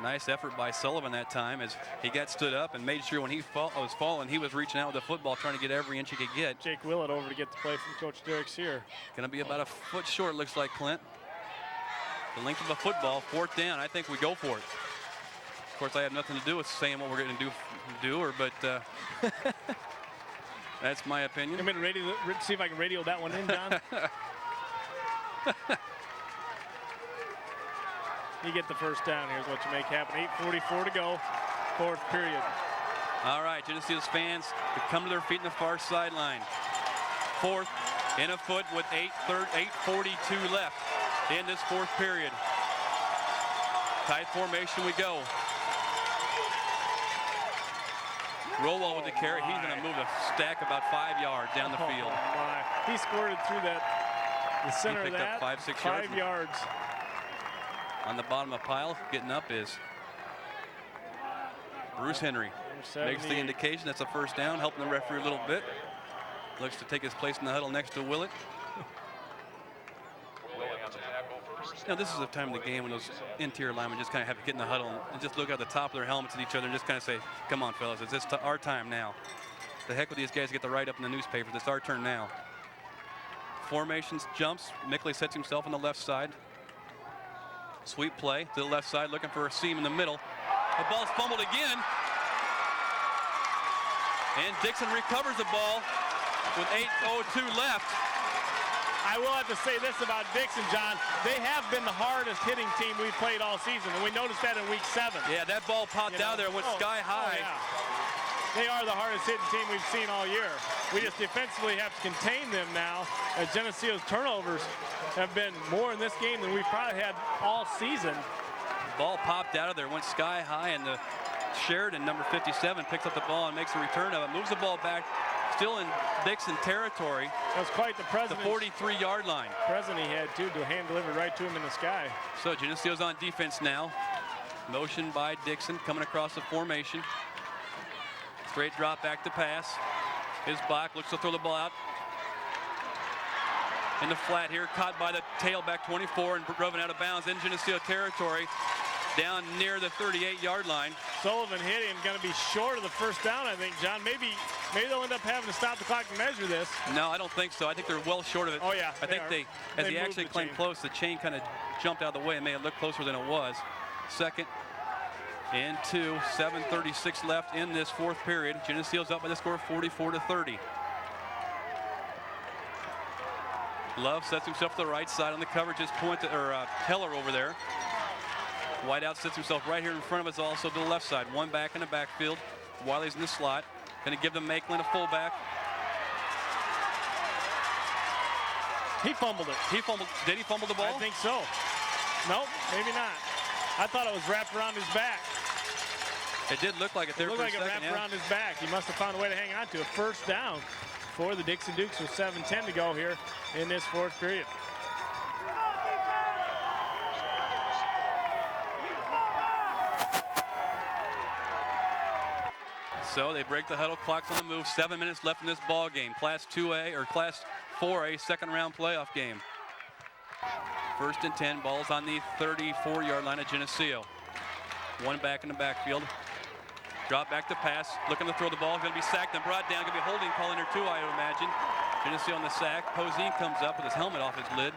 Nice effort by Sullivan that time as he got stood up and made sure when he was falling, he was reaching out with the football, trying to get every inch he could get. Jake Willett over to get the play from Coach Derrick's here. Going to be about a foot short, looks like, Clint. The length of the football, 4th down. I think we go for it. Of course, I have nothing to do with saying what we're going to do, but that's my opinion. I'm going to see if I can radio that one in, Don. You get the first down. Here's what you make happen. 8:44 to go, 4th period. All right, Geneseo's fans come to their feet in the far sideline. 4th and a foot with 8:42 left in this 4th period. Tight formation we go. Rowell with the carry. He's going to move the stack about 5 yards down the field. He squirted through the center of that. 5, 6 5 yards. On the bottom of the pile, getting up is Bruce Henry. Makes the indication that's a first down, helping the referee a little bit. Looks to take his place in the huddle next to Willett. Now, this is the time of the game when those interior linemen just kind of have to get in the huddle and just look at the top of their helmets at each other and just kind of say, come on, fellas, it's our time now. The heck with these guys get the write-up in the newspapers. It's our turn now. Formations, jumps. Mickley sets himself on the left side. Sweep play to the left side, looking for a seam in the middle. The ball's fumbled again. And Dixon recovers the ball with 8:02 left. I will have to say this about Dixon, John. They have been the hardest hitting team we've played all season, and we noticed that in week 7. Yeah, that ball popped out there and went sky high. Yeah. They are the hardest hitting team we've seen all year. We just defensively have to contain them now, as Geneseo's turnovers have been more in this game than we've probably had all season. The ball popped out of there, went sky high, and the Sheridan, number 57, picks up the ball and makes a return of it. Moves the ball back, still in Dixon territory. That was quite the present. The 43-yard line. Present he had, too, to hand delivered right to him in the sky. So Geneseo's on defense now. Motion by Dixon coming across the formation. Straight drop back to pass. His Bach looks to throw the ball out. In the flat here, caught by the tailback 24 and driven out of bounds in Geneseo territory, down near the 38-yard line. Sullivan hit him, going to be short of the first down, I think, John. Maybe they'll end up having to stop the clock to measure this. No, I don't think so. I think they're well short of it. Oh, yeah. I think as he actually came close, the chain kind of jumped out of the way and made it look closer than it was. Second and 2, 7:36 left in this fourth period. Geneseo's up by the score of 44-30. Love sets himself to the right side on the coverage. Just Heller over there. Whiteout sits himself right here in front of us, also to the left side. One back in the backfield. Wiley's in the slot. Going to give them Maitland a fullback. He fumbled it. Did he fumble the ball? I think so. Nope, maybe not. I thought it was wrapped around his back. It did look like it there for a second. It looked like it wrapped around his back. He must have found a way to hang on to it. First down for the Dixon Dukes with 7:10 to go here in this fourth period. So they break the huddle. Clock's on the move. 7 minutes left in this ball game. Class 2A or Class 4A second-round playoff game. First and 10. Ball's on the 34-yard line of Geneseo. One back in the backfield. Drop back to pass. Looking to throw the ball. Going to be sacked and brought down. Going to be a holding call in there too, I would imagine. Geneseo on the sack. Poseen comes up with his helmet off his lid.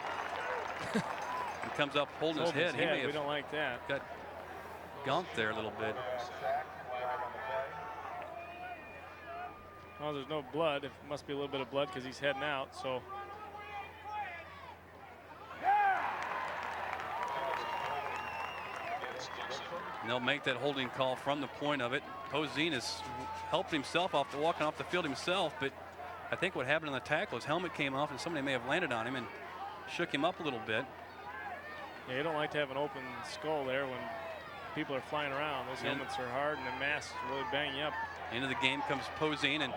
And comes up holding his head. He may have we don't like that. Got gunked there a little bit. Well, there's no blood. It must be a little bit of blood because he's heading out. So. And they'll make that holding call from the point of it. Poseen has helped himself walking off the field himself, but I think what happened on the tackle, his helmet came off and somebody may have landed on him and shook him up a little bit. Yeah, you don't like to have an open skull there when people are flying around. Those helmets are hard and the masks really bang you up. Into the game comes Poseen, and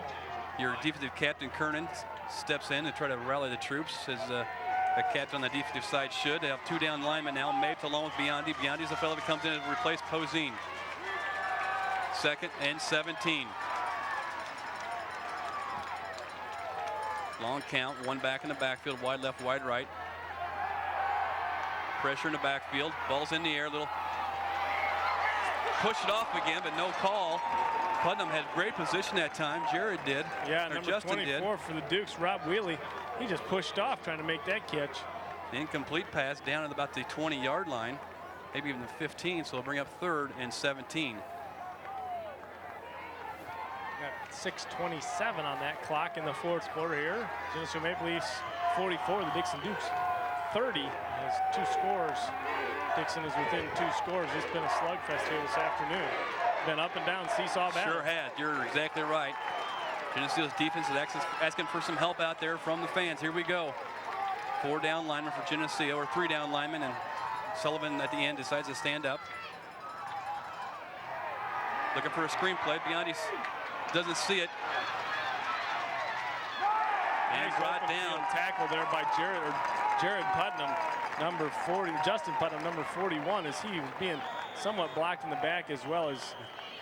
your defensive captain Kernan steps in to try to rally the troops, as a captain on the defensive side should. They have two down linemen now. Mapes along with Biondi. Biondi's the fellow that comes in to replace Poseen. Second and 17. Long count. One back in the backfield. Wide left, wide right. Pressure in the backfield. Ball's in the air. Little push it off again, but no call. Putnam had great position that time. Jared did. Yeah, or number Justin 24 for the Dukes, Rob Wheely. He just pushed off trying to make that catch. The incomplete pass down at about the 20-yard line, maybe even the 15, so it'll bring up third and 17. Got 6:27 on that clock in the fourth quarter here. Geneseo Maple Leafs 44, the Dixon Dukes 30. Has two scores. Dixon is within two scores. It's been a slugfest here this afternoon. Been up and down, seesaw battle. Sure has. You're exactly right. Geneseo's defense is asking for some help out there from the fans. Here we go. 4 down linemen for Geneseo, or 3 down linemen, and Sullivan at the end decides to stand up. Looking for a screen play. Biondi doesn't see it. And nice brought down. Tackle there by Jared Putnam, number 40. Justin Putnam, number 41, as he was being somewhat blocked in the back, as well as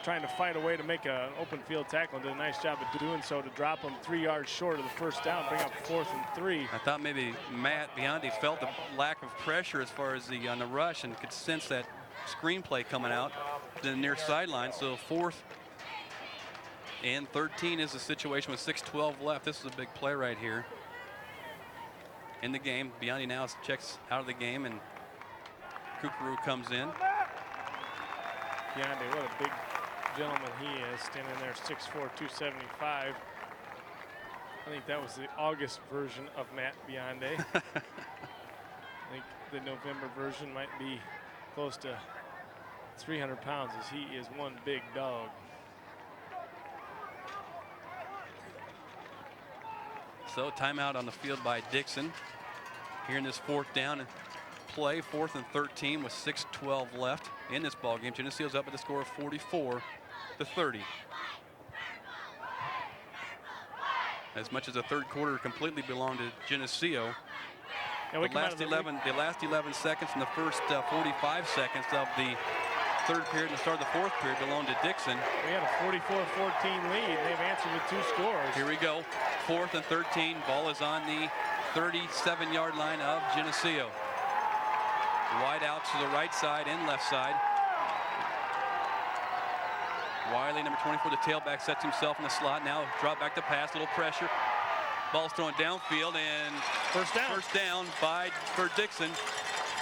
trying to fight a way to make an open field tackle, and did a nice job of doing so to drop him 3 yards short of the first down, bring up 4th and 3. I thought maybe Matt Biondi felt the lack of pressure as far as on the rush, and could sense that screenplay coming out to the near sideline. So 4th and 13 is the situation with 6:12 left. This is a big play right here in the game. Biondi now checks out of the game, and Kukuru comes in. Biondi, what a big gentleman he is, standing there, 6'4", 275. I think that was the August version of Matt Biondi. I think the November version might be close to 300 pounds, as he is one big dog. So timeout on the field by Dixon here in this 4th down play. 4th and 13 with 6:12 left in this ball game. Geneseo's up at the score of 44-30. As much as the third quarter completely belonged to Geneseo, the last 11 seconds and the first 45 seconds of the third period and the start of the fourth period belonged to Dixon. We had a 44-14 lead. They've answered with 2 scores. Here we go. 4th and 13. Ball is on the 37-yard line of Geneseo. Wide out to the right side and left side. Wiley, number 24, the tailback, sets himself in the slot. Now drop back to pass, little pressure. Ball's thrown downfield and First down. First down for Dixon.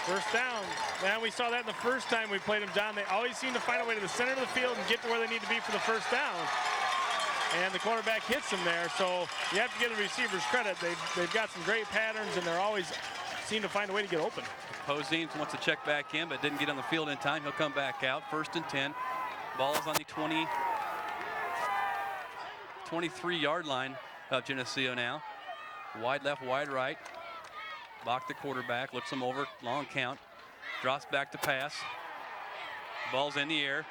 First down. Man, we saw that the first time we played them, John. They always seem to find a way to the center of the field and get to where they need to be for the first down. And the quarterback hits them there, so you have to give the receivers credit. They've got some great patterns, and they're always seem to find a way to get open. Poseen wants to check back in, but didn't get on the field in time. He'll come back out. 1st and 10. Ball is on the 23-yard line of Geneseo now. Wide left, wide right. Bach, the quarterback, looks him over, long count. Drops back to pass. Ball's in the air.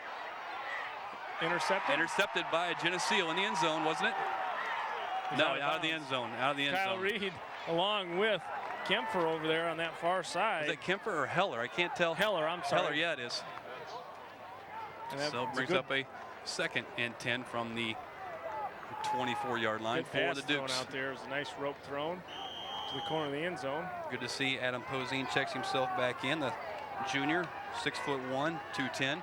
Intercepted? Intercepted by Geneseo in the end zone, wasn't it? No, out of the end zone. Out of the end Kyle zone. Reed along with Kempfer over there on that far side. Is it Kemper or Heller? I can't tell. Heller, I'm sorry. Heller, yeah, it is. So brings up a 2nd and 10 from the 24-yard line for the Dukes. Out there. It was a nice rope thrown to the corner of the end zone. Good to see Adam Poseen checks himself back in. The junior, 6'1", 210.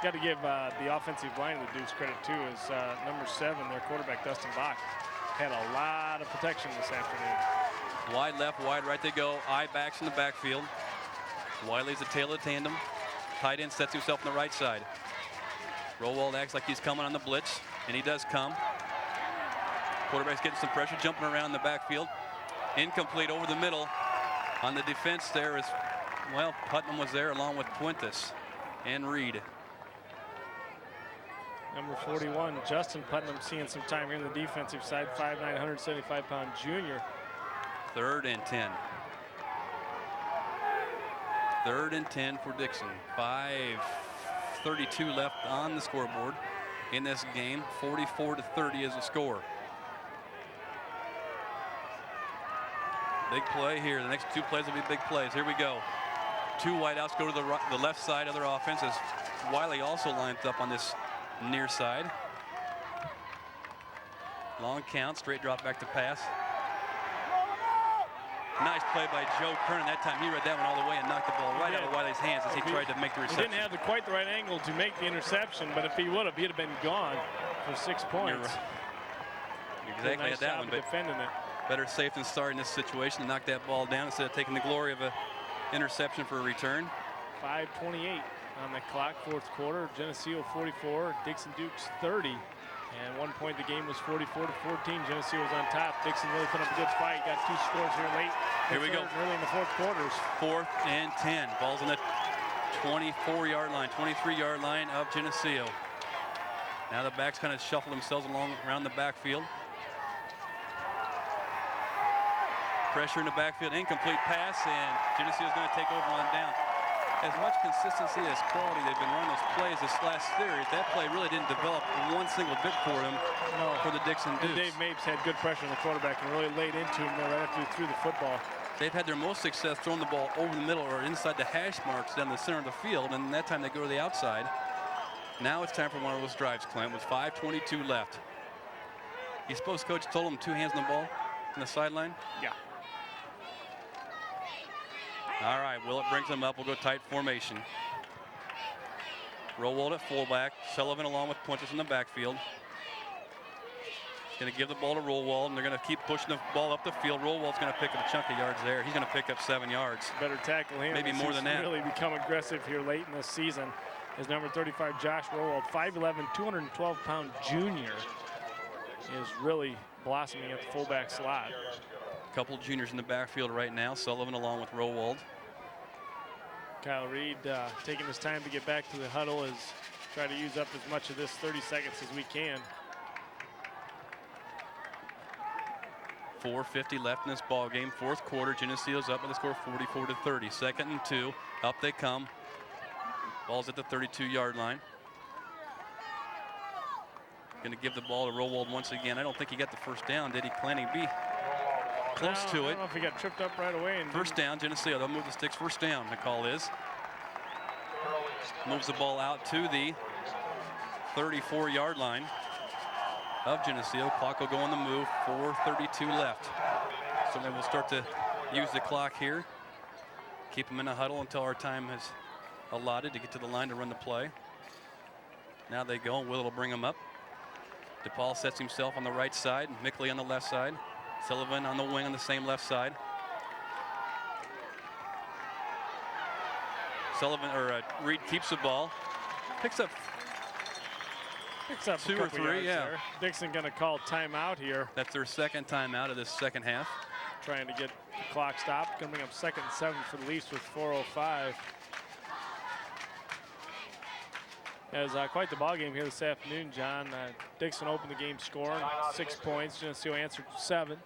Got to give the offensive line of the Dukes credit too, as number 7, their quarterback Dustin Bach, had a lot of protection this afternoon. Wide left, wide right they go. Eye backs in the backfield. Wiley's the tail of the tandem. Tight end sets himself on the right side. Rowald acts like he's coming on the blitz, and he does come. Quarterback's getting some pressure, jumping around in the backfield. Incomplete over the middle. On the defense there is, well, Putnam was there along with Puentes and Reed. Number 41, Justin Putnam, seeing some time here on the defensive side, 5'9", 175-pound junior. 3rd and 10. 3rd and 10 for Dixon. 5:32 left on the scoreboard in this game. 44-30 is the score. Big play here. The next 2 plays will be big plays. Here we go. 2 wideouts go to the left side of their offense as Wiley also lines up on this near side. Long count, straight drop back to pass. Nice play by Joe Kernan. That time he read that one all the way and knocked the ball right out of Wiley's hands as he tried to make the reception. He didn't have quite the right angle to make the interception, but if he would have, he'd have been gone for 6 points. Exactly nice at that one, but defending it. better safe than sorry in this situation to knock that ball down instead of taking the glory of an interception for a return. 5:28 on the clock, 4th quarter. Geneseo 44, Dixon Dukes 30. And 1 point the game was 44-14. Geneseo was on top. Dixon really put up a good fight. Got 2 scores here late. Here we go. Early in the 4th quarters. 4th and 10. Ball's on the 24-yard line, 23-yard line of Geneseo. Now the backs kind of shuffle themselves along around the backfield. Pressure in the backfield, incomplete pass, and Geneseo's going to take over on down. As much consistency as quality they've been running those plays this last series, that play really didn't develop one single bit for them for the Dixon Dukes. And Dave Mapes had good pressure on the quarterback and really laid into him there right after he threw the football. They've had their most success throwing the ball over the middle or inside the hash marks down the center of the field, and that time they go to the outside. Now it's time for one of those drives, Clint, with 5:22 left. You suppose Coach told him 2 hands on the ball on the sideline? Yeah. All right, Willett brings them up. We'll go tight formation. Rowald at fullback. Sullivan along with Puentes in the backfield. Going to give the ball to Rowald, and they're going to keep pushing the ball up the field. Rowald's going to pick up a chunk of yards there. He's going to pick up 7 yards. Better tackle him. Maybe more than that. Really become aggressive here late in this season. His number 35, Josh Rowald, 5'11", 212-pound junior, is really blossoming at the fullback slot. Couple juniors in the backfield right now. Sullivan along with Rowald. Kyle Reed taking his time to get back to the huddle as try to use up as much of this 30 seconds as we can. 4:50 left in this ball game. 4th quarter. Geneseo's up with a score 44-30. 2nd and 2. Up they come. Ball's at the 32-yard line. Going to give the ball to Rowald once again. I don't think he got the first down, did he? Planning B. Close to it. I don't know if he got tripped up right away. And first down, Geneseo. They'll move the sticks. First down, the call is. moves the ball out to the 34-yard line of Geneseo. Clock will go on the move. 4:32 left. So then we'll start to use the clock here. Keep them in a huddle until our time is allotted to get to the line to run the play. Now they go. Will will bring them up. DePaul sets himself on the right side. Mickley on the left side. Sullivan on the wing on the same left side. Reed keeps the ball. Picks up Picks up 2 or 3, yeah. there. Dixon going to call timeout here. That's their second timeout of this second half. Trying to get the clock stopped. Going to bring up 2nd and 7 for the Leafs with 4:05. It was quite the ball game here this afternoon, John. Dixon opened the game scoring 6 points. Geneseo answered 7.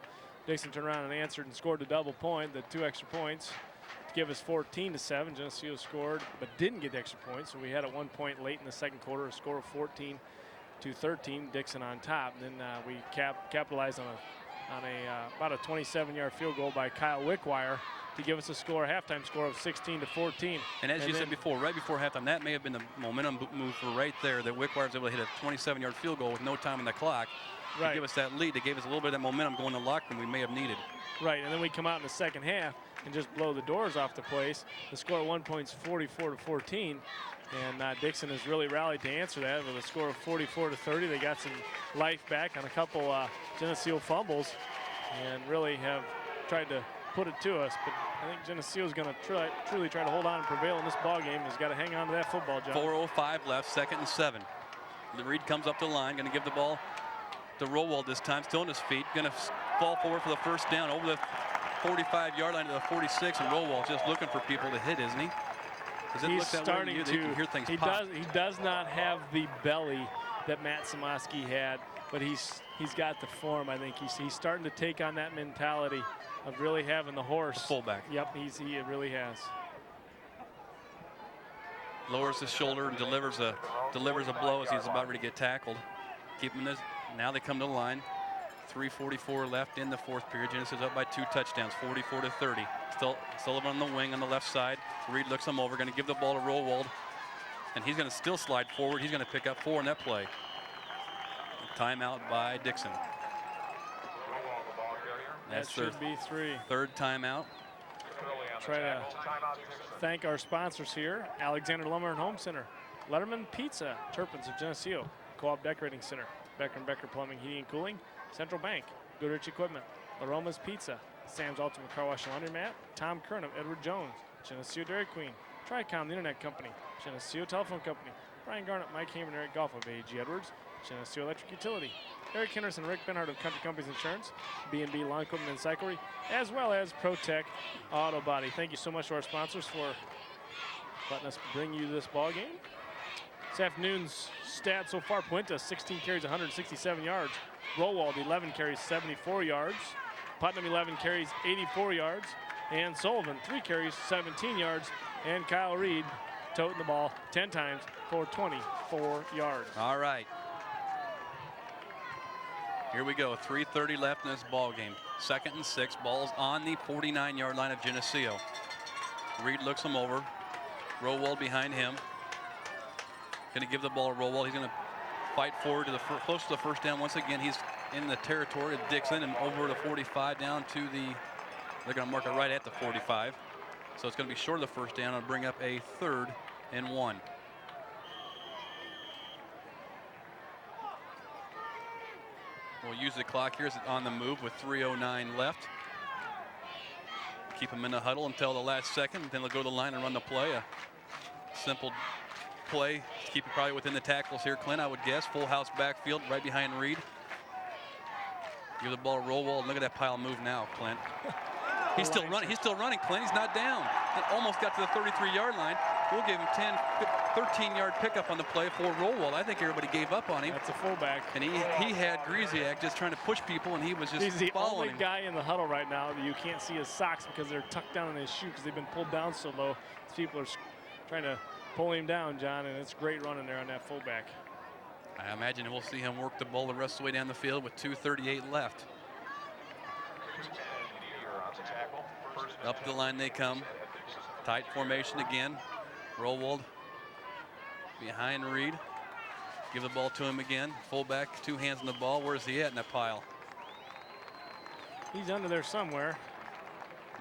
Dixon turned around and answered and scored a double point, the 2 extra points to give us 14-7. Geneseo scored but didn't get the extra point, so we had at 1 point late in the second quarter, a score of 14-13. Dixon on top. Then we capitalized on about a 27-yard field goal by Kyle Wickwire to give us a halftime score of 16-14. And as you said before, right before halftime, that may have been the momentum move for right there, that Wickwire was able to hit a 27-yard field goal with no time on the clock to give us that lead. They gave us a little bit of that momentum going to the locker room we may have needed. Right, and then we come out in the second half and just blow the doors off the place. The score at 1 point is 44-14. And Dixon has really rallied to answer that with a score of 44-30. They got some life back on a couple Geneseo fumbles and really have tried to put it to us. But I think Geneseo is going to truly try to hold on and prevail in this ball game. He's got to hang on to that football, John. 4:05 left, 2nd and 7. Reed comes up the line, going to give the ball to Rowald this time, still on his feet, going to fall forward for the first down over the 45-yard line to the 46, and Rowald just looking for people to hit, isn't he? He's starting to. You hear things he pop. does not have the belly that Matt Samoski had, but he's got the form. I think he's starting to take on that mentality of really having the horse. The fullback. Yep, he really has. Lowers his shoulder and delivers a blow as he's about ready to get tackled. Keep him in this. Now they come to the line. 3:44 left in the fourth period. Geneseo's up by 2 touchdowns, 44-30. Still Sullivan on the wing on the left side. Reed looks him over, going to give the ball to Rowald, and he's going to still slide forward. He's going to pick up 4 in that play. Timeout by Dixon. That should be 3. Third timeout. Try to thank our sponsors here: Alexander Lumber and Home Center, Letterman Pizza, Turpin's of Geneseo, Co-op Decorating Center, Becker & Becker Plumbing, Heating and Cooling, Central Bank, Goodrich Equipment, Aroma's Pizza, Sam's Ultimate Car Wash and Laundromat, Tom Kern of Edward Jones, Geneseo Dairy Queen, Tricom, the Internet Company, Geneseo Telephone Company, Brian Garnett, Mike Hamer, and Eric Goff of A.G. Edwards, Geneseo Electric Utility, Eric Henderson and Rick Benhart of Country Companies Insurance, B&B Lawn Equipment and Cyclery, as well as ProTech Auto Body. Thank you so much to our sponsors for letting us bring you this ball game. This afternoon's stats so far: Puente, 16 carries, 167 yards. Rowald, 11 carries, 74 yards. Putnam, 11 carries, 84 yards. And Sullivan, 3 carries, 17 yards. And Kyle Reed toting the ball 10 times for 24 yards. All right. Here we go. 3:30 left in this ball game. 2nd and 6. Ball's on the 49-yard line of Geneseo. Reed looks him over. Rowald behind him. Going to give the ball to Rowald. He's going to fight forward to the close to the first down once again. He's in the territory of Dixon and over the 45 down to the. They're going to mark it right at the 45. So it's going to be short of the first down and bring up a 3rd and 1. We'll use the clock here as it's on the move with 3:09 left. Keep them in the huddle until the last second. Then they'll go to the line and run the play. A simple play to keep it probably within the tackles here, Clint, I would guess. Full house backfield right behind Reed. Give the ball to Rowald. Look at that pile move now, Clint. He's still running. He's still running, Clint. He's not down. It almost got to the 33-yard line. We'll give him 13-yard pickup on the play for Rowald. I think everybody gave up on him. That's a fullback. And he had Griesiak just trying to push people, and he was just He's the following only him. guy in the huddle right now that you can't see his socks because they're tucked down in his shoe because they've been pulled down so low. These people are trying to pull him down, John, and it's great running there on that fullback. I imagine we'll see him work the ball the rest of the way down the field with 2:38 left. Up the line they come. Tight formation again. Rowald behind Reed. Give the ball to him again. Fullback, 2 hands on the ball. Where's he at in that pile? He's under there somewhere.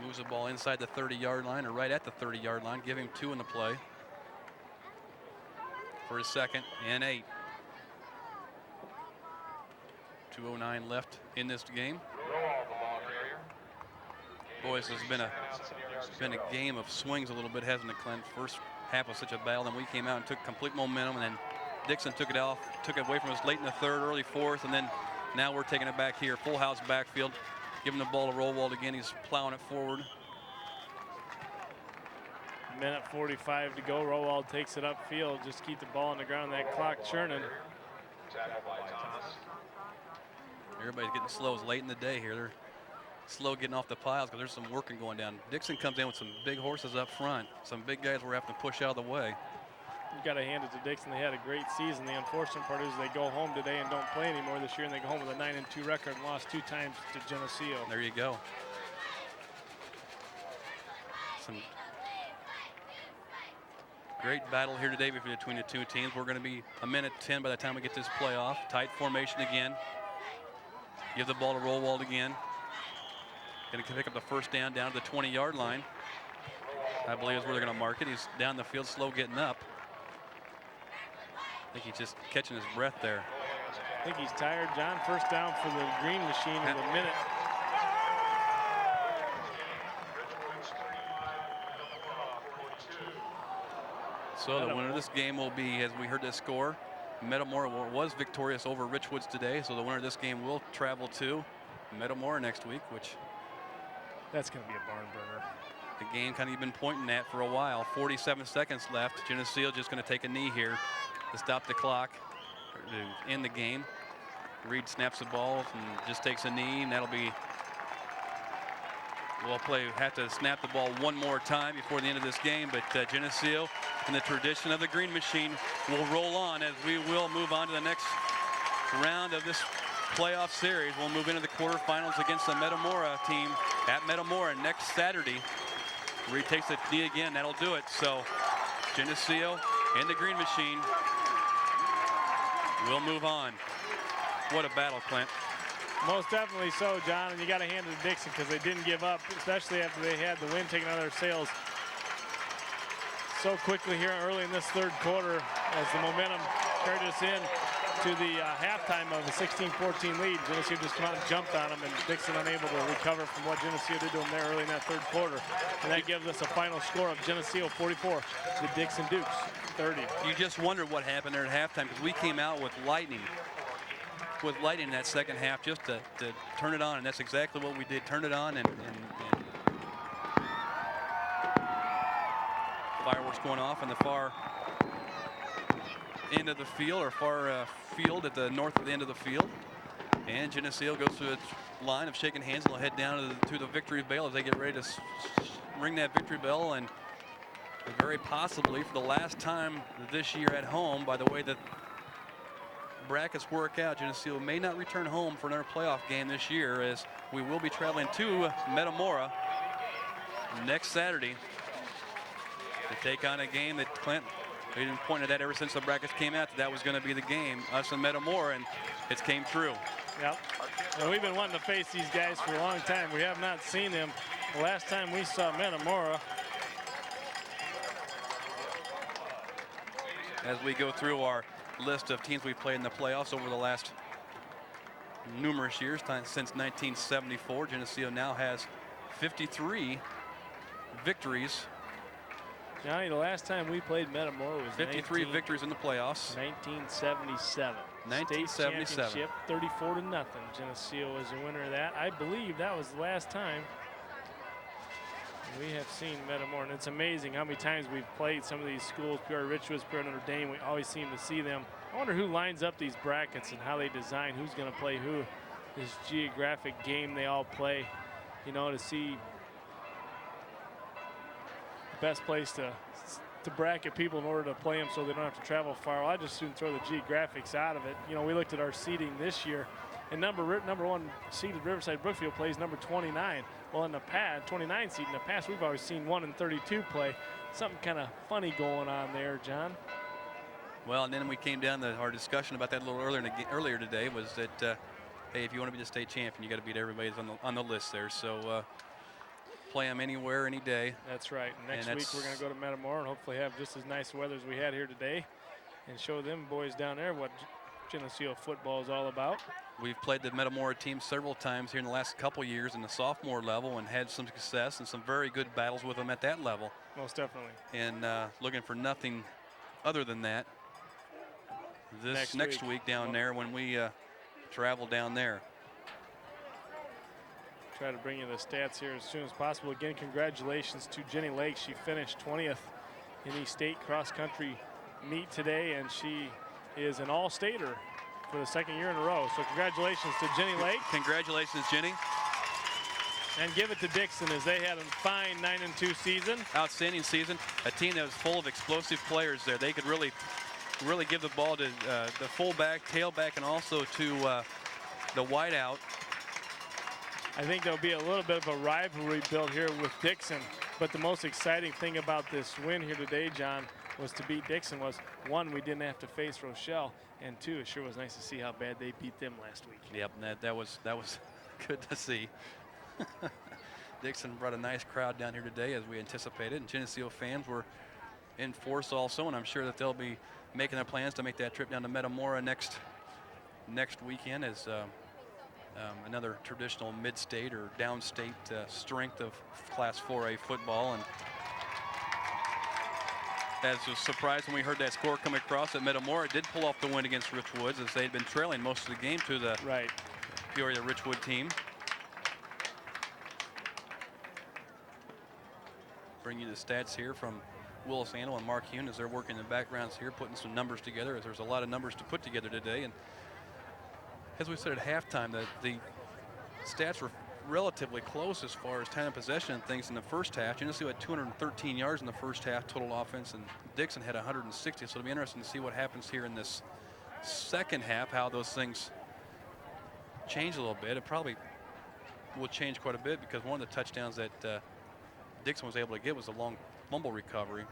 Moves the ball inside the 30-yard line, or right at the 30-yard line. Give him 2 in the play. For his 2nd and 8. 2:09 left in this game. Boys, this has been a game of swings a little bit, hasn't it, Clint? First half was such a battle, then we came out and took complete momentum, and then Dixon took it away from us late in the 3rd, early 4th, and then now we're taking it back here. Full house backfield, giving the ball to Rollwald again. He's plowing it forward. Minute 45 to go. Rollwald takes it upfield. Just keep the ball on the ground. That clock churning. Everybody's getting slow. It's late in the day here. They're slow getting off the piles because there's some working going down. Dixon comes in with some big horses up front. Some big guys we're having to push out of the way. You've got to hand it to Dixon. They had a great season. The unfortunate part is they go home today and don't play anymore this year, and they go home with a 9-2 record and lost 2 times to Geneseo. There you go. Some great battle here today between the 2 teams. We're going to be a minute 10 by the time we get this play off. Tight formation again. Give the ball to Rollwald again. Going to pick up the 1st down to the 20-yard line. I believe is where they're going to mark it. He's down the field, slow getting up. I think he's just catching his breath there. I think he's tired, John. 1st down for the green machine in a minute. So the winner of this game will be, as we heard this score, Metamora was victorious over Richwoods today. So the winner of this game will travel to Metamora next week, which that's going to be a barn burner. The game kind of been pointing at for a while. 47 seconds left. Geneseo just going to take a knee here to stop the clock, to end the game. Reed snaps the ball and just takes a knee, and that'll be. We'll have to snap the ball one more time before the end of this game, but Geneseo, in the tradition of the green machine, will roll on as we will move on to the next round of this playoff series. We'll move into the quarterfinals against the Metamora team at Metamora next Saturday. Reed takes the knee again. That'll do it. So Geneseo and the green machine will move on. What a battle, Clint. Most definitely so, John, and you got to hand it to Dixon because they didn't give up, especially after they had the wind taken out of their sails so quickly here early in this 3rd quarter as the momentum carried us in to the halftime of a 16-14 lead. Geneseo just come out and jumped on them, and Dixon unable to recover from what Geneseo did to them there early in that 3rd quarter. And that gives us a final score of Geneseo 44, the Dixon Dukes 30. You just wonder what happened there at halftime because we came out with lightning in that 2nd half just to turn it on, and that's exactly what we did. Turn it on, and fireworks going off in the far end of the field, or far field at the north end of the field. And Geneseo goes through its line of shaking hands, and they'll head down to the victory bell as they get ready to ring that victory bell, and very possibly for the last time this year at home, by the way that brackets work out, Geneseo may not return home for another playoff game this year, as we will be traveling to Metamora next Saturday to take on a game that Clint, we've been pointing at that ever since the brackets came out, that was going to be the game, us and Metamora, and it came true. Yep. And we've been wanting to face these guys for a long time. We have not seen them. The last time we saw Metamora, as we go through our list of teams we've played in the playoffs over the last numerous years, since 1974, Geneseo now has 53 victories. Johnny, the last time we played Metamora was 53 victories in the playoffs. 1977. 1977. State championship, 34-0. Geneseo was the winner of that. I believe that was the last time we have seen Metamora, and it's amazing how many times we've played some of these schools, Peoria Richwoods, Peoria Notre Dame. We always seem to see them. I wonder who lines up these brackets and how they design who's going to play who. This geographic game they all play, you know, to see the best place to bracket people in order to play them so they don't have to travel far. Well, I just soon throw the geographics out of it. You know, we looked at our seeding this year, and number 1 seeded Riverside Brookfield plays number 29. Well, in the past, 29 seed in the past, we've always seen 1 and 32 play. Something kind of funny going on there, John. Well, and then we came down to our discussion about that a little earlier today was that, hey, if you want to be the state champion, you got to beat everybody that's on the list there. So play them anywhere, any day. That's right. Next week we're going to go to Metamora and hopefully have just as nice weather as we had here today and show them boys down there what Geneseo football is all about. We've played the Metamora team several times here in the last couple years in the sophomore level and had some success and some very good battles with them at that level. Most definitely. And looking for nothing other than that this next week down there when we travel down there. Try to bring you the stats here as soon as possible. Again, congratulations to Jenny Lake. She finished 20th in the state cross-country meet today, and she is an all-stater for the second year in a row. So congratulations to Jenny Lake. Congratulations, Jenny. And give it to Dixon as they had a fine 9-2 season. Outstanding season. A team that was full of explosive players there. They could really give the ball to the fullback, tailback, and also to the wideout. I think there'll be a little bit of a rivalry built here with Dixon. But the most exciting thing about this win here today, John, was to beat Dixon was, one, we didn't have to face Rochelle, and two, it sure was nice to see how bad they beat them last week. Yep, that was good to see. Dixon brought a nice crowd down here today as we anticipated, and Geneseo fans were in force also, and I'm sure that they'll be making their plans to make that trip down to Metamora next weekend as another traditional mid-state or downstate strength of Class 4A football. And as a surprise when we heard that score come across, at Metamora did pull off the win against Richwoods as they had been trailing most of the game to the Peoria Richwood team. Bring you the stats here from Willis Antle and Mark Hune as they're working in the backgrounds here, putting some numbers together, as there's a lot of numbers to put together today. And as we said at halftime, the stats were relatively close as far as time of possession and things in the first half. Geneseo had 213 yards in the first half total offense, and Dixon had 160. So it'll be interesting to see what happens here in this second half, how those things change a little bit. It probably will change quite a bit because one of the touchdowns that Dixon was able to get was a long fumble recovery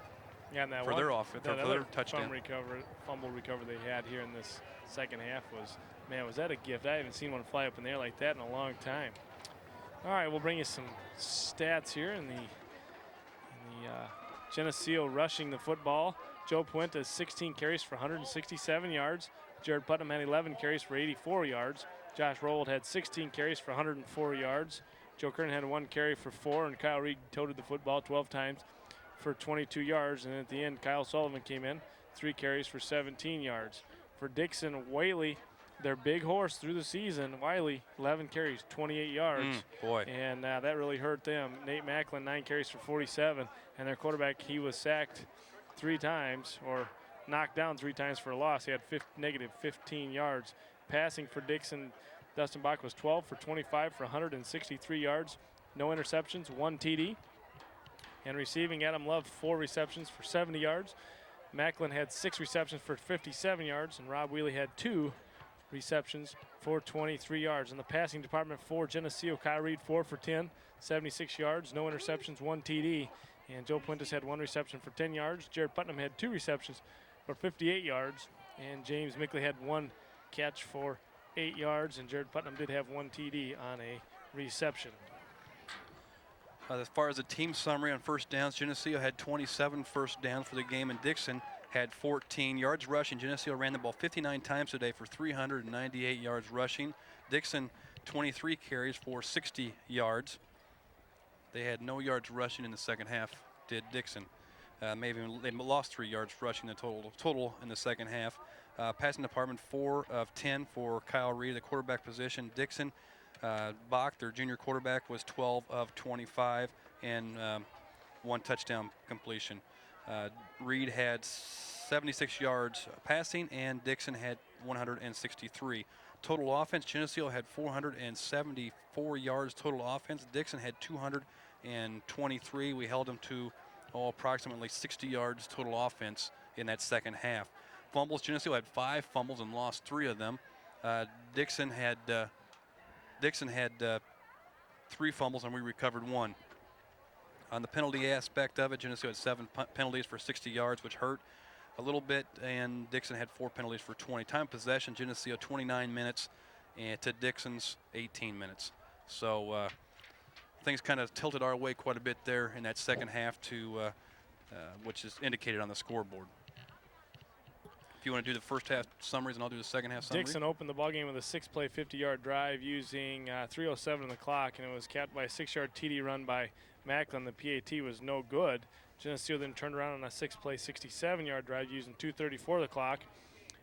for their touchdown. Fumble recovery they had here in this second half was that a gift? I haven't seen one fly up in the air like that in a long time. All right, we'll bring you some stats here in the Geneseo rushing the football. Joe Puente 16 carries for 167 yards. Jared Putnam had 11 carries for 84 yards. Josh Rold had 16 carries for 104 yards. Joe Kernan had 1 carry for 4, and Kyle Reed toted the football 12 times for 22 yards. And at the end, Kyle Sullivan came in, 3 carries for 17 yards. For Dixon, Whaley, their big horse through the season, Wiley, 11 carries, 28 yards. And that really hurt them. Nate Macklin, 9 carries for 47. And their quarterback, he was sacked 3 times or knocked down 3 times for a loss. He had negative 15 yards. Passing for Dixon, Dustin Bach was 12 for 25 for 163 yards. No interceptions, 1 TD. And receiving, Adam Love, 4 receptions for 70 yards. Macklin had 6 receptions for 57 yards. And Rob Wheely had 2 receptions for 23 yards. In the passing department for Geneseo, Kyle Reed 4 for 10, 76 yards, no interceptions, 1 TD. And Joe Puentes had 1 reception for 10 yards. Jared Putnam had 2 receptions for 58 yards. And James Mickley had 1 catch for 8 yards. And Jared Putnam did have 1 TD on a reception. As far as the team summary on first downs, Geneseo had 27 first downs for the game, and Dixon had 14 yards rushing. Geneseo ran the ball 59 times today for 398 yards rushing. Dixon 23 carries for 60 yards. They had no yards rushing in the second half, did Dixon. They lost 3 yards rushing the total in the second half. Passing department 4 of 10 for Kyle Reed, the quarterback position. Dixon, Bach, their junior quarterback, was 12 of 25 and 1 touchdown completion. Reed had 76 yards passing, and Dixon had 163. Total offense, Geneseo had 474 yards total offense. Dixon had 223. We held them to approximately 60 yards total offense in that second half. Fumbles, Geneseo had 5 fumbles and lost 3 of them. Dixon had 3 fumbles, and we recovered 1. On the penalty aspect of it, Geneseo had 7 penalties for 60 yards, which hurt. a little bit, and Dixon had 4 penalties for 20. Time of possession, Geneseo 29 minutes, and to Dixon's 18 minutes. So things kind of tilted our way quite a bit there in that second half, to which is indicated on the scoreboard. If you want to do the first half summaries, and I'll do the second half summary. Dixon opened the ballgame with a 6-play, 50-yard drive using 3:07 on the clock, and it was capped by a 6-yard TD run by Macklin. The PAT was no good. Geneseo then turned around on a 6-play, 67-yard drive using 2:34 on the clock,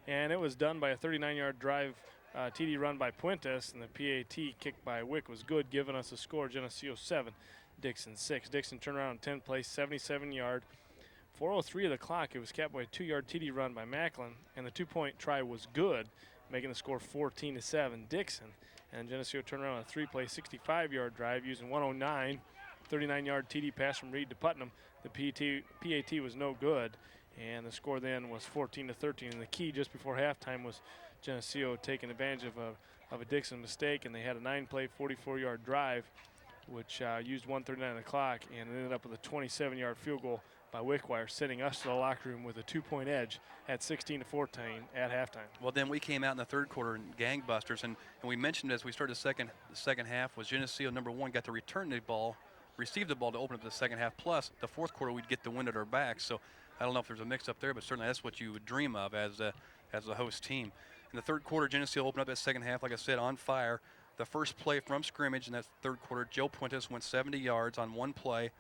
and it was done by a 39-yard drive TD run by Puentes, and the PAT kick by Wick was good, giving us a score: Geneseo 7, Dixon 6. Dixon turned around on 10-play, 77-yard. 4:03 of the clock, it was capped by a 2-yard TD run by Macklin, and the 2-point try was good, making the score 14-7 Dixon. And Geneseo turned around on a 3-play, 65-yard drive using 109, 39-yard TD pass from Reed to Putnam. The PAT was no good, and the score then was 14-13. And the key just before halftime was Geneseo taking advantage of a Dixon mistake, and they had a 9-play, 44-yard drive, which used 1:39 on the clock, and ended up with a 27-yard field goal by Wickwire, sending us to the locker room with a 2-point edge at 16-14 at halftime. Well, then we came out in the third quarter in gangbusters, and we mentioned as we started the second half was Geneseo, number one, got to return the ball, receive the ball to open up the second half, plus the fourth quarter we'd get the wind at our back. So I don't know if there's a mix-up there, but certainly that's what you would dream of as a host team. In the third quarter, Geneseo opened up that second half, like I said, on fire. The first play from scrimmage in that third quarter, Joe Puentes went 70 yards on one play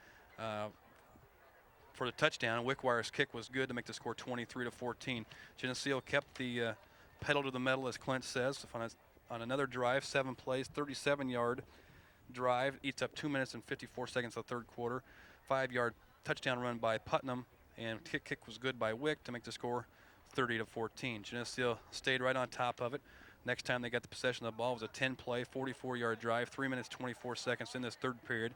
for the touchdown. Wickwire's kick was good to make the score 23-14. Geneseo kept the pedal to the metal, as Clint says, on another drive, 7 plays, 37-yard drive, eats up 2 minutes and 54 seconds of the third quarter. 5-yard touchdown run by Putnam, and kick was good by Wick to make the score 30-14. Geneseo stayed right on top of it. Next time they got the possession of the ball was a 10-play, 44-yard drive, 3 minutes, 24 seconds in this third period.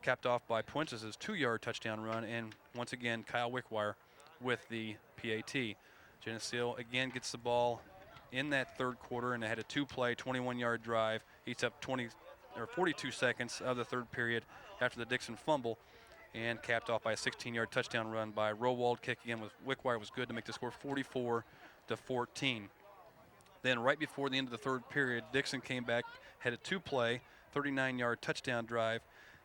Capped off by Puentes' 2-yard touchdown run, and once again Kyle Wickwire with the PAT. Geneseo again gets the ball in that third quarter, and they had a 2-play, 21-yard drive. Eats up 42 seconds of the third period after the Dixon fumble, and capped off by a 16-yard touchdown run by Rowald. Kick again with Wickwire was good to make the score 44-14. Then right before the end of the third period, Dixon came back, had a 2-play, 39-yard touchdown drive,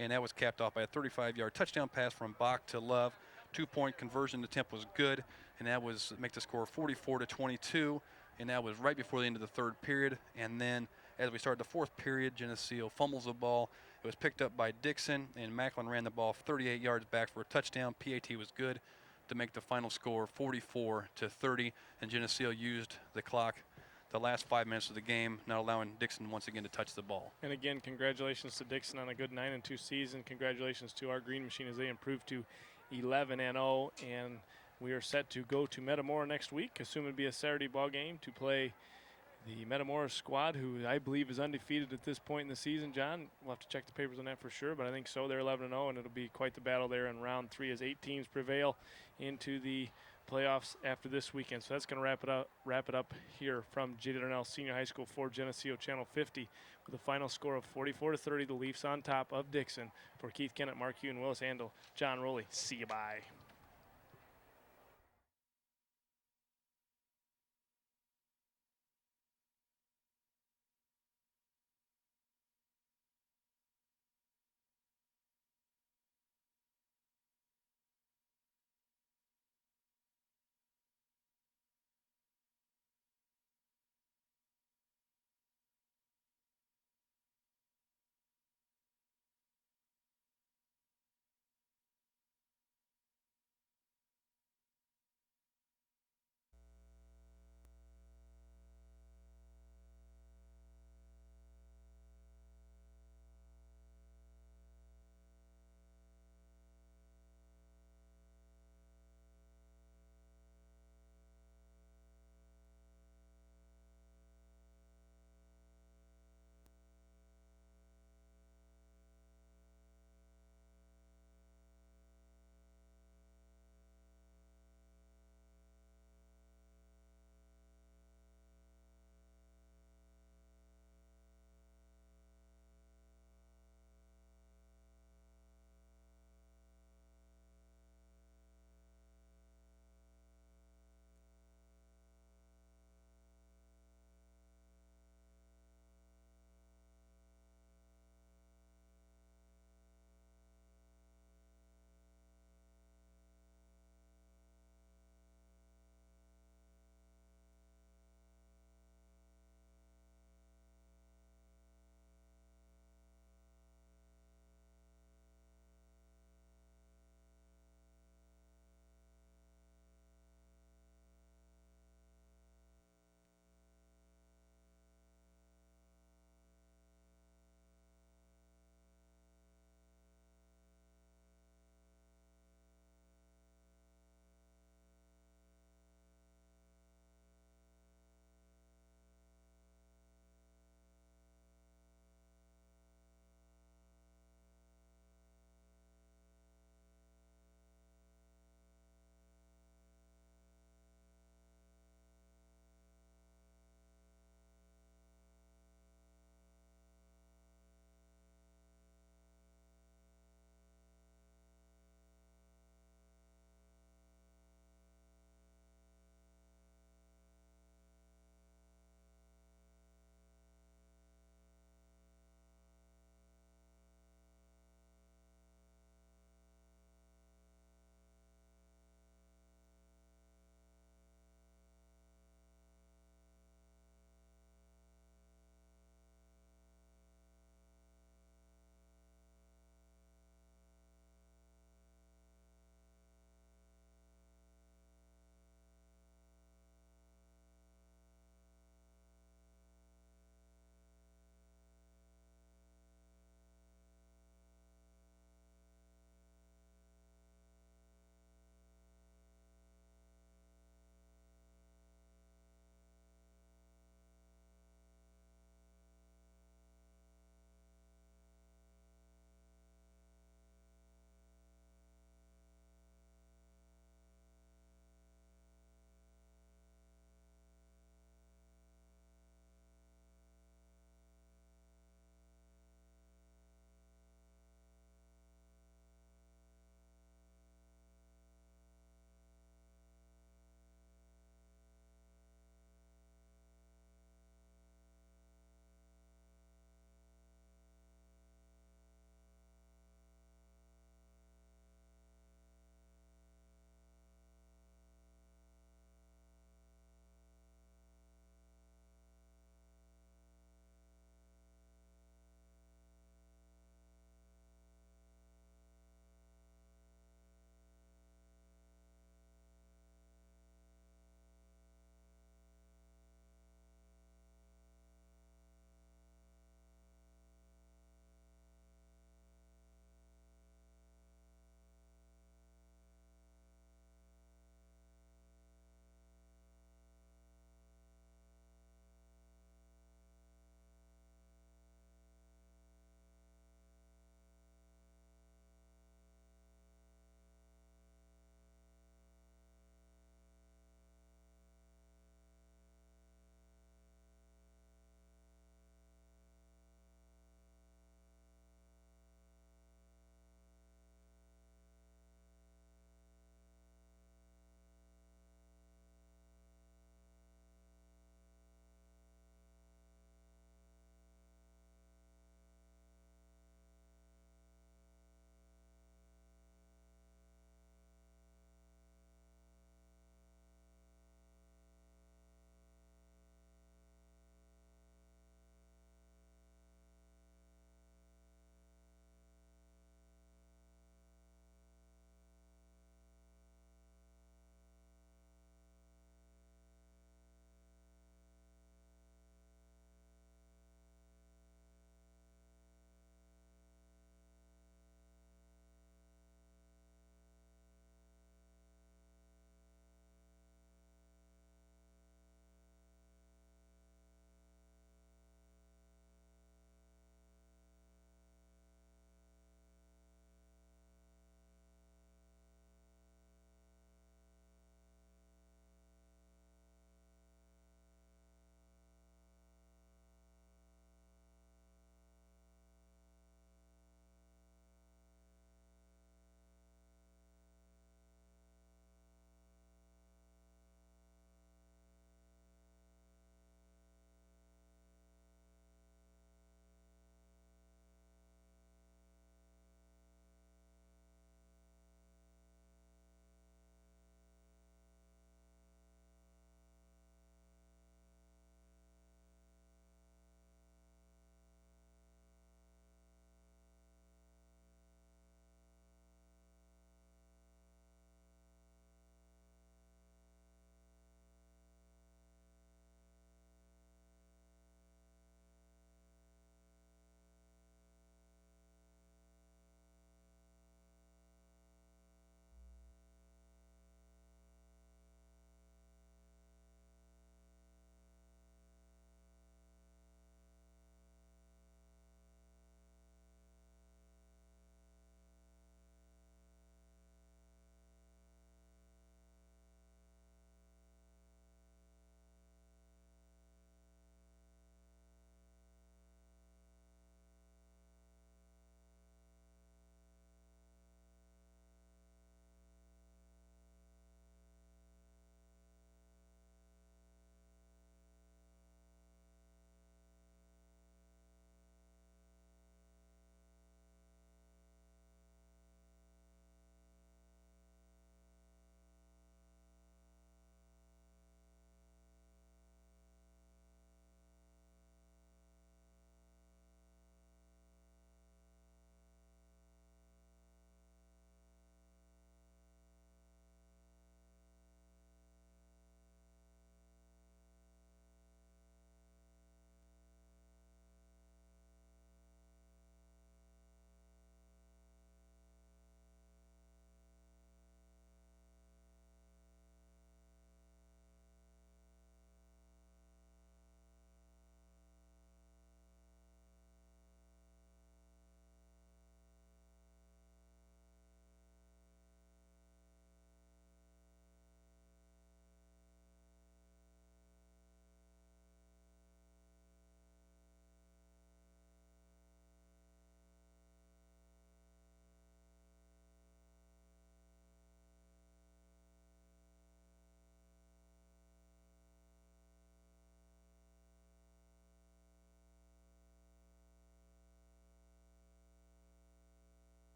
and that was capped off by a 35-yard touchdown pass from Bach to Love. 2-point conversion attempt was good, and that was make the score 44-22, and that was right before the end of the third period. And then as we started the fourth period, Geneseo fumbles the ball. It was picked up by Dixon, and Macklin ran the ball 38 yards back for a touchdown. PAT was good to make the final score 44-30, and Geneseo used the clock the last 5 minutes of the game, not allowing Dixon once again to touch the ball. And again, congratulations to Dixon on a good 9-2 season. Congratulations to our Green Machine as they improved to 11-0, and we are set to go to Metamora next week. Assume it'd be a Saturday ball game to play the Metamora squad, who I believe is undefeated at this point in the season. John, we'll have to check the papers on that for sure, but I think so. They're 11-0, and it'll be quite the battle there in round 3 as 8 teams prevail into the playoffs after this weekend. So that's going to wrap it up here from J.D. Darnell Senior High School for Geneseo Channel 50 with a final score of 44-30. The Leafs on top of Dixon. For Keith Kennett, Mark Hugh, and Willis Andel, John Rowley. See you, bye.